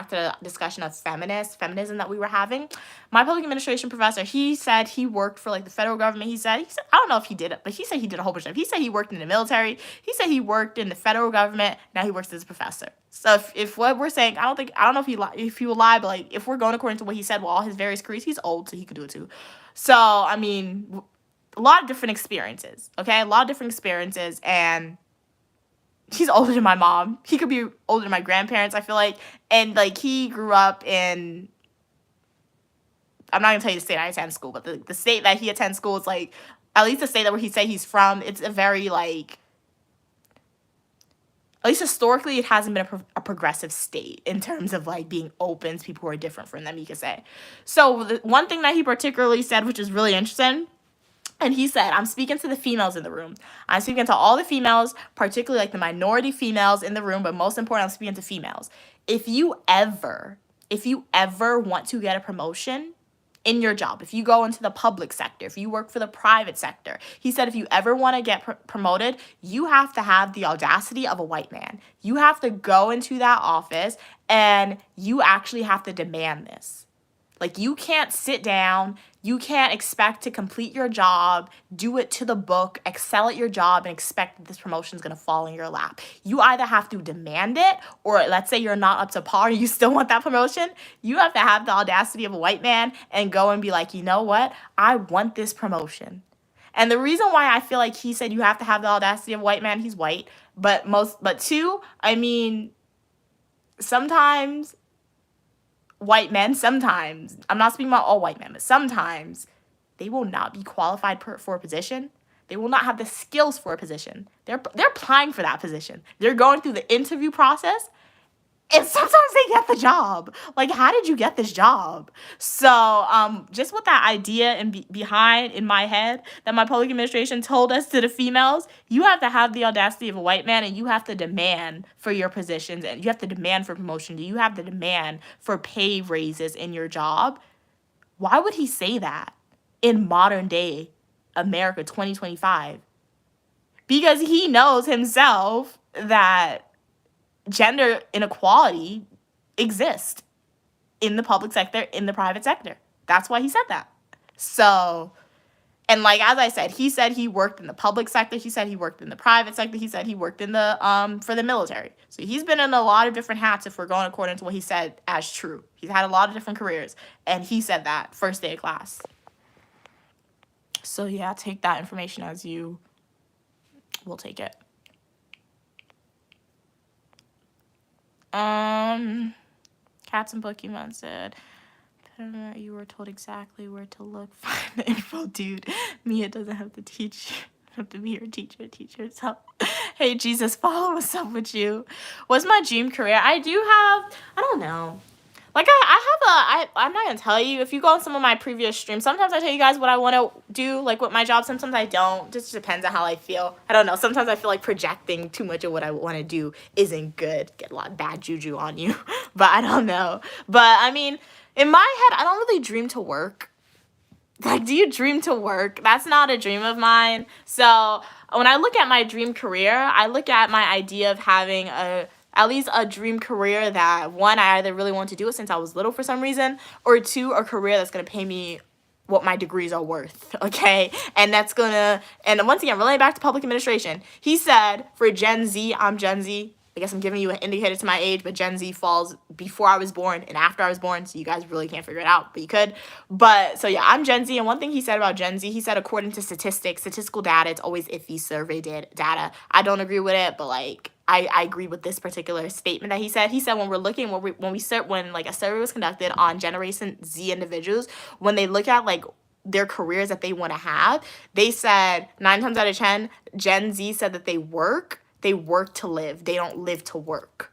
to the discussion of feminism that we were having, my public administration professor, he said he worked for like the federal government. He said I don't know if he did it, but he said he did a whole bunch of stuff. He said he worked in the military. He said he worked in the federal government. Now he works as a professor. So if what we're saying, I don't know if he will lie, but like if we're going according to what he said, well, all his various careers, he's old, so he could do it too. So, I mean, a lot of different experiences, okay? A lot of different experiences, and he's older than my mom. He could be older than my grandparents, I feel like. And, like, he grew up in, I'm not going to tell you the state I attend school, but the state that he attends school is, like, at least the state that where he say he's from, it's a very, like, at least historically, it hasn't been a progressive state in terms of, like, being open to people who are different from them, you could say. So the one thing that he particularly said, which is really interesting, and he said, I'm speaking to the females in the room. I'm speaking to all the females, particularly, like, the minority females in the room, but most important, I'm speaking to females. If you ever want to get a promotion in your job, if you go into the public sector, if you work for the private sector, he said if you ever want to get promoted, you have to have the audacity of a white man. You have to go into that office and you actually have to demand this. Like, you can't sit down, you can't expect to complete your job, do it to the book, excel at your job, and expect that this promotion is going to fall in your lap. You either have to demand it, or let's say you're not up to par, you still want that promotion, you have to have the audacity of a white man and go and be like, you know what, I want this promotion. And the reason why I feel like he said you have to have the audacity of a white man, he's white, but two, I mean, sometimes white men, sometimes, I'm not speaking about all white men, but sometimes they will not be qualified for a position. They will not have the skills for a position. They're applying for that position. They're going through the interview process, and sometimes they get the job. Like, how did you get this job? So, just with that idea behind in my head that my public administration told us to the females, you have to have the audacity of a white man, and you have to demand for your positions, and you have to demand for promotion. You have to demand for pay raises in your job. Why would he say that in modern day America 2025? Because he knows himself that gender inequality exists in the public sector, in the private sector. That's why he said that. So, and like, as I said he worked in the public sector. He said he worked in the private sector. He said he worked in the, for the military. So he's been in a lot of different hats if we're going according to what he said as true. He's had a lot of different careers. And he said that first day of class. So yeah, take that information as you will take it. Cats and Pokemon said, you were told exactly where to look. Find the info, dude. Mia doesn't have to teach you. Have to be your teacher. Teach yourself. Hey, Jesus, follow what's up with you. What's my dream career? I do have, I don't know. Like, I'm not going to tell you. If you go on some of my previous streams, sometimes I tell you guys what I want to do, like, with my job. Sometimes I don't. Just depends on how I feel. I don't know. Sometimes I feel like projecting too much of what I want to do isn't good. Get a lot of bad juju on you. But I don't know. But, I mean, in my head, I don't really dream to work. Like, do you dream to work? That's not a dream of mine. So, when I look at my dream career, I look at my idea of having at least a dream career that, one, I either really want to do it since I was little for some reason, or two, a career that's going to pay me what my degrees are worth, okay? And that's going to, and once again, relating back to public administration, he said, for Gen Z, I'm Gen Z. I guess I'm giving you an indicator to my age, but Gen Z falls before I was born and after I was born, so you guys really can't figure it out, but you could. But, so yeah, I'm Gen Z, and one thing he said about Gen Z, he said according to statistical data, it's always iffy survey data. I don't agree with it, but, like, I agree with this particular statement that he said. He said when we're looking, when like a survey was conducted on Generation Z individuals, when they look at, like, their careers that they want to have, they said 9 times out of 10, Gen Z said that they work to live. They don't live to work.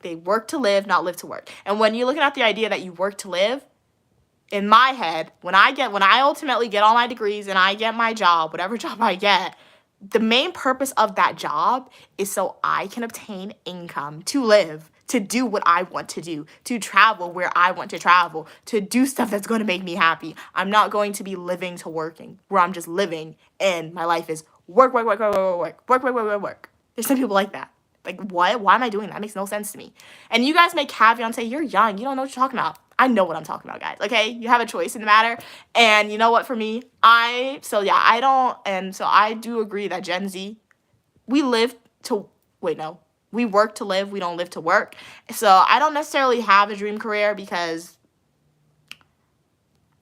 They work to live, not live to work. And when you're looking at the idea that you work to live, in my head, when I ultimately get all my degrees and I get my job, whatever job I get, the main purpose of that job is so I can obtain income to live to do what I want to do, to travel where I want to travel, to do stuff that's going to make me happy. I'm not going to be living to working, where I'm just living and my life is work, work, work, work, work, work, work, work, work, work, work. There's some people like that. Like, what? Why am I doing that? That makes no sense to me. And you guys may caveat and say, you're young. You don't know what you're talking about. I know what I'm talking about, guys. Okay? You have a choice in the matter. And you know what? For me, I do agree that Gen Z, we work to live. We don't live to work. So I don't necessarily have a dream career because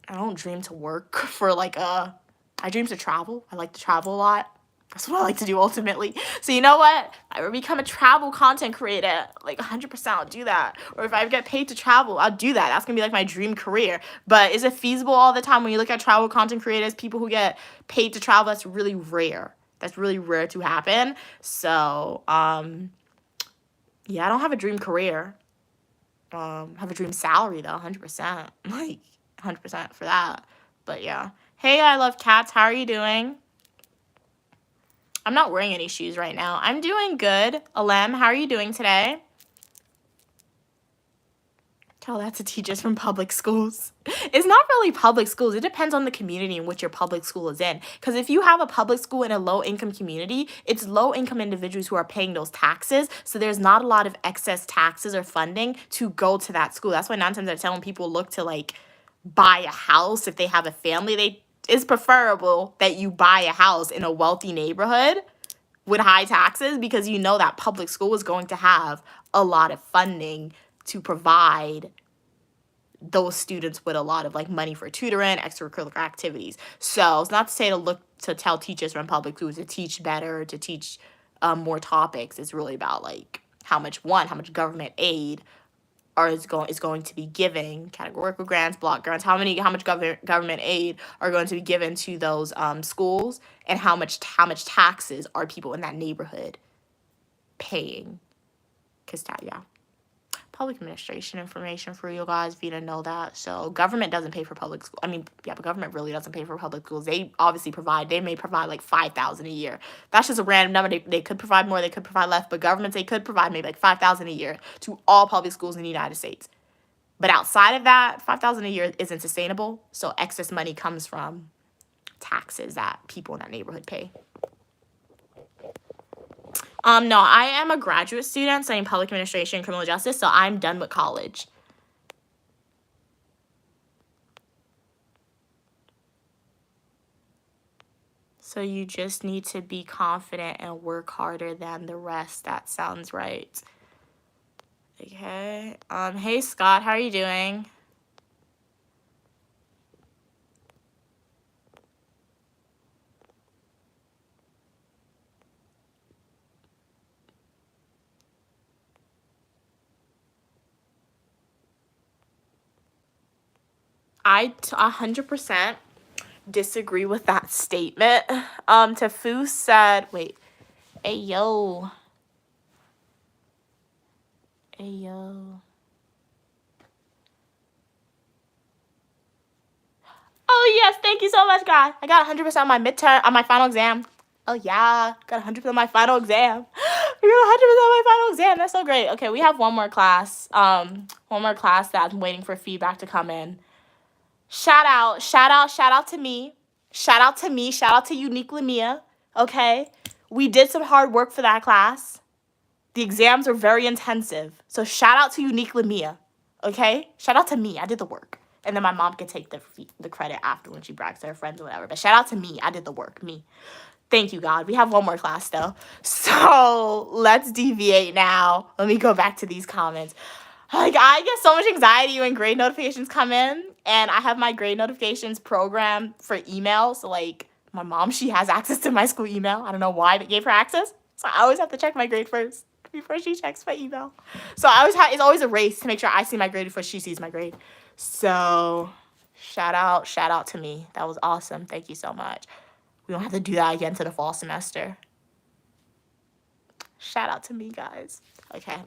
I don't dream to work for I dream to travel. I like to travel a lot. That's what I like to do ultimately. So you know what? If I become a travel content creator, 100% I'll do that. Or if I get paid to travel, I'll do that. That's going to be my dream career. But is it feasible all the time when you look at travel content creators, people who get paid to travel? That's really rare. That's really rare to happen. So, yeah, I don't have a dream career. Have a dream salary though, 100%. 100% for that. But yeah. Hey, I love cats. How are you doing? I'm not wearing any shoes right now. I'm doing good. Alem, how are you doing today? Tell that to teachers from public schools. It's not really public schools. It depends on the community in which your public school is in. Because if you have a public school in a low-income community, it's low-income individuals who are paying those taxes. So there's not a lot of excess taxes or funding to go to that school. That's why 9 times out of 10 when people look to buy a house, if they have a family, it's preferable that you buy a house in a wealthy neighborhood with high taxes, because you know that public school is going to have a lot of funding to provide those students with a lot of money for tutoring, extracurricular activities. So it's not to say to tell teachers from public schools to teach better, to teach more topics. It's really about how much government aid is going to be given, categorical grants, block grants, how much government aid are going to be given to those schools, and how much taxes are people in that neighborhood paying. Because public administration information for you guys if you didn't know that. So government doesn't pay for public school. But government really doesn't pay for public schools. They obviously may provide $5,000 a year. That's just a random number. They could provide more, they could provide less, but governments, they could provide maybe $5,000 a year to all public schools in the United States. But outside of that, $5,000 a year isn't sustainable. So excess money comes from taxes that people in that neighborhood pay. No, I am a graduate student studying public administration and criminal justice, so I'm done with college. So you just need to be confident and work harder than the rest. That sounds right. Okay. Hey, Scott, how are you doing? I 100% disagree with that statement. Tafu said, wait, hey yo. Oh yes, thank you so much, guys. I got 100% on my midterm, on my final exam. Oh yeah, got 100% on my final exam. I got 100% on my final exam. That's so great. Okay, we have one more class. One more class that I'm waiting for feedback to come in. Shout out to me. Shout out to Unique Lamia. Okay, we did some hard work for that class. The exams are very intensive. So shout out to Unique Lamia. Okay, shout out to me. I did the work. And then my mom can take the credit after when she brags to her friends or whatever. But shout out to me. I did the work. Me. Thank you, God. We have one more class, though. So let's deviate now. Let me go back to these comments. I get so much anxiety when grade notifications come in. And I have my grade notifications program for email. So, my mom, she has access to my school email. I don't know why they gave her access. So I always have to check my grade first before she checks my email. So it's always a race to make sure I see my grade before she sees my grade. So shout out to me. That was awesome. Thank you so much. We don't have to do that again to the fall semester. Shout out to me, guys. Okay.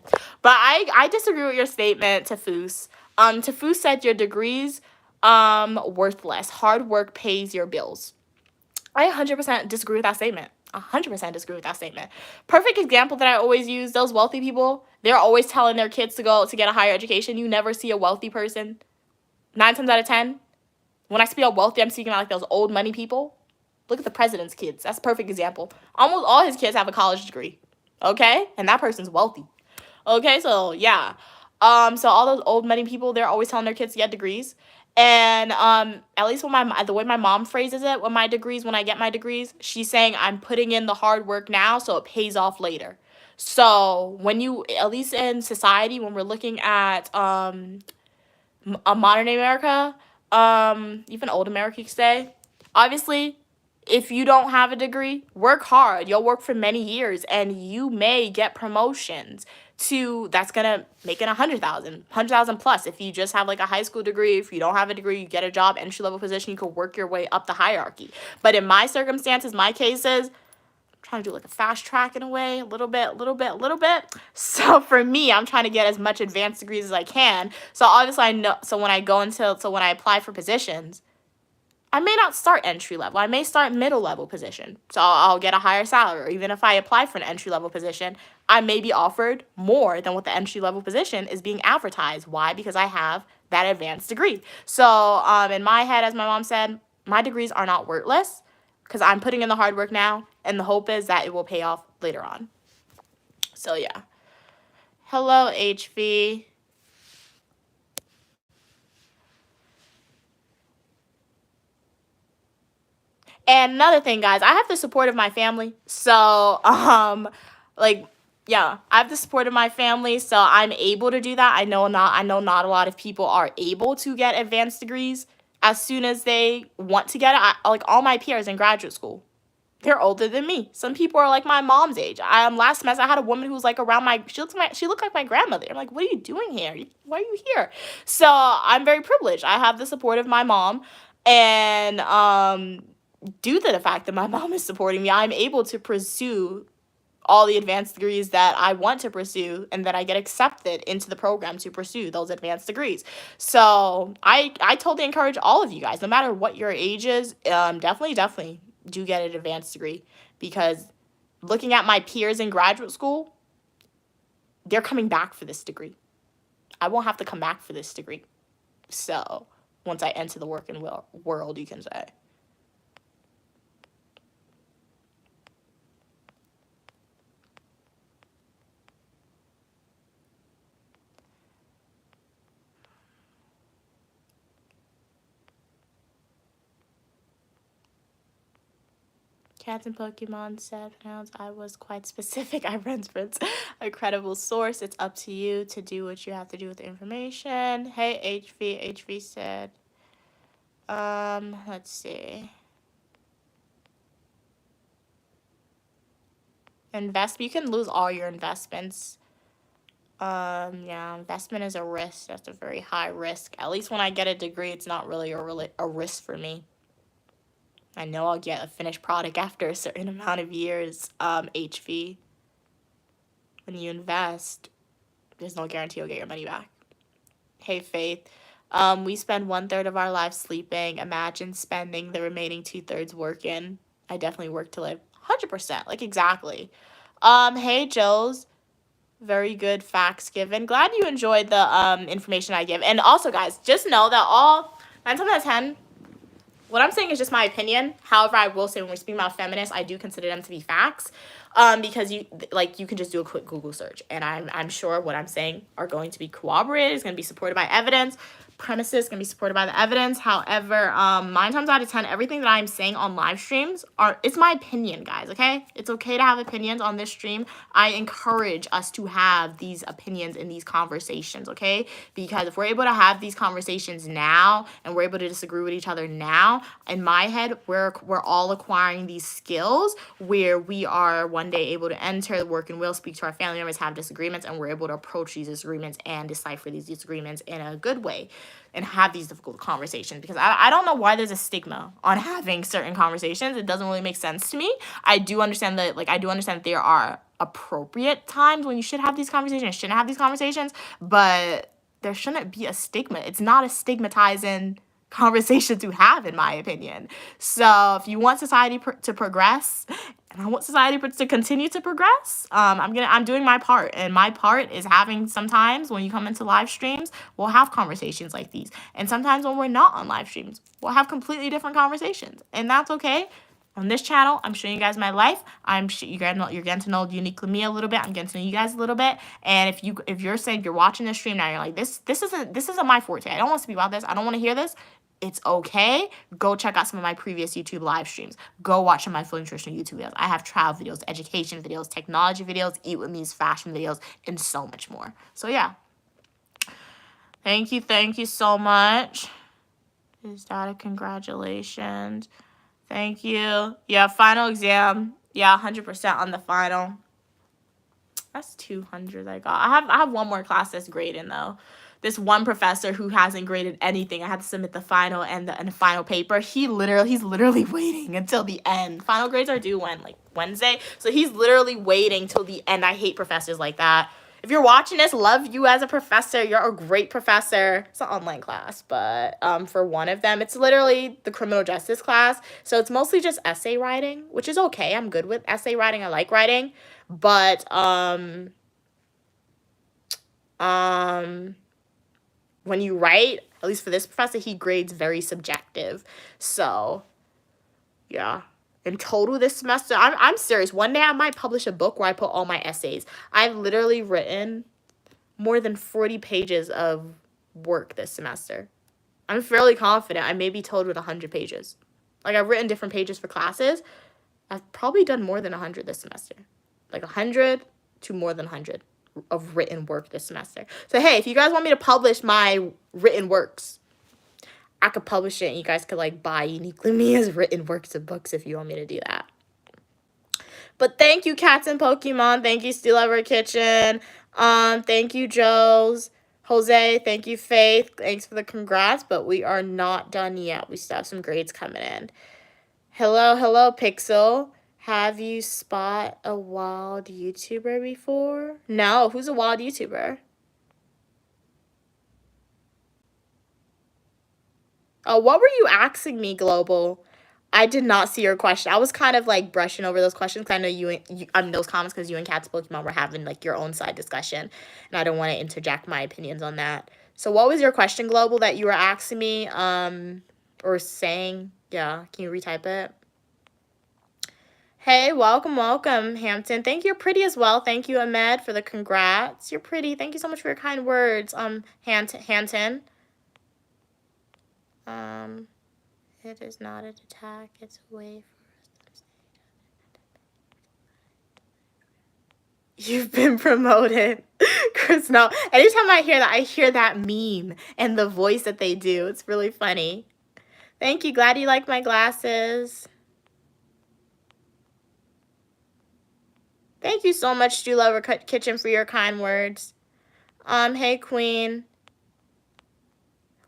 But I disagree with your statement, Tafus. Tafus said your degree's worthless. Hard work pays your bills. I 100% disagree with that statement. 100% disagree with that statement. Perfect example that I always use, those wealthy people, they're always telling their kids to go to get a higher education. You never see a wealthy person. 9 times out of 10, when I speak about wealthy, I'm speaking about like those old money people. Look at the president's kids. That's a perfect example. Almost all his kids have a college degree. Okay? And that person's wealthy. Okay, so yeah. So all those old money people, they're always telling their kids to get degrees. And at least the way my mom phrases it, when I get my degrees, she's saying I'm putting in the hard work now so it pays off later. So when you, at least in society, when we're looking at a modern America, even old America, you could say, obviously, if you don't have a degree, work hard. You'll work for many years, and you may get promotions that's gonna make it 100,000 plus. If you just have like a high school degree, if you don't have a degree, you get a job, entry level position, you could work your way up the hierarchy. But in my circumstances, my cases, trying to do like a fast track in a way, a little bit. So for me, I'm trying to get as much advanced degrees as I can. So obviously I know, so when I apply for positions, I may not start entry level. I may start middle level position. So I'll get a higher salary. Or even if I apply for an entry level position, I may be offered more than what the entry level position is being advertised. Why? Because I have that advanced degree. So in my head, as my mom said, my degrees are not worthless because I'm putting in the hard work now, and the hope is that it will pay off later on. So yeah. Hello, HV. And another thing, guys, I have the support of my family. So, yeah, I have the support of my family, so I'm able to do that. I know not a lot of people are able to get advanced degrees as soon as they want to get it. Like all my peers in graduate school, they're older than me. Some people are like my mom's age. Last semester I had a woman who was like around she looked like my grandmother. I'm like, what are you doing here? Why are you here? So I'm very privileged. I have the support of my mom, and due to the fact that my mom is supporting me, I'm able to pursue all the advanced degrees that I want to pursue, and that I get accepted into the program to pursue those advanced degrees. So I totally encourage all of you guys, no matter what your age is, definitely do get an advanced degree, because looking at my peers in graduate school, they're coming back for this degree. I won't have to come back for this degree. So once I enter the working world, you can say. Cats and Pokemon said pronouns. I was quite specific. I reference a credible source. It's up to you to do what you have to do with the information. Hey, HV said, let's see. You can lose all your investments. Yeah, investment is a risk. That's a very high risk. At least when I get a degree, it's not really a risk for me. I know I'll get a finished product after a certain amount of years, HV. When you invest, there's no guarantee you'll get your money back. Hey, Faith. We spend 1/3 of our lives sleeping. Imagine spending the remaining 2/3 working. I definitely work to live. 100%. Like, exactly. Hey, Joes. Very good facts given. Glad you enjoyed the information I give. And also, guys, just know that all 9 times out of 10, what I'm saying is just my opinion. However, I will say when we're speaking about feminists, I do consider them to be facts, because you can just do a quick Google search, and I'm sure what I'm saying are going to be corroborated. It's going to be supported by evidence. Premises going to be supported by the evidence. However, 9 times out of 10, everything that I'm saying on live streams it's my opinion, guys. Okay, it's okay to have opinions on this stream. I encourage us to have these opinions in these conversations. Okay, because if we're able to have these conversations now, and we're able to disagree with each other now, in my head, we're all acquiring these skills where we are one day able to enter the working world, speak to our family members, have disagreements, and we're able to approach these disagreements and decipher these disagreements in a good way, and have these difficult conversations. Because I don't know why there's a stigma on having certain conversations. It doesn't really make sense to me. I do understand that there are appropriate times when you should have these conversations, shouldn't have these conversations, but there shouldn't be a stigma. It's not a stigmatizing conversation to have, in my opinion. So if you want society to progress, and I want society to continue to progress. I'm doing my part, and my part is having, sometimes when you come into live streams, we'll have conversations like these, and sometimes when we're not on live streams, we'll have completely different conversations, and that's okay. On this channel, I'm showing you guys my life. You're getting to know uniquely me a little bit. I'm getting to know you guys a little bit. And if you're saying you're watching this stream now, you're like, this isn't my forte. I don't want to speak about this. I don't want to hear this. It's okay. Go check out some of my previous YouTube live streams. Go watch some of my food nutrition YouTube videos. I have travel videos, education videos, technology videos, eat with me's fashion videos, and so much more. So yeah. Thank you so much. Is that a congratulations? Thank you. Yeah, final exam. Yeah, 100% on the final. That's 200 I got. I have one more class that's grading though. This one professor who hasn't graded anything. I had to submit the final and the final paper. He's literally waiting until the end. Final grades are due when? Like Wednesday? So he's literally waiting till the end. I hate professors like that. If you're watching this, love you as a professor. You're a great professor. It's an online class, but for one of them, it's literally the criminal justice class. So it's mostly just essay writing, which is okay. I'm good with essay writing. I like writing. But when you write, at least for this professor, he grades very subjective. So yeah. In total this semester, I'm serious. One day I might publish a book where I put all my essays. I've literally written more than 40 pages of work this semester. I'm fairly confident I may be told with 100 pages. Like, I've written different pages for classes. I've probably done more than 100 this semester. Like 100 to more than 100 of written work this semester. So, hey, if you guys want me to publish my written works, I could publish it and you guys could like buy Uniquely Me as written works of books if you want me to do that. But thank you, Cats and Pokemon. Thank you, Steel Ever Kitchen. Thank you, Joe's. Jose, thank you, Faith. Thanks for the congrats, but we are not done yet. We still have some grades coming in. Hello, Pixel. Have you spot a wild YouTuber before? No, who's a wild YouTuber? Oh, what were you asking me, Global? I did not see your question. I was kind of like brushing over those questions because I know you those comments because you and Cat's Pokemon were having like your own side discussion, and I don't want to interject my opinions on that. So what was your question, Global, that you were asking me or saying? Yeah, can you retype it? Hey, welcome, Hampton. Thank you. You're pretty as well. Thank you, Ahmed, for the congrats. You're pretty. Thank you so much for your kind words, Hampton. It is not an attack, it's a way for us to say. You've been promoted. Chris, no. Anytime I hear that meme and the voice that they do. It's really funny. Thank you. Glad you like my glasses. Thank you so much, Stu Lover Kitchen, for your kind words. Hey, Queen.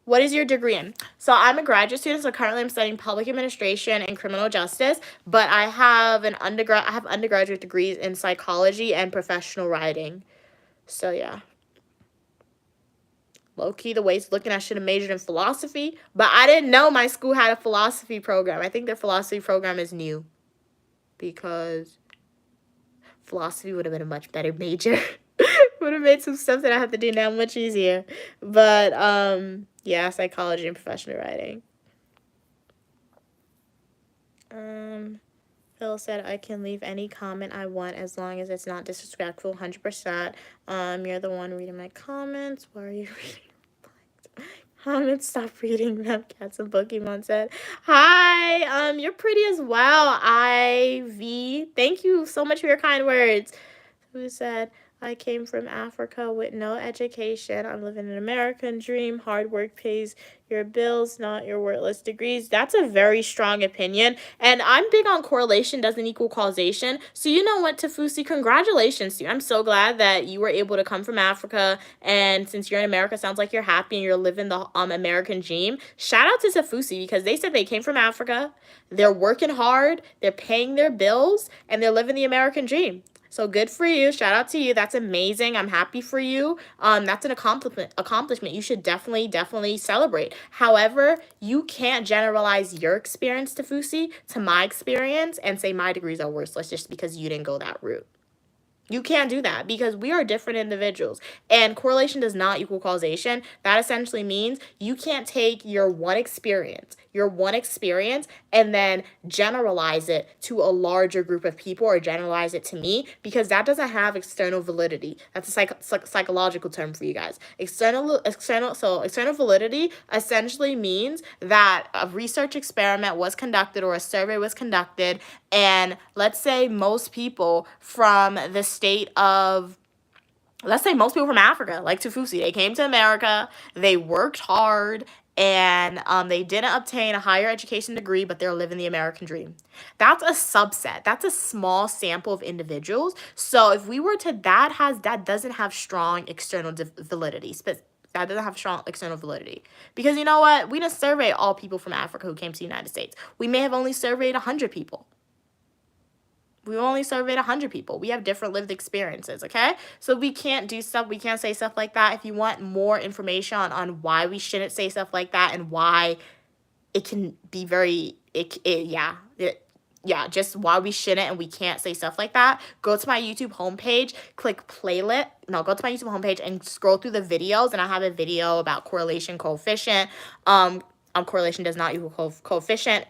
What is your degree in? So I'm a graduate student, so currently I'm studying public administration and criminal justice, but I have undergraduate degrees in psychology and professional writing. So yeah. Low-key, the way it's looking, I should have majored in philosophy, but I didn't know my school had a philosophy program. I think their philosophy program is new because philosophy would have been a much better major. Would have made some stuff that I have to do now much easier. But yeah, psychology and professional writing. Phil said I can leave any comment I want as long as it's not disrespectful. 100%. You're the one reading my comments. Why are you reading comments? Stop reading them. Cats and Pokemon said hi. You're pretty as well. Ivy, thank you so much for your kind words. Who said I came from Africa with no education. I'm living an American dream. Hard work pays your bills, not your worthless degrees. That's a very strong opinion. And I'm big on correlation doesn't equal causation. So you know what, Tafusi, congratulations to you. I'm so glad that you were able to come from Africa. And since you're in America, sounds like you're happy and you're living the American dream. Shout out to Tafusi because they said they came from Africa. They're working hard. They're paying their bills. And they're living the American dream. So good for you. Shout out to you. That's amazing. I'm happy for you. That's an accomplishment. You should definitely celebrate. However, you can't generalize your experience, Tafusi, to my experience and say my degrees are worthless just because you didn't go that route. You can't do that because we are different individuals, and correlation does not equal causation. That essentially means you can't take your one experience, and then generalize it to a larger group of people or generalize it to me, because that doesn't have external validity. That's a psychological term for you guys. External validity essentially means that a research experiment was conducted or a survey was conducted, and let's say most people from the state of, let's say most people from Africa, like Tafusi, they came to America, they worked hard, and they didn't obtain a higher education degree, but they're living the American dream. That's a subset. That's a small sample of individuals. So if we were to, that doesn't have strong external validity. That doesn't have strong external validity. Because you know what? We didn't survey all people from Africa who came to the United States. We may have only surveyed 100 people. We only surveyed 100 people. We have different lived experiences, okay? So we can't say stuff like that. If you want more information on why we shouldn't say stuff like that and why it can be just why we shouldn't and we can't say stuff like that, go to my YouTube homepage, click playlist. No, go to my YouTube homepage and scroll through the videos, and I have a video about correlation coefficient. Correlation does not equal coefficient,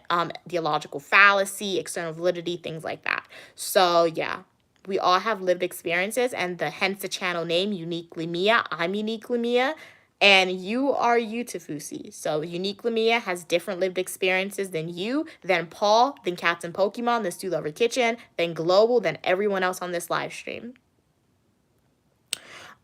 theological fallacy, external validity, things like that. So yeah, we all have lived experiences, and hence the channel name, Uniquely Mia. I'm Uniquely Mia, and you are you, Tafusi. So Uniquely Mia has different lived experiences than you, than Paul, than Cats and Pokemon, than Stu Lover Kitchen, than Global, than everyone else on this live stream.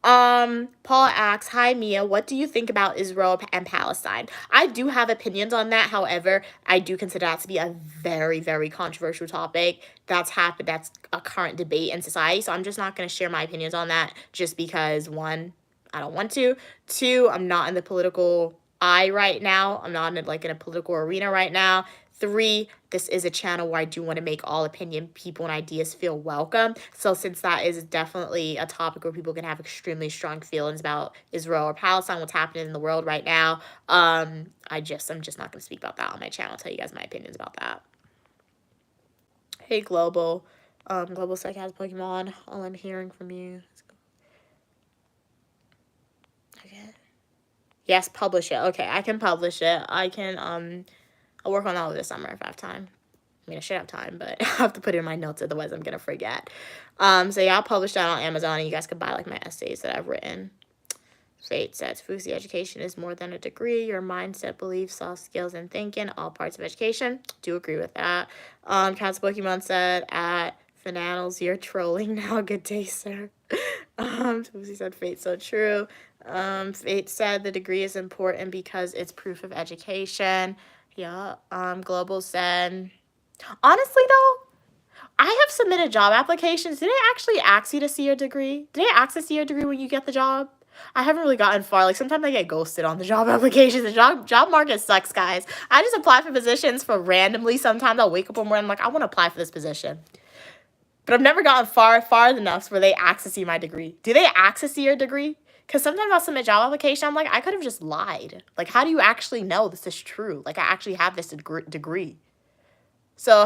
Paul asks, hi Mia, what do you think about Israel and Palestine? I do have opinions on that. However, I do consider that to be a very, very controversial topic that's a current debate in society. So I'm just not going to share my opinions on that just because, one, I don't want to. Two, I'm not in the political eye right now. I'm not in a political arena right now. Three, this is a channel where I do want to make all opinion, people, and ideas feel welcome. So since that is definitely a topic where people can have extremely strong feelings about Israel or Palestine, what's happening in the world right now, I'm just not going to speak about that on my channel. I'll tell you guys my opinions about that. Hey, Global. Global Psych has Pokemon. All I'm hearing from you. Okay. Yes, publish it. Okay, I can publish it. I'll work on that over the summer if I have time. I mean, I should have time, but I have to put it in my notes, otherwise I'm going to forget. So yeah, I'll publish that on Amazon, and you guys can buy, my essays that I've written. Fate says, Fusi, education is more than a degree. Your mindset, beliefs, soft skills, and thinking, all parts of education. Do agree with that. Cats Pokemon said, at Fananals, you're trolling now. Good day, sir. Fusi said, Fate, so true. Fate said, the degree is important because it's proof of education. Yeah. Global said, honestly though, I have submitted job applications. Did they actually ask you to see your degree? Did they ask to see your degree when you get the job? I haven't really gotten far. Sometimes I get ghosted on the job applications. The job market sucks, guys. I just apply for positions for randomly. Sometimes I'll wake up one morning, I'm like, I want to apply for this position. But I've never gotten far enough where they ask to see my degree. Do they ask to see your degree? Because sometimes I'll submit job application, I'm like, I could have just lied. How do you actually know this is true? I actually have this degree. So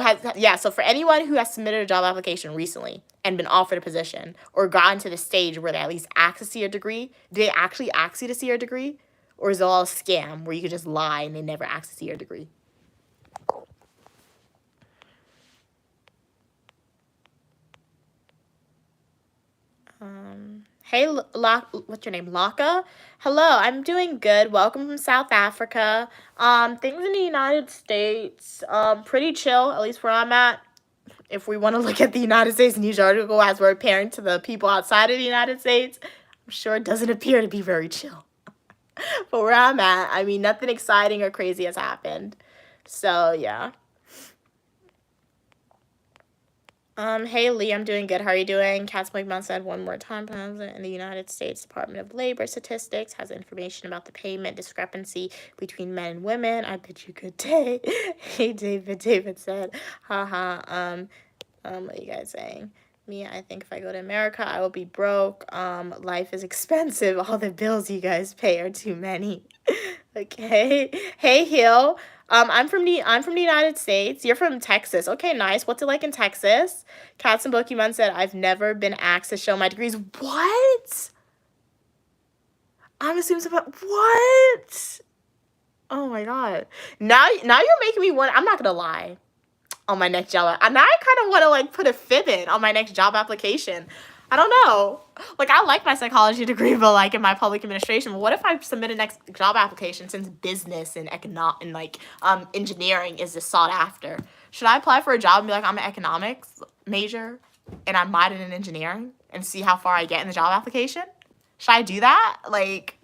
for anyone who has submitted a job application recently and been offered a position or gotten to the stage where they at least ask to see your degree, do they actually ask you to see your degree? Or is it all a scam where you could just lie and they never ask to see your degree? Hey, what's your name? Laka? Hello, I'm doing good. Welcome from South Africa. Things in the United States, pretty chill, at least where I'm at. If we want to look at the United States news article as we're comparing to the people outside of the United States, I'm sure it doesn't appear to be very chill. But where I'm at, I mean, nothing exciting or crazy has happened. So, yeah. Hey Lee, I'm doing good. How are you doing? Cats Pokemon said one more time. In the United States Department of Labor Statistics has information about the payment discrepancy between men and women. I bid you good day. Hey David. David said, haha. What are you guys saying? Me, I think if I go to America, I will be broke. Life is expensive. All the bills you guys pay are too many. Okay. Hey, Hill. I'm from the United States. You're from Texas. Okay, nice. What's it like in Texas? Cats and Pokemon said, I've never been asked to show my degrees. What? I'm assuming about what? Oh my god. Now you're making me want. I'm not gonna lie. On my next job. Now I kind of want to like put a fib in on my next job application. I don't know. Like I like my psychology degree, but like in my public administration. But what if I submit a next job application since business and engineering is just sought after? Should I apply for a job and be like I'm an economics major and I'm minored in engineering and see how far I get in the job application? Should I do that? Like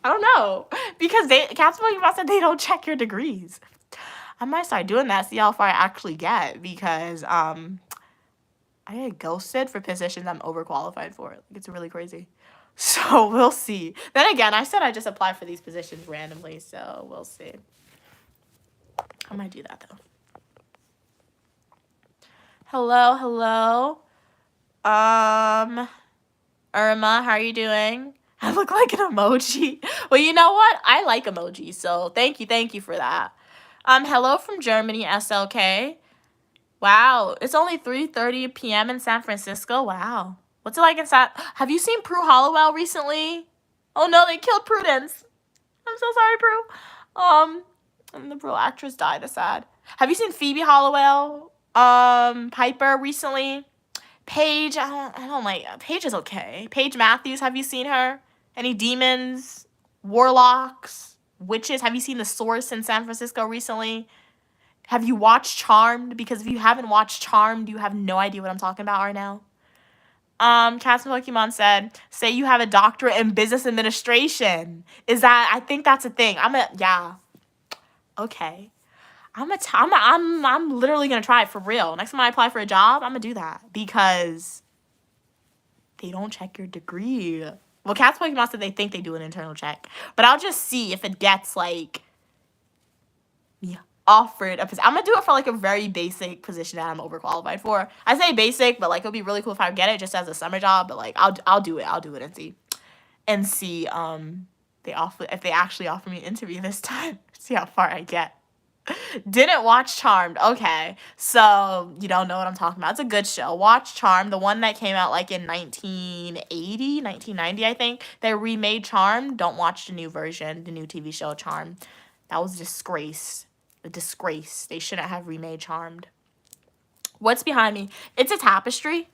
I don't know because Cats said they don't check your degrees. I might start doing that, see how far I actually get, because I get ghosted for positions I'm overqualified for. Like, it's really crazy. So we'll see. Then again, I said I just apply for these positions randomly, so we'll see. I might do that though. Hello. Irma, how are you doing? I look like an emoji. Well, you know what? I like emojis, so thank you for that. Hello from Germany, SLK. Wow, it's only 3:30 p.m. in San Francisco. Wow. What's it like in Have you seen Prue Hollowell recently? Oh no, they killed Prudence. I'm so sorry, Prue. And the Prue actress died. That's sad. Have you seen Phoebe Hollowell? Piper recently? Paige, I don't like Paige is okay. Paige Matthews, have you seen her? Any demons? Warlocks? Witches? Have you seen The Source in San Francisco recently? Have you watched Charmed? Because if you haven't watched Charmed, you have no idea what I'm talking about right now. Cats and Pokemon said, say you have a doctorate in business administration. I think that's a thing. Okay. I'm literally gonna try it for real. Next time I apply for a job, I'm gonna do that because they don't check your degree. Well, Cats and Pokemon said they think they do an internal check, but I'll just see if it gets like offered a position. I'm gonna do it for like a very basic position that I'm overqualified for. I say basic, but like it'll be really cool if I get it just as a summer job. But like I'll do it and see if they actually offer me an interview this time. See how far I get. Didn't watch Charmed. Okay, so you don't know what I'm talking about. It's a good show. Watch Charmed, the one that came out like in 1980, 1990, I think. They remade Charmed. Don't watch the new version, the new TV show Charmed. That was a disgrace. They shouldn't have remade Charmed. What's behind me? It's a tapestry.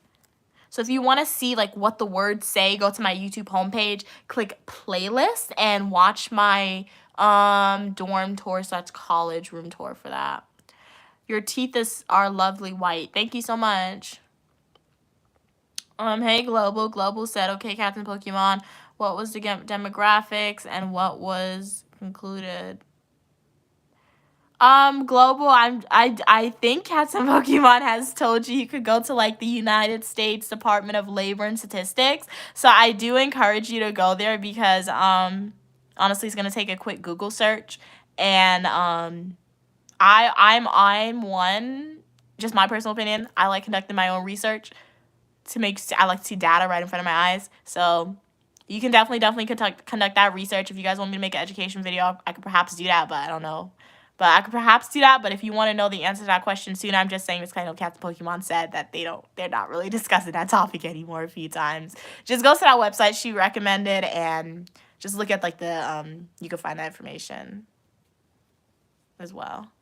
So if you want to see like what the words say, go to my YouTube homepage, click playlist, and watch my dorm tour / college room tour for that. Your teeth are lovely white. Thank you so much. Hey Global said, okay, Captain Pokemon, what was the demographics and what was concluded? Global, I think Cats and Pokemon has told you could go to like the United States Department of Labor and Statistics. So I do encourage you to go there because honestly it's gonna take a quick Google search. And I'm one, just my personal opinion, I like conducting my own research I like to see data right in front of my eyes. So you can definitely conduct that research. If you guys want me to make an education video, I could perhaps do that, but I don't know. But I could perhaps do that. But if you want to know the answer to that question soon, I'm just saying, it's kind of Cats and Pokemon said that they're not really discussing that topic anymore a few times. Just go to that website she recommended and just look at like you can find that information as well.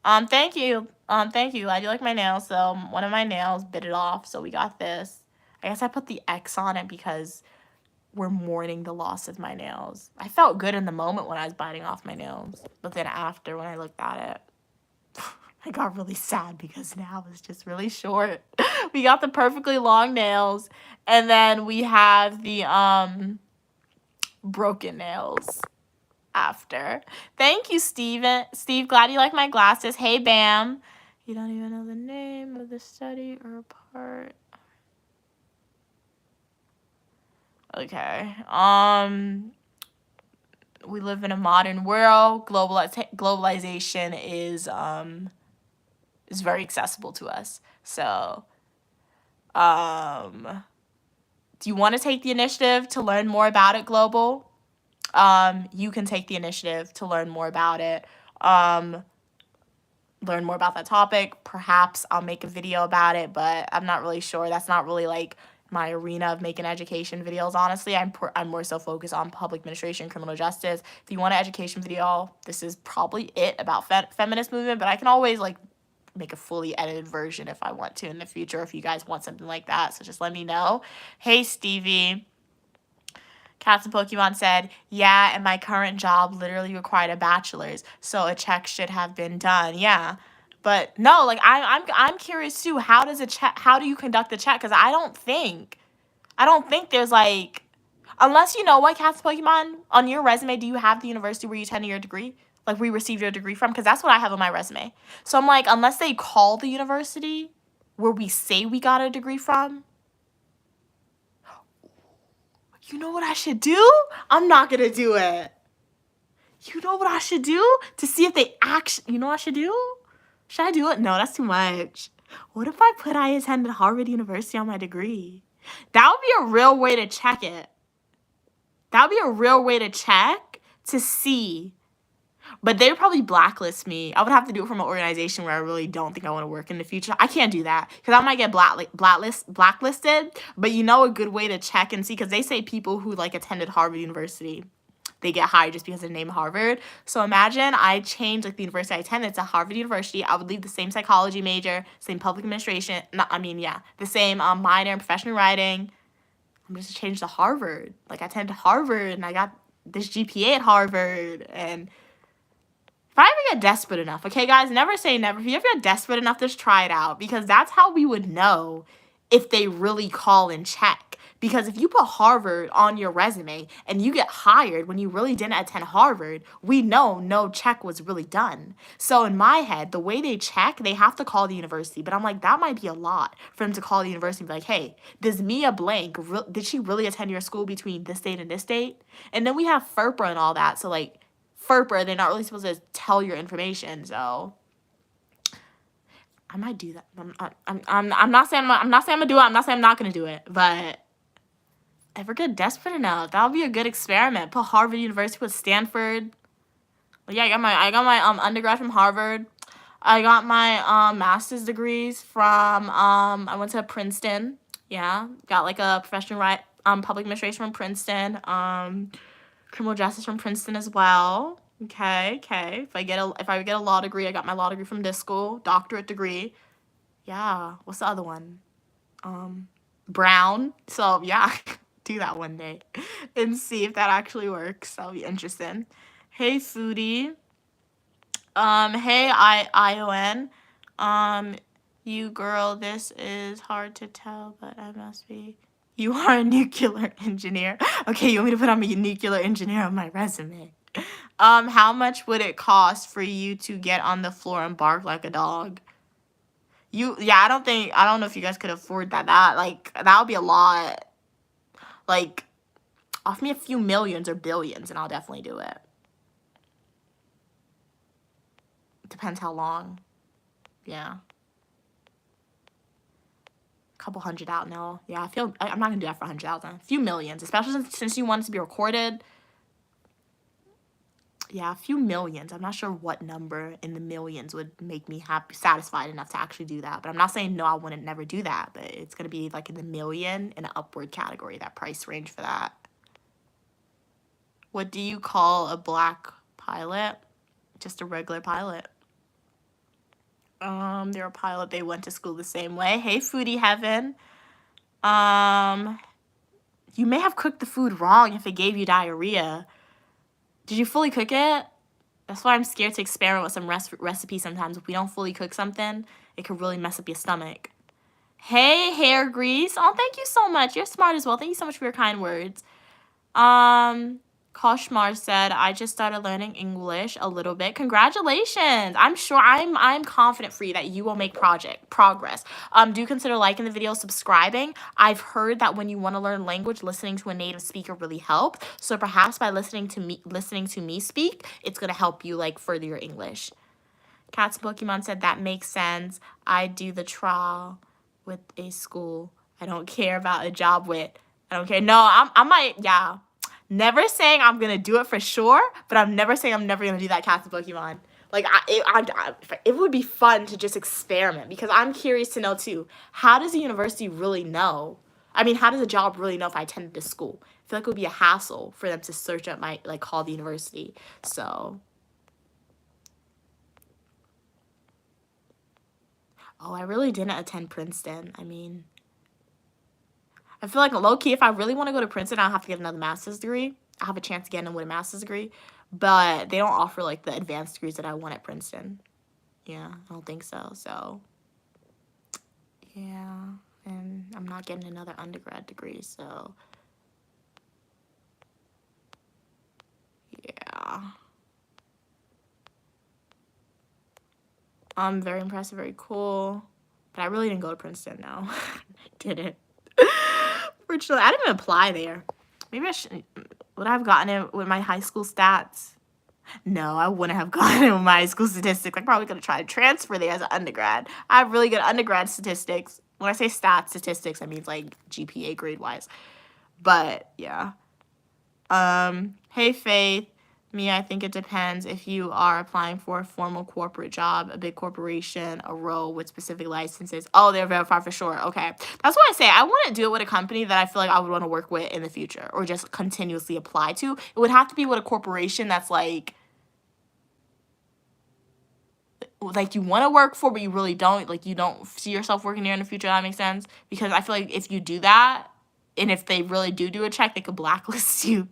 Thank you. Glad you like my nails. So one of my nails bit it off. So we got this. I guess I put the X on it because we're mourning the loss of my nails. I felt good in the moment when I was biting off my nails, but then after when I looked at it, I got really sad because now it's just really short. We got the perfectly long nails, and then we have the broken nails after. Thank you, Steve, glad you like my glasses. Hey, Bam. You don't even know the name of the study or part. Okay. We live in a modern world. Globalization is very accessible to us. So Do you want to take the initiative to learn more about it, Global? You can take the initiative to learn more about it. Learn more about that topic. Perhaps I'll make a video about it, but I'm not really sure. That's not really like my arena of making education videos, honestly. I'm more so focused on public administration, criminal justice. If you want an education video, this is probably it about feminist movement, but I can always like make a fully edited version if I want to in the future, if you guys want something like that. So just let me know. Hey, Stevie. Cats and Pokemon said, yeah, and my current job literally required a bachelor's, so a check should have been done. Yeah. But no, like I'm curious too, how do you conduct the check? Because I don't think there's like, unless, you know what, Cats and Pokemon, on your resume, do you have the university where you attended your degree? Like, where you received your degree from? Because that's what I have on my resume. So I'm like, unless they call the university where we say we got a degree from, you know what I should do? I'm not going to do it. You know what I should do? To see if they actually, you know what I should do? Should I do it? No, that's too much. What if I put I attended Harvard University on my degree? That would be a real way to check it. That would be a real way to check to see. But they would probably blacklist me. I would have to do it from an organization where I really don't think I want to work in the future. I can't do that because I might get blacklisted. But you know a good way to check and see, because they say people who like attended Harvard University, they get hired just because of the name Harvard. So imagine I changed like the university I attended to Harvard University. I would leave the same psychology major, same public administration. The same minor in professional writing. I'm just change to Harvard. Like, I attended Harvard and I got this GPA at Harvard. And if I ever get desperate enough, okay, guys, never say never. If you ever get desperate enough, just try it out, because that's how we would know if they really call and check. Because if you put Harvard on your resume and you get hired when you really didn't attend Harvard, we know no check was really done. So in my head, the way they check, they have to call the university. But I'm like, that might be a lot for them to call the university and be like, hey, does Mia blank, did she really attend your school between this date and this date? And then we have FERPA and all that. So like, FERPA, they're not really supposed to tell your information. So I might do that. I'm not saying I'm gonna do it. I'm not saying I'm not gonna do it. But ever get desperate enough, that would be a good experiment. Put Harvard University with Stanford. But yeah, I got my undergrad from Harvard. I got my master's degrees from I went to Princeton. Yeah, got like a professional public administration from Princeton. Criminal justice from Princeton as well. Okay. If I get a law degree, I got my law degree from this school, doctorate degree. Yeah. What's the other one? Brown. So yeah, do that one day and see if that actually works. That'll be interesting. Hey, Foodie. Hey, ION. You girl, this is hard to tell, but I must be. You are a nuclear engineer. Okay, you want me to put on a nuclear engineer on my resume? How much would it cost for you to get on the floor and bark like a dog? I don't know if you guys could afford that. That would be a lot. Like, offer me a few millions or billions and I'll definitely do it. Depends how long. Yeah. Couple hundred out now. Yeah, I'm not gonna do that for 100,000. A few millions, especially since you want it to be recorded. Yeah, a few millions. I'm not sure what number in the millions would make me satisfied enough to actually do that. But I'm not saying no, I wouldn't never do that. But it's gonna be like in the million in an upward category, that price range for that. What do you call a black pilot? Just a regular pilot. They're a pilot. They went to school the same way. Hey, Foodie Heaven. You may have cooked the food wrong if it gave you diarrhea. Did you fully cook it? That's why I'm scared to experiment with some recipes sometimes. If we don't fully cook something, it could really mess up your stomach. Hey, Hair Grease. Oh, thank you so much. You're smart as well. Thank you so much for your kind words. Koshmar said, I just started learning English a little bit. Congratulations. I'm sure I'm confident for you that you will make progress. Do consider liking the video, subscribing. I've heard that when you want to learn language, listening to a native speaker really helps. So perhaps by listening to me speak, it's going to help you like further your English. Cats Pokemon said that makes sense. I do the trial with a school. I don't care about a job with. I don't care. No, I might, yeah. Never saying I'm going to do it for sure, but I'm never saying I'm never going to do that Cats and Pokemon. Like, it would be fun to just experiment, because I'm curious to know, too, how does a university really know? I mean, how does a job really know if I attended this school? I feel like it would be a hassle for them to search up my, like, call the university. So, oh, I really didn't attend Princeton. I mean, I feel like low-key, if I really want to go to Princeton, I'll have to get another master's degree. I have a chance to get in with a master's degree, but they don't offer, like, the advanced degrees that I want at Princeton. Yeah, I don't think so. So, yeah, and I'm not getting another undergrad degree, so, yeah. Very impressive, very cool, but I really didn't go to Princeton, no. Didn't. Fortunately, I didn't even apply there. Maybe I should. Would I have gotten it with my high school stats? No, I wouldn't have gotten it with my high school statistics. I probably could have tried to transfer there as an undergrad. I have really good undergrad statistics. When I say statistics, I mean like GPA grade-wise. But, yeah. Hey, Faith. Me, I think it depends if you are applying for a formal corporate job, a big corporation, a role with specific licenses. Oh, they're verified for sure. Okay. That's what I say. I want to do it with a company that I feel like I would want to work with in the future, or just continuously apply to. It would have to be with a corporation that's like you want to work for, but you really don't. Like, you don't see yourself working there in the future. That makes sense? Because I feel like if you do that, and if they really do a check, they could blacklist you.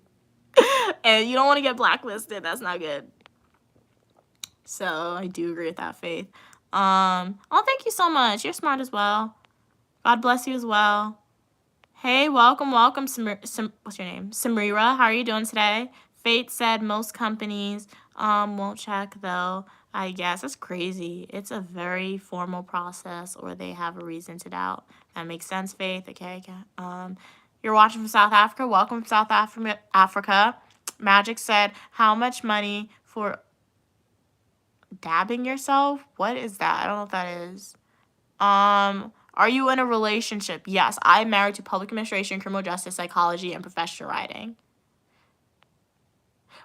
And you don't want to get blacklisted. That's not good. So I do agree with that, Faith. Oh, thank you so much. You're smart as well. God bless you as well. Hey, welcome. What's your name? Samira, how are you doing today? Faith said most companies won't check, though. I guess that's crazy. It's a very formal process, or they have a reason to doubt. That makes sense, Faith. Okay. You're watching from South Africa. Welcome from South Africa. Magic said, how much money for dabbing yourself? What is that? I don't know what that is. Are you in a relationship? Yes, I'm married to public administration, criminal justice, psychology, and professional writing.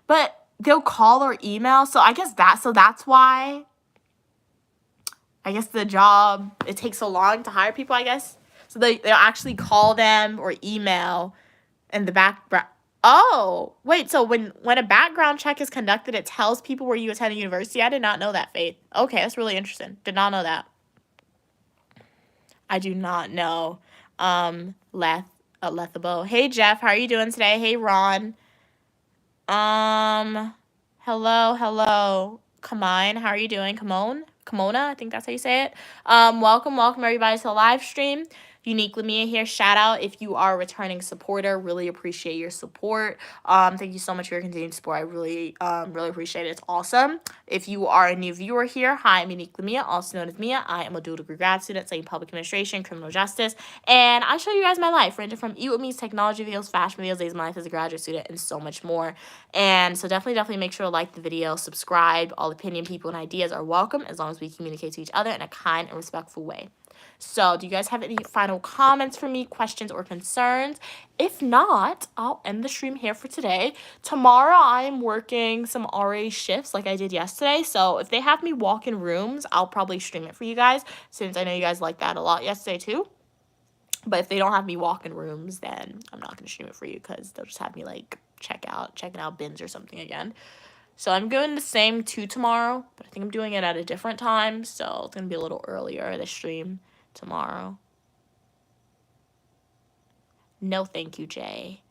But they'll call or email, so I guess that's why. I guess the job, it takes so long to hire people, I guess. So they'll actually call them or email, and the background. Oh, wait, so when a background check is conducted, it tells people where you attended university? I did not know that, Faith. Okay, that's really interesting. Did not know that. I do not know. Lethabo. Hey, Jeff, how are you doing today? Hey, Ron. Hello. Kamine, how are you doing? Kimona, I think that's how you say it. Welcome everybody to the live stream. Unique Lamia here. Shout out if you are a returning supporter. Really appreciate your support. Thank you so much for your continued support. I really appreciate it. It's awesome. If you are a new viewer here, hi, I'm Unique Lamia, also known as Mia. I am a dual degree grad student studying public administration, criminal justice, and I show you guys my life, ranging from Eat With Me's technology videos, fashion videos, days of my life as a graduate student, and so much more. And so definitely make sure to like the video, subscribe. All opinion, people, and ideas are welcome as long as we communicate to each other in a kind and respectful way. So, do you guys have any final comments for me, questions, or concerns? If not, I'll end the stream here for today. Tomorrow, I'm working some RA shifts like I did yesterday. So, if they have me walk in rooms, I'll probably stream it for you guys, since I know you guys liked that a lot yesterday too. But if they don't have me walk in rooms, then I'm not going to stream it for you, because they'll just have me like checking out bins or something again. So I'm doing the same too tomorrow, but I think I'm doing it at a different time. So it's going to be a little earlier, the stream tomorrow. No, thank you, Jay.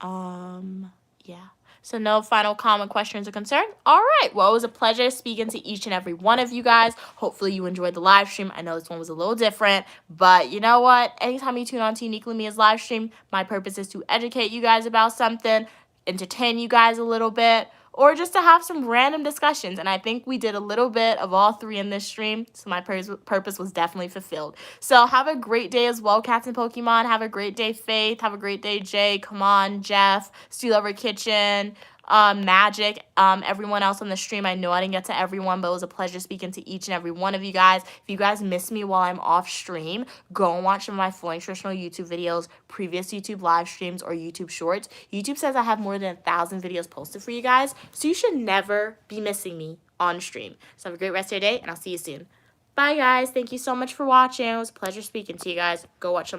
Yeah. So no final comment, questions, or concerns? All right. Well, it was a pleasure speaking to each and every one of you guys. Hopefully you enjoyed the live stream. I know this one was a little different, but you know what? Anytime you tune on to Unique Lamia's live stream, my purpose is to educate you guys about something, entertain you guys a little bit, or just to have some random discussions. And I think we did a little bit of all three in this stream, so my purpose was definitely fulfilled. So have a great day as well, Cats and Pokemon. Have a great day, Faith. Have a great day, Jay. Come on, Jeff. Steel Over Kitchen. Magic, everyone else on the stream. I know I didn't get to everyone, but it was a pleasure speaking to each and every one of you guys. If you guys miss me while I'm off stream, go and watch some of my fully traditional YouTube videos, previous YouTube live streams, or YouTube shorts. YouTube says I have more than 1,000 videos posted for you guys, so you should never be missing me on stream. So have a great rest of your day, and I'll see you soon. Bye, guys. Thank you so much for watching. It was a pleasure speaking to you guys. Go watch some of my